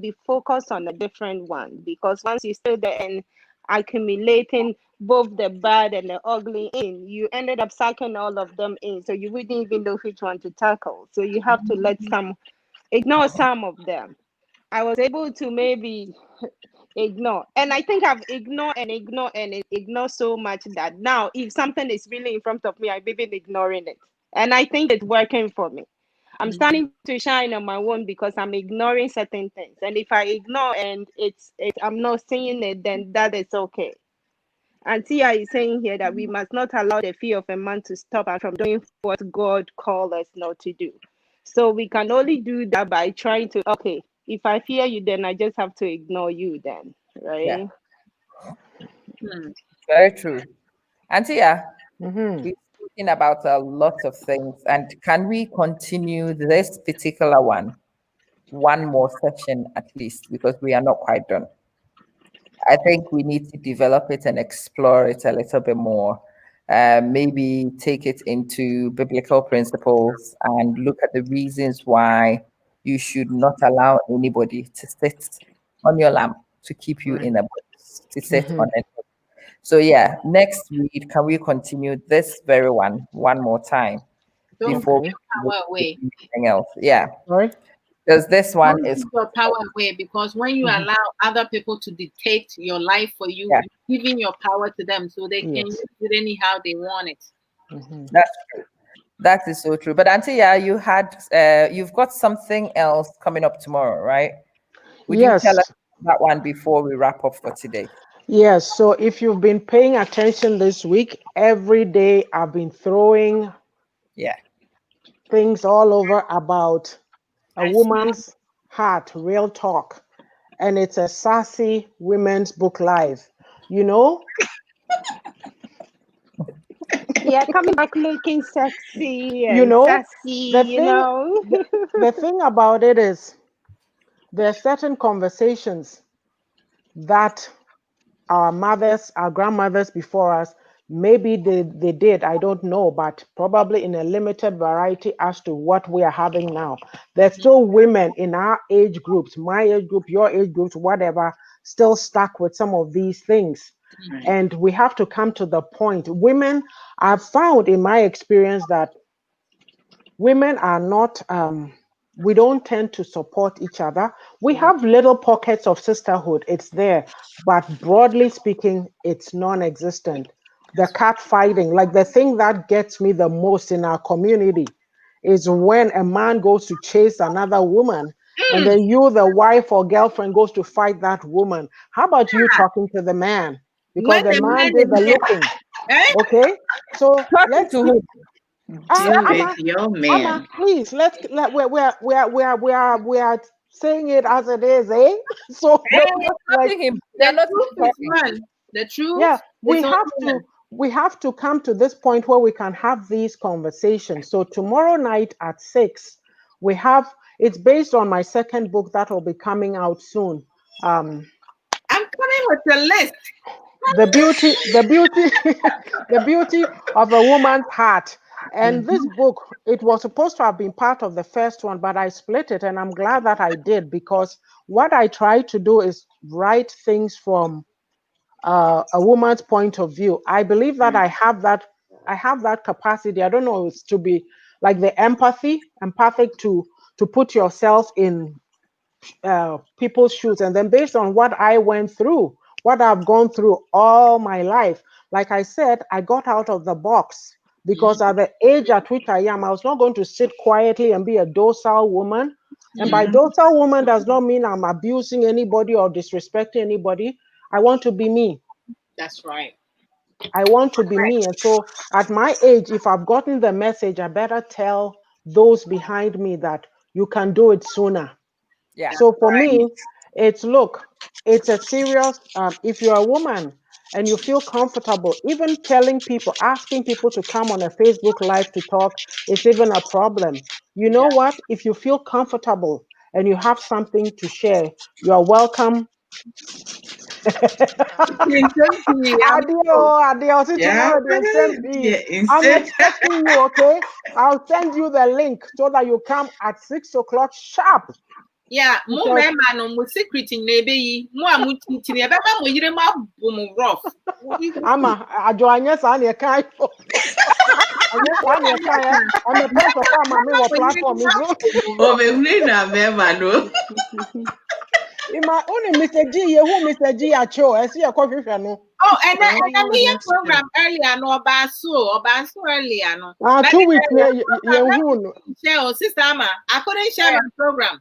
be focused on a different one, because once you stay there and accumulating both the bad and the ugly in, you ended up sucking all of them in, so you wouldn't even know which one to tackle. So you have to ignore some of them. I was able to maybe ignore, and I think I've ignored so much that now if something is really in front of me, I've been ignoring it, and I think it's working for me. I'm starting to shine on my own because I'm ignoring certain things, and if I ignore and I'm not seeing it, then that is okay. And Tia is saying here that we must not allow the fear of a man to stop us from doing what God called us not to do. So we can only do that by trying to, okay, if I fear you, then I just have to ignore you then, right? Very true. Antia, Mm-hmm. we've spoken about a lot of things, and can we continue this particular one more session at least, because we are not quite done. I think we need to develop it and explore it a little bit more. Maybe take it into biblical principles and look at the reasons why you should not allow anybody to sit on your lap to keep you in a box, to sit on it. So yeah, next week, can we continue this very one more time before we power away. anything else? Yeah. Sorry? Because this one Don't is give your power away, because when you allow other people to dictate your life for you, you're giving your power to them, so they can use it anyhow they want it. That's true. That is so true. But Auntie, you've got something else coming up tomorrow, right? Would you tell us that one before we wrap up for today? Yes. So if you've been paying attention this week, every day I've been throwing things all over about a woman's heart, real talk. And it's a sassy women's book live. You know? Yeah, coming back looking sexy and You know, sassy, the thing about it is there are certain conversations that our mothers, our grandmothers before us, maybe they did, I don't know, but probably in a limited variety as to what we are having now. There's still women in our age groups, my age group, your age groups, whatever, still stuck with some of these things. And we have to come to the point. Women, I've found in my experience that women are not, we don't tend to support each other. We have little pockets of sisterhood, it's there, but broadly speaking, it's non-existent. The cat fighting, like the thing that gets me the most in our community is when a man goes to chase another woman and then you, the wife or girlfriend, goes to fight that woman. How about you talking to the man? Because the man did the looking. Okay, so let's to who? Your man. Amma, please, we are saying it as it is, eh? So the truth. Yeah, we have to come to this point where we can have these conversations. So tomorrow night at 6, it's based on my second book that will be coming out soon. I'm coming with the list. The beauty, the beauty of a woman's heart. And this book, it was supposed to have been part of the first one, but I split it, and I'm glad that I did, because what I try to do is write things from a woman's point of view. I believe that I have that capacity. I don't know, it's to be like the empathic to put yourself in people's shoes, and then based on what I went through, what I've gone through all my life, like I said, I got out of the box, because at the age at which I am, I was not going to sit quietly and be a docile woman. And by docile woman does not mean I'm abusing anybody or disrespecting anybody. I want to be me. That's right. I want to be me. And so at my age, if I've gotten the message, I better tell those behind me that you can do it sooner. Yeah. So for me, it's a serious, if you're a woman and you feel comfortable, even telling people, asking people to come on a Facebook Live to talk is even a problem. You know what? If you feel comfortable and you have something to share, you are welcome. Adio, see tomorrow the same I'm expecting you, okay? I'll send you the link so that you come at 6 o'clock sharp. Yeah, more man no secret in maybe more mutinity about mo yire ma boom rough. Ama ajoanya sa na kai. Anya sa na kai. I'm a person of my platform is no. Oh, me na me no. Ima only Mr. G, who Mr. G acho, I see a coffee no. Oh, and I mean program earlier no about so earlier no. 2 weeks you share sister Ama, I couldn't share my program.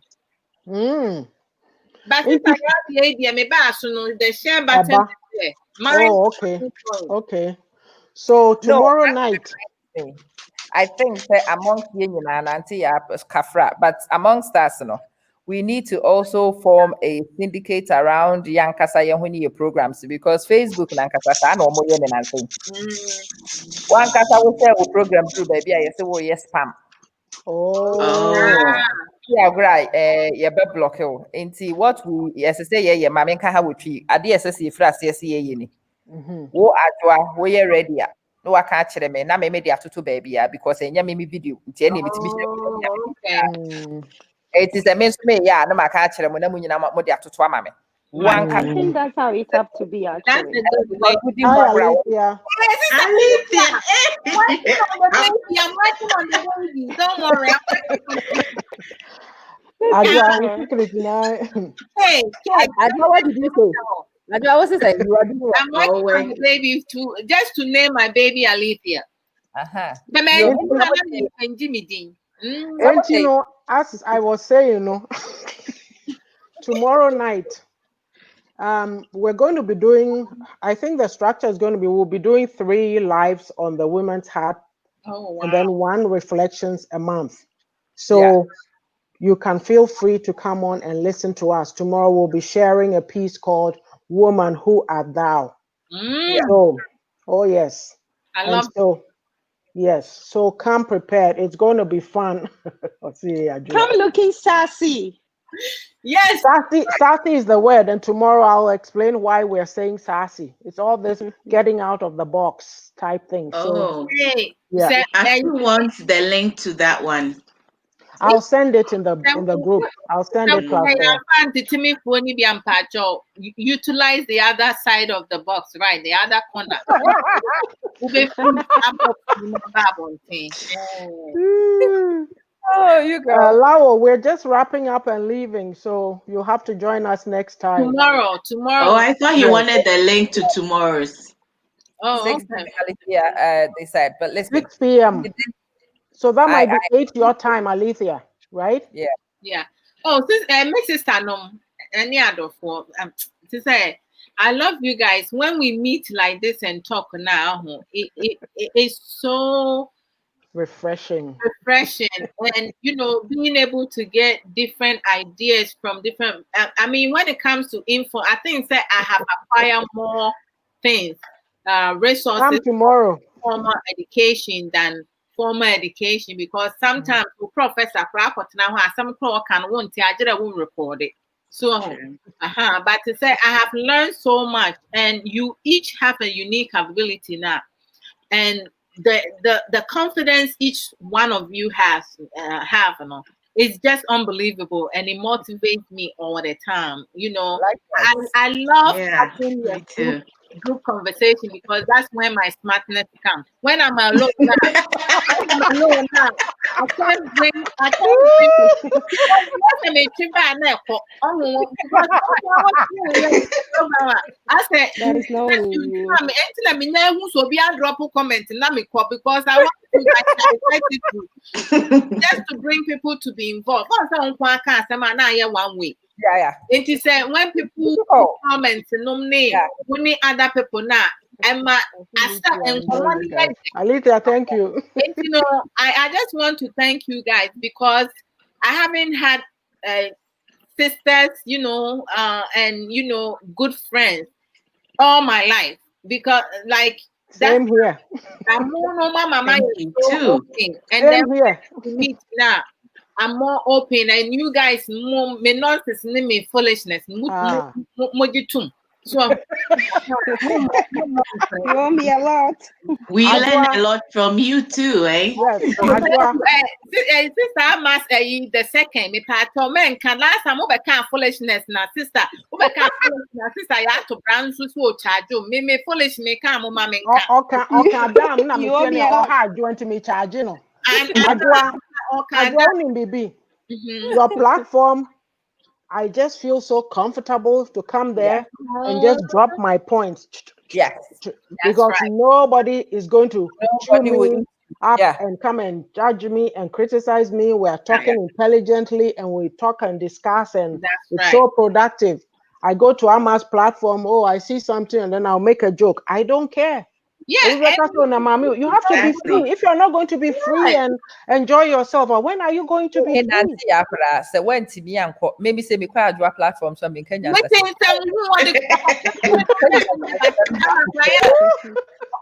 But if I have the idea, maybe I should know the share button there. Oh, okay. Okay. So tomorrow night. I think that amongst Kafra, but amongst us, we need to also form a syndicate around Yankasa Yahuni programs, because Facebook and Yankasa no more than anything. One Kasa will share a program through baby. I say, oh yes, spam. Oh. Yeah, right. Yeah, but block you. Into what we say, yeah, mammy can have with you. I dare say, flash, yes, ye. Wo adwa, wo ye ready. No, I can't tell me. Now, maybe they have to baby because I me video. It is a means me, yeah, no, I can't tell them when I'm in a more to mammy. I think that's how it's up to be actually. That's a good way. Hi, Alethea. Alethea. I'm working on the baby. Don't worry. Hey, I know what did you say? I was saying you are doing. I'm working on the baby just to name my baby Alethea. The man and Jimmy Dean. And you know, as I was saying, tomorrow night, we're going to be doing, I think the structure is going to be, we'll be doing 3 lives on the Women's Heart, and then 1 reflections a month. So you can feel free to come on and listen to us. Tomorrow we'll be sharing a piece called Woman, Who Art Thou? So, oh yes. I love so, yes. So come prepared. It's going to be fun. Come looking sassy. Yes. Sassy is the word, and tomorrow I'll explain why we're saying sassy. It's all this getting out of the box type thing. Oh, yeah. I want the link to that one. I'll send it in the group. I'll send it to utilize the other side of the box, right? The other corner. Oh, you go. Lao, we're just wrapping up and leaving, so you'll have to join us next time. Tomorrow. Oh, I thought you wanted the link to tomorrow's. Oh, 6 yeah, they said, but listen. 6 p.m. So that might be 8 your time, Alethea, right? Yeah. Yeah. Oh, since my sister any other for to say, I love you guys. When we meet like this and talk now, it is so refreshing, and being able to get different ideas from different. I mean, when it comes to info, I think that I have acquired more things, resources. Come tomorrow. Formal education than formal education, because sometimes professor now some can won't record it. So but to say I have learned so much, and you each have a unique ability now, and the confidence each one of you have, it's just unbelievable, and it motivates me all the time. I love having a me too. group conversation, because that's when my smartness comes. When I'm alone now, I can't bring it. I said, That is not you. so be a drop of comment in because I want to just to bring people to be involved. One way. Yeah. It is when people comment nominate only other people now. Alita, thank you. And, I just want to thank you guys, because I haven't had sisters, and good friends all my life, because Same here. I'm more normal, mama is so too. open, and Same then here. we meet now. I'm more open, and you guys more me nonsense, me foolishness, so You owe me a lot. We learn Adwa. a lot from you too, eh? Yes, Adwa. sister must the second me part men can last time over can foolishness na sister over can foolishness sister you have to brand so charge you me foolish me can mama me Okay, damn, na me You owe me tiene a or lot. hard you want to me charge, and Adwa, okay Adwa in BB. Your platform, I just feel so comfortable to come there and just drop my points. Yes. Because right. nobody is going to chew Nobody me will- up yeah. and come and judge me and criticize me. We are talking intelligently, and we talk and discuss, and That's it's right. so productive. I go to Ama's platform, I see something, and then I'll make a joke. I don't care. Yeah, You have to be free. If you're not going to be free and enjoy yourself, or when are you going to be And free? Nancy Akra said, when to me and maybe say me quite a platform, so I'm Kenya.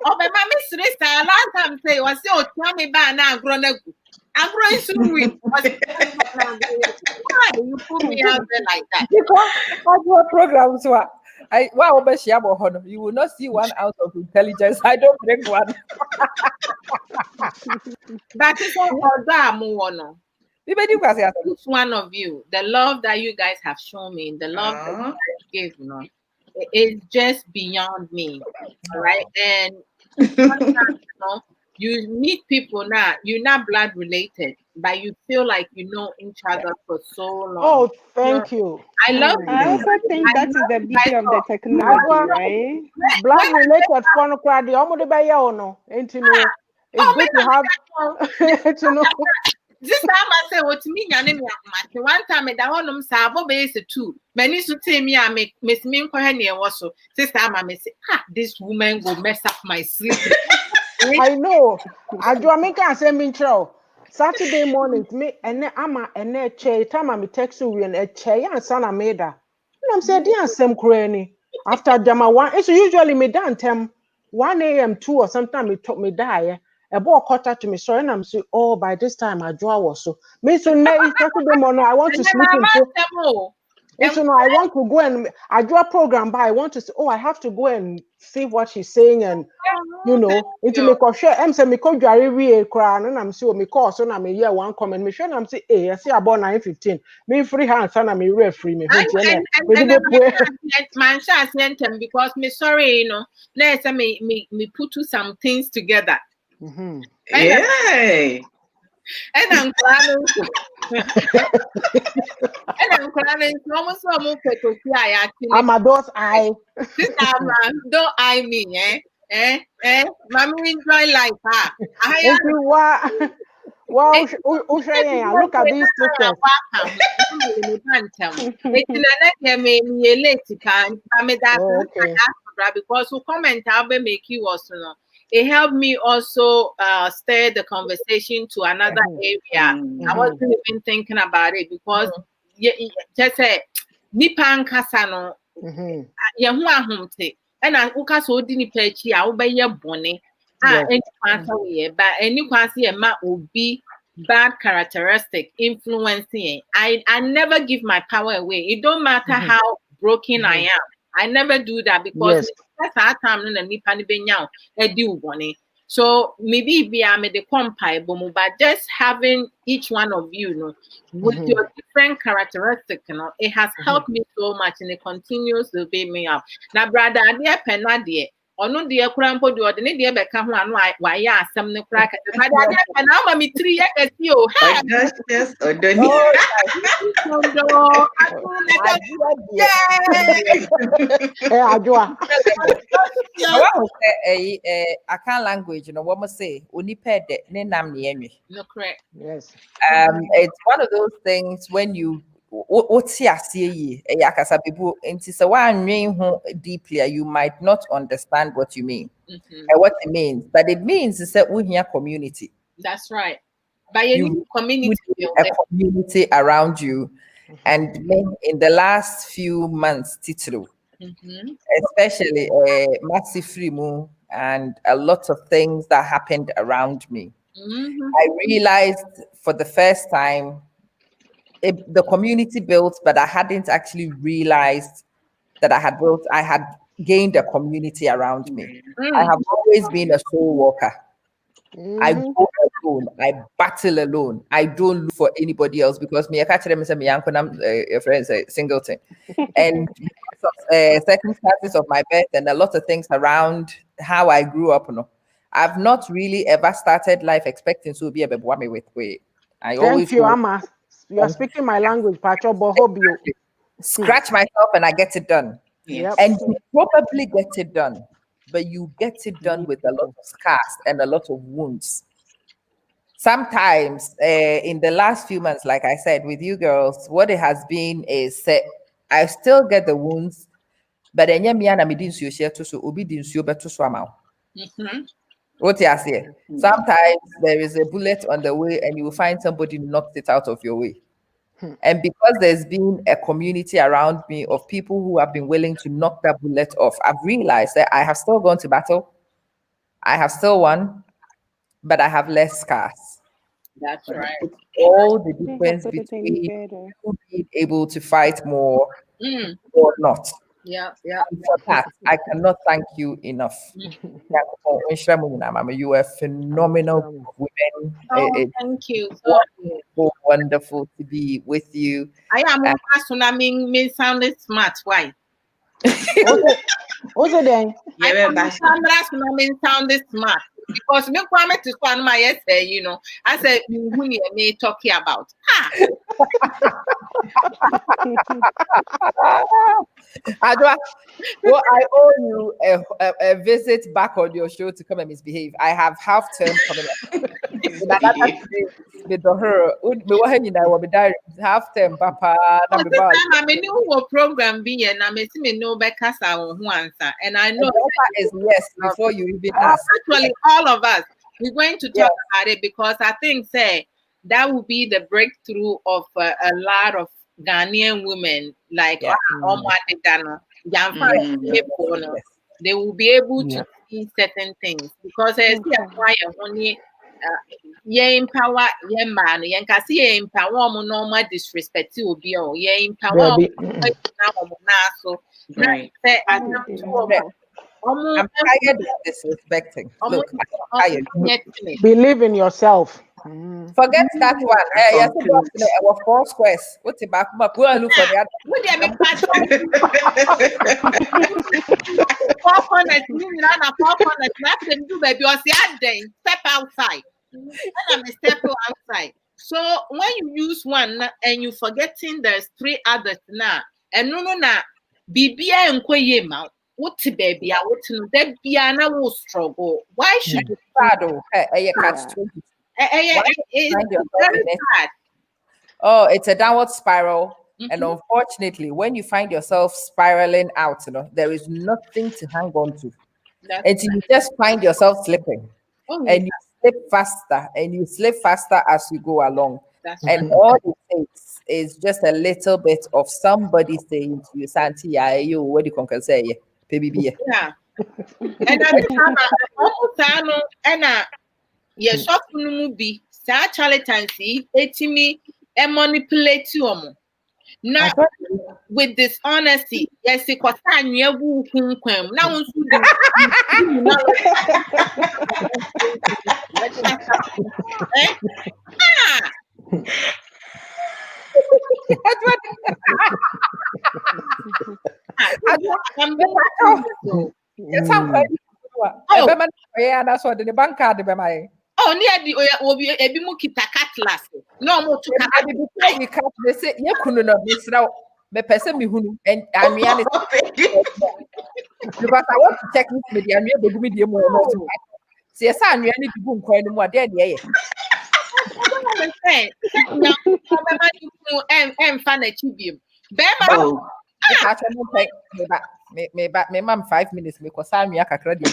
Oh, my mommy sister last time say was so tell me by now grown up. I'm growing soon with why do you put me out there like that? Because our programs were you will not see one ounce of intelligence. I don't bring one. That is all each one of you, the love that you guys have shown me, the love that you guys give, it's just beyond me. All right. And sometimes, you meet people now, you're not blood related, but you feel like you know each other for so long. Oh, thank you. I love I you. also think that is the beauty of the technology, right? Blood related for no crowd, the almost by no. Ain't you know? It's good to have to know. This time I say what me and one time that one sabo base too. Many to tell me I make Miss Min also. This time I say, this woman will mess up my sleep. I know. I do make a same intro. Saturday morning, me and Ama and a chair time I'm texting you and a chair and son I made her. And I'm saying, dear, some cranny. After Jama 1, it's usually me done 1 a.m. 2 or sometime it took me die. A boy caught up to me, so and I'm saying, oh, by this time I draw was so. Me so Saturday morning, I want to sleep in. And so now I want to go and I do a program, but I want to say, I have to go and see what she's saying, and into me call share. I'm saying me call Jerry cry, and I'm saying me call so now me hear one comment. Me sure I'm saying, I see about 9:15. Me free hands and me real free me. Man, I sent him because me sorry, let's say me put some things together. Yay! And I'm crying. Almost I'm a dose eye. Don't eye me, Mommy enjoy life, Wow, look at these pictures. Because who comment I'll be make you also know. It helped me also steer the conversation to another area. I wasn't even thinking about it because just say Nipan Kasano Yahuahumte and I Ukaso dini pechi, I'll be your bonnet. Any answer, but any quasi ma will be bad characteristic influencing. I never give my power away. It don't matter how broken I am. I never do that because that's our time in the Nipani Benyao, they do one. So maybe be I made the compile, but just having each one of you, with your different characteristics, it has helped me so much, and it continues to build me up. Now, brother, dear penna or no dear crampo do the dear becca one why some no crack. But now me 3 years you have Augustus or Donny. Akan language, what must say, only ped ne nam ni. No correct. Yes. It's one of those things when you what's here see yakasa people into so one deeply, you might not understand what you mean and what it means, but it means is that we here community. That's right. By any community, a community around you, and in the last few months, Titru, especially massive free move and a lot of things that happened around me. I realized for the first time the community built, but I hadn't actually realized that I had gained a community around me. I have always been a soul walker. I go alone. I battle alone. I don't look for anybody else because me, I catch them and say, "Me, uncle, I'm a friend, say singleton," and because of circumstances of my birth and a lot of things around how I grew up, I've not really ever started life expecting to be a baby with way. I always Thank you, Amma. You are speaking my language, Pacho Bohobio. Scratch myself and I get it done. Yes. And you probably get it done, but you get it done with a lot of scars and a lot of wounds. Sometimes in the last few months, like I said, with you girls, what it has been is I still get the wounds, but then sometimes there is a bullet on the way and you will find somebody knocked it out of your way. And because there's been a community around me of people who have been willing to knock that bullet off, I've realized that I have still gone to battle. I have still won, but I have less scars. That's right. It's all the difference between you being able to fight more or not. Yeah. And for that, I cannot thank you enough. You are phenomenal women. It's thank you. so wonderful to be with you. I am me sounded smart. Why? What's it then? I sounded smart because me come to stand my essay, I said who me talking about. Adwa, well, I owe you a visit back on your show to come and misbehave. I have half term coming up. Half term, Papa. I'm a new program being and I'm a no back answer. And I know that is yes before you even ask. Actually, all of us, we're going to talk about it because I think that will be the breakthrough of a lot of Ghanaian women like they will be able to see certain things because only empower man empower normal disrespect will be empower so right. I'm tired of disrespecting. Look, I'm tired. Believe in yourself. Forget that one. Yes, it was 4 squares. What's it back? Look for the other. 4 corners, nothing do, baby. Step outside. And I'm a step outside. So when you use one and you forgetting there's 3 others now, and no, BBA and Koyema. What's baby? I want to know that Biana will struggle. Why should you catch 20? It's very bad. Oh, it's a downward spiral. And unfortunately, when you find yourself spiraling out, there is nothing to hang on to. Until you just find yourself slipping. And you slip faster and you slip faster as you go along. And all it takes is just a little bit of somebody saying to you, Santi, you what do you can say? PBB. Yeah. And I yes, shop movie, Charlie Tansy, 80 me and manipulate you. Now, with dishonesty, yes, it was time you now oh, near the will be a bimukita catlas. No more to before we cut, they say, you couldn't have this now. Me person me hunu and Rihanna because I want to check with me the Rihanna be me the more. See, yes, I'm Rihanna to boom coin more dead. Yeah, and fan a chibium. Me mom 5 minutes because I'm Yaka credit.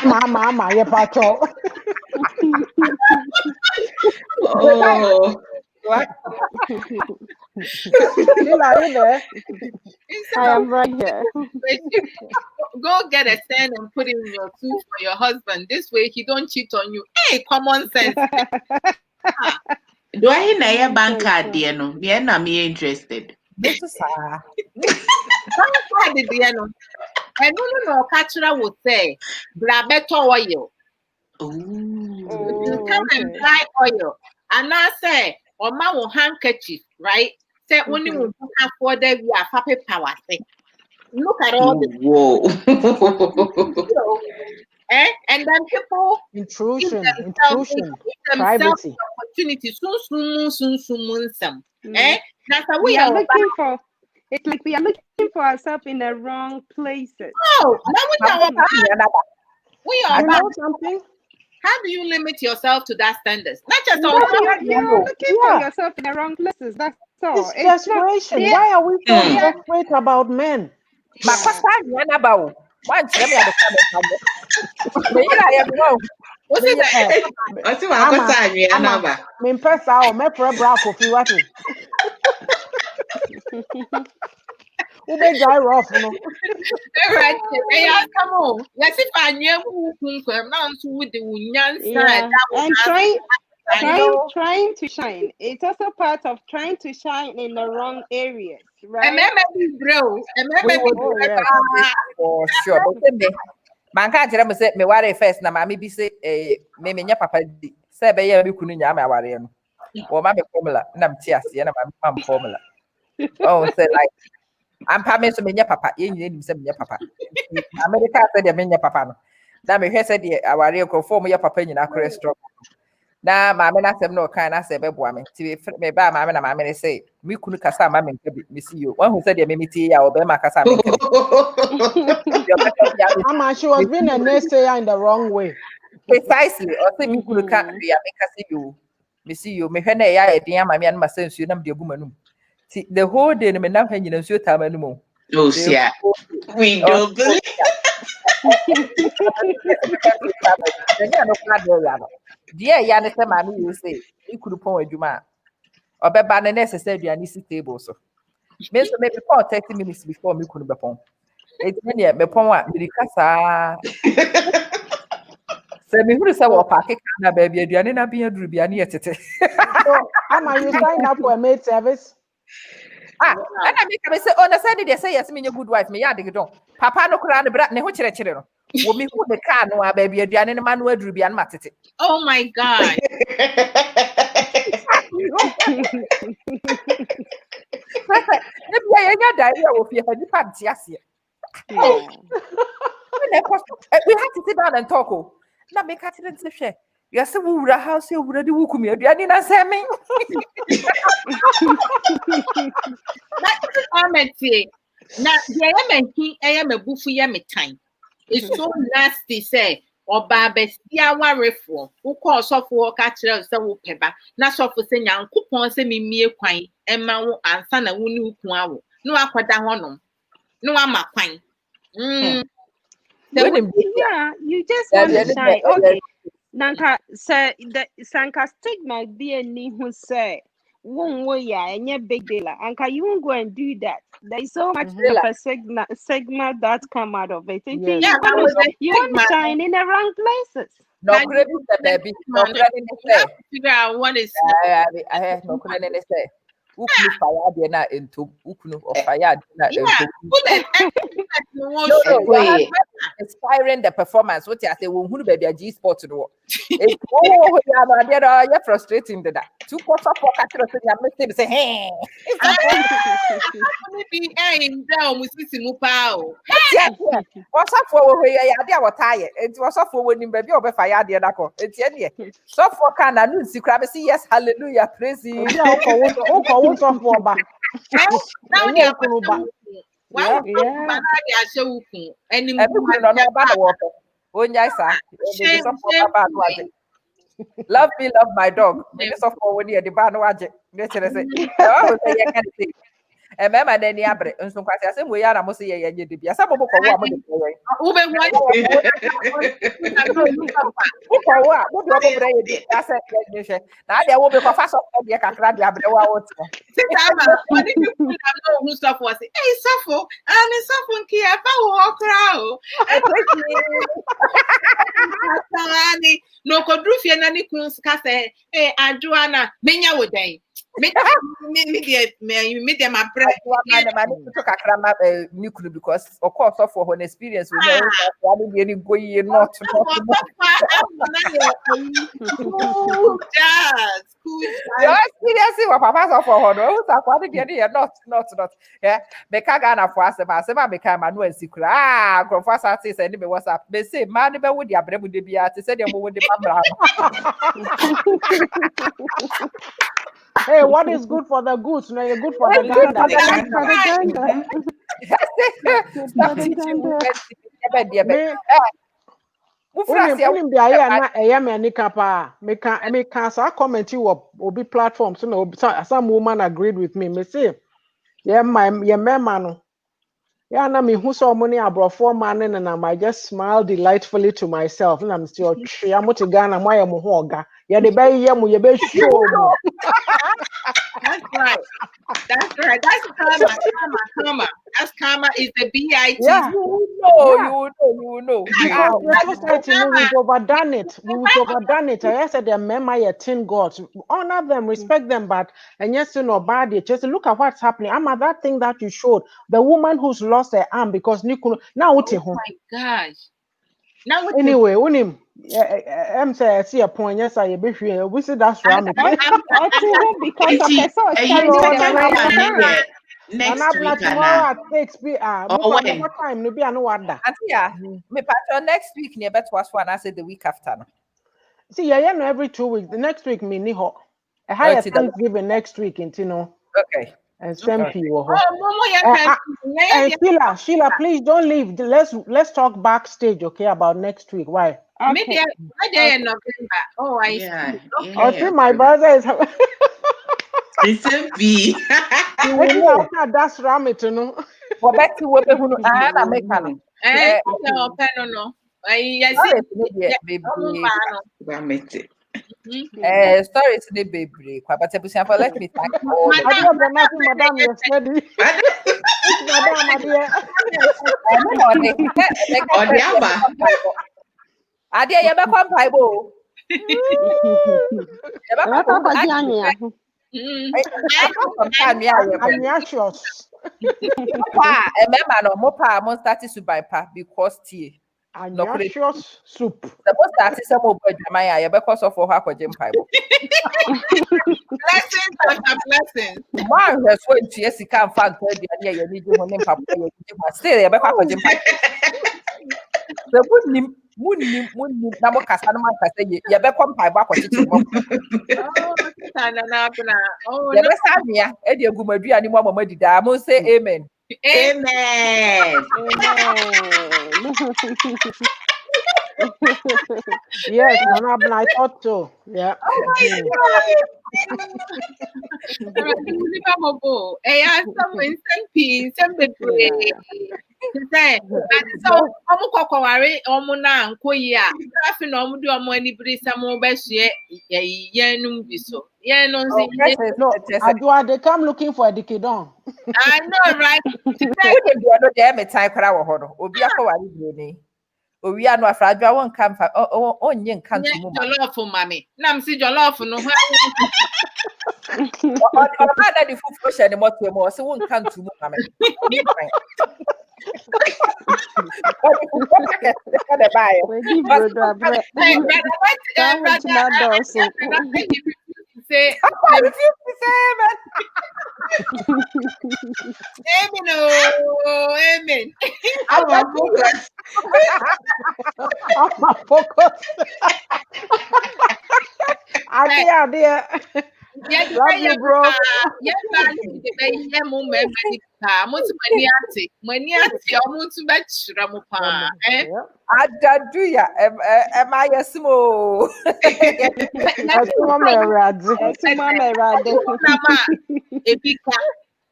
Mama, yeah, pacho. Oh. What? Still, are you there? I am right here. Go get a stand and put in your food for your husband. This way he don't cheat on you. Hey, common sense. Do I hear a bank card, dear? No, me and I'm interested. This is And no, Kachira would say, Brabeto oil. You come and buy oil. And I say, or my handkerchief, right? Say, when you afford that, we are happy power. Look at all this. Whoa. And then people Intrusion, privacy. Opportunity. That's how we are looking for. It's like we are looking for ourselves in the wrong places. Oh, we are know something. How do you limit yourself to that standards? Not just you're looking for yourself in the wrong places. That's all. It's desperation. Why are we so desperate about men? What's it? Come on. Let's see if I knew with the and trying to shine. It's also part of trying to shine in the wrong areas, right? For sure. Man can't tell me say me worry first na mama bi say me nya papa di say be ya bi kunu nya ma ware no wo ma be formula na mti ase na ma formula oh say like I'm pa me so me nya papa ye nyina nim say me nya papa America say de me nya papa no na me hwe say de aware ko form ya papa nyina cholesterol na mama na sem no kan na say be boa me ti me ba mama na mama ne say me kunu kasa ma me nka bi me see you one who say de me ti ya obe ma kasa me nka Mama, she was being a naysayer in the wrong way. Precisely. Or say me kunu ka ya me kasi you. Me see you. Me hwe na ya edin ama me an ma sense you na me de gu manum. See the whole day me na hwe nyina nsuo ta manum. Oh, sia. We don't believe. Dear ya ne say mama you say you kunu pon adwuma. Obeba na necessary aduane si table so. Me so me before 30 minutes before me kunu bepon. It's many me pon wa me kasa. Say me who say wo park na baby aduane na bia duru bia na yetete. So, Ama, you sign up for a maid service? And I make say on the side they say yes me good wife me ya dig don. Papa no kura ne bra ne ho kire kire no. Wo me who the car no baby aduane na manu aduru bia na matete. Oh my God. We had to sit down and talk. Now make it in the you say we would house you would do me. You didn't say me. Now, I am a buffy time. It's so nasty, say. Or Babestia reform, who calls off work at the paper, not so for saying young coupons send me mere quine, and Mau and son a woo no aquadanonum. No, I'm a quine. Yeah, you just want to shine. Okay. Nanka say the Sanka stigma be any who say won't way and your big deal. Anka, you won't go and do that. There's so much of a segment that come out of it. Yes. You want to shine in the wrong places. No credit, baby. No credit. Figure out what is. I have no credit. Ukunu fire de na entom. Ukunu or fire de na Yeah, entom. put it. No, your husband is inspiring the performance. What you say, who baby a G sport no. It's you're frustrating that. Two quarter for catching us in say, hey. Be in down with Missy Mupao. What's up for where you are tired? It was off for when baby over fire the Nako. It's any. So for can I see crab see yes, hallelujah, praise him. Yeah, okay, for back. Now they are wow, Yeah. and love me, love my dog. Minister for when you're the ban watch it. And remember, then the abre, and so I said, we are a mostly a year to be a some book of woman. I said, now there will be a fast of the Kakra, the Abre. who stuff was it? Hey, Suffolk, and it's Suffolk here, power crowd. No, could Rufy and any Kun's Casse, hey, and Joanna, Menya would day. Meet them a bread. Because of course, for an experience, we know any going not. Seriously, what Papa for her, not. Yeah, Bekagana for us about Sema became a new secret. Ah, Professor says, and me was up. They say, man, would you have would be at the same with the Hey, what is good for the goose? No, you're good for the gander. Unim bia ya na eya me anika pa me can say comment you obi platform so no some woman agreed with me. Me say yeah mema no yeah na me hu so money abrofo man and I just smile delightfully to myself and I'm still tria mo te Ghana mo ya mo ho oga ya de be ye mo ye be show. That's right. That's karma. That's karma is the BIT. Yeah. You know. We've overdone it. I said the men are 10 gods. Honor them, respect them, but and yes, you know, bad it. Just look at what's happening. I'm at that thing that you showed. The woman who's lost her arm because Niku now oh my gosh. Now anyway, unim I'm say I see a point. Yes, I be here. We see that's right. Because of the next week tomorrow at 6 p.m. What time? No be no wonder. Me patch next week near bet was one. I said the week after. See, yeah, no, every 2 weeks. The next week, me ni ho. A higher Thanksgiving next week, you know. Okay. And same people. Sheila, please don't leave. Let's talk backstage, okay, about next week. Why? Okay. November. Oh, I see. I see my brother is. It's a B. That's Ramit, you know. Well, back to what who I make no. Sorry to the baby. But let me thank all. Madam, you're steady. Because tea. Agnicious soup. The most artist of Maya, because of her for Jim Pipe. Blessings after blessings. Man, that's when Jessica can't find you need to name Papa. Still, Rebecca for Jim Pipe. The Moon, Namo Casanova, you better come by back or chicken. Oh, the best idea, Eddie Gumadi, and Mamma did. I must say amen. Amen. Yes, I thought so. Yeah. They come looking for a decadon. I know, right? we are no afraid won't come for on yen can't Yeah, move. jollof for mommy. Nam si jollof no. Or that the food fresh and more to more, so won't come to move. Wedi brodo abre. Hey, brother, what? With my dolls. Say, Amen. amen, oh, amen. I'm a focus. I'm a focus. Idea. Yeah, Love you, bro. yeah, yeah, moment, eh? Adadu ya am I a small That's what I'm ready. Esuma merade. Ebika.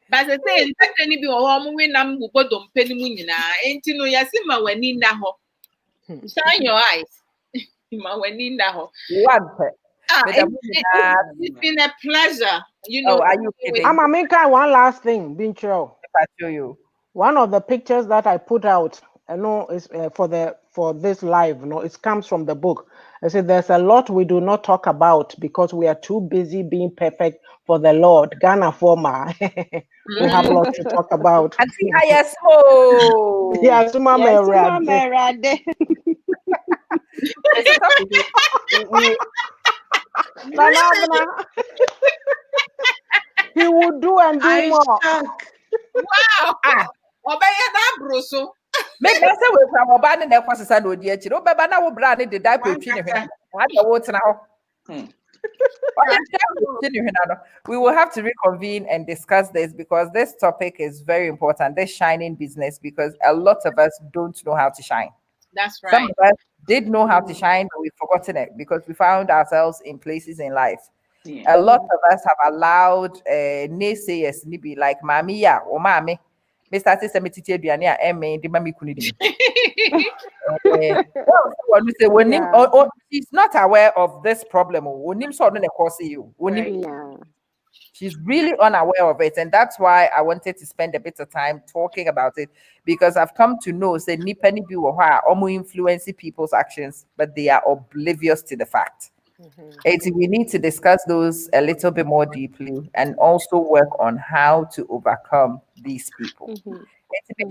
But I say, in fact, any be a woman when I'm Bobodom Penimuna, ain't you know, Yasima when in that ho. Shine your eyes. When in that ho. one. It's been a pleasure. You know, Are you kidding? I'm making one last thing, Bincho. I show you. One of the pictures that I put out, I know is for this live. No, it comes from the book. I said there's a lot we do not talk about because we are too busy being perfect for the Lord. Ghana former, we have lots to talk about. And see how yes, oh, Yes, Mama. Esuma merade. He will do and do I'm more. shocked. wow. Obey that, Brusso. make us say we from Obana and Equas and Odia. No, Baba now brand the diaper. We will have to reconvene and discuss this because this topic is very important. This shining business, because a lot of us don't know how to shine. That's right. Some of us did know how to shine, but we've forgotten it because we found ourselves in places in life. Yeah. A lot of us have allowed naysayers to be like Mami ya or Mami. Mr. Tissemititi Biania, the Mami Kunidi. She's not aware of this problem. Yeah. She's really unaware of it, and that's why I wanted to spend a bit of time talking about it, because I've come to know say nipani bi wo ha omo influence people's actions, but they are oblivious to the fact. We need to discuss those a little bit more deeply and also work on how to overcome these people. Thank you,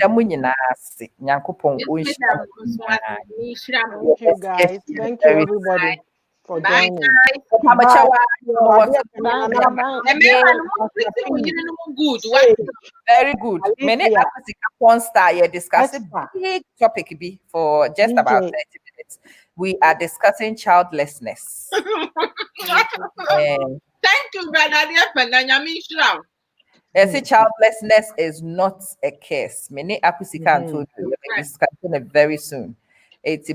guys. Thank you, everybody, for joining. Very good. Many star discussing big topic be for just about 30 minutes. We are discussing childlessness. Thank you, brother. Childlessness is not a curse. Many akusika told you we'll be discussing it very soon. So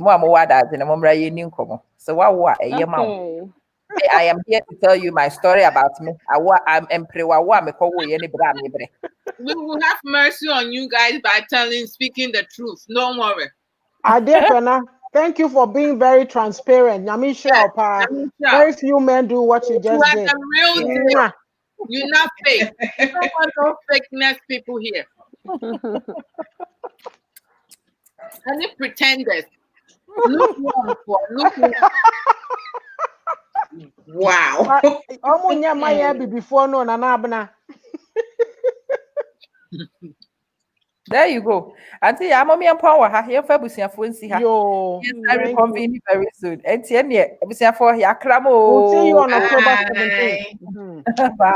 what I am here to tell you my story about me. We will have mercy on you guys by speaking the truth. Don't worry. Adepena, thank you for being very transparent. Very few men do what you just did. The real deal. You're not fake. You don't want no fakeness people here. Any pretenders. Look Wow. Before no nanabna. There you go. Auntie, I'm on your power. Here for Busia Funsi. Yes, I will convene very soon. And Busia for Yakramo. We'll see you on October 17th. Bye.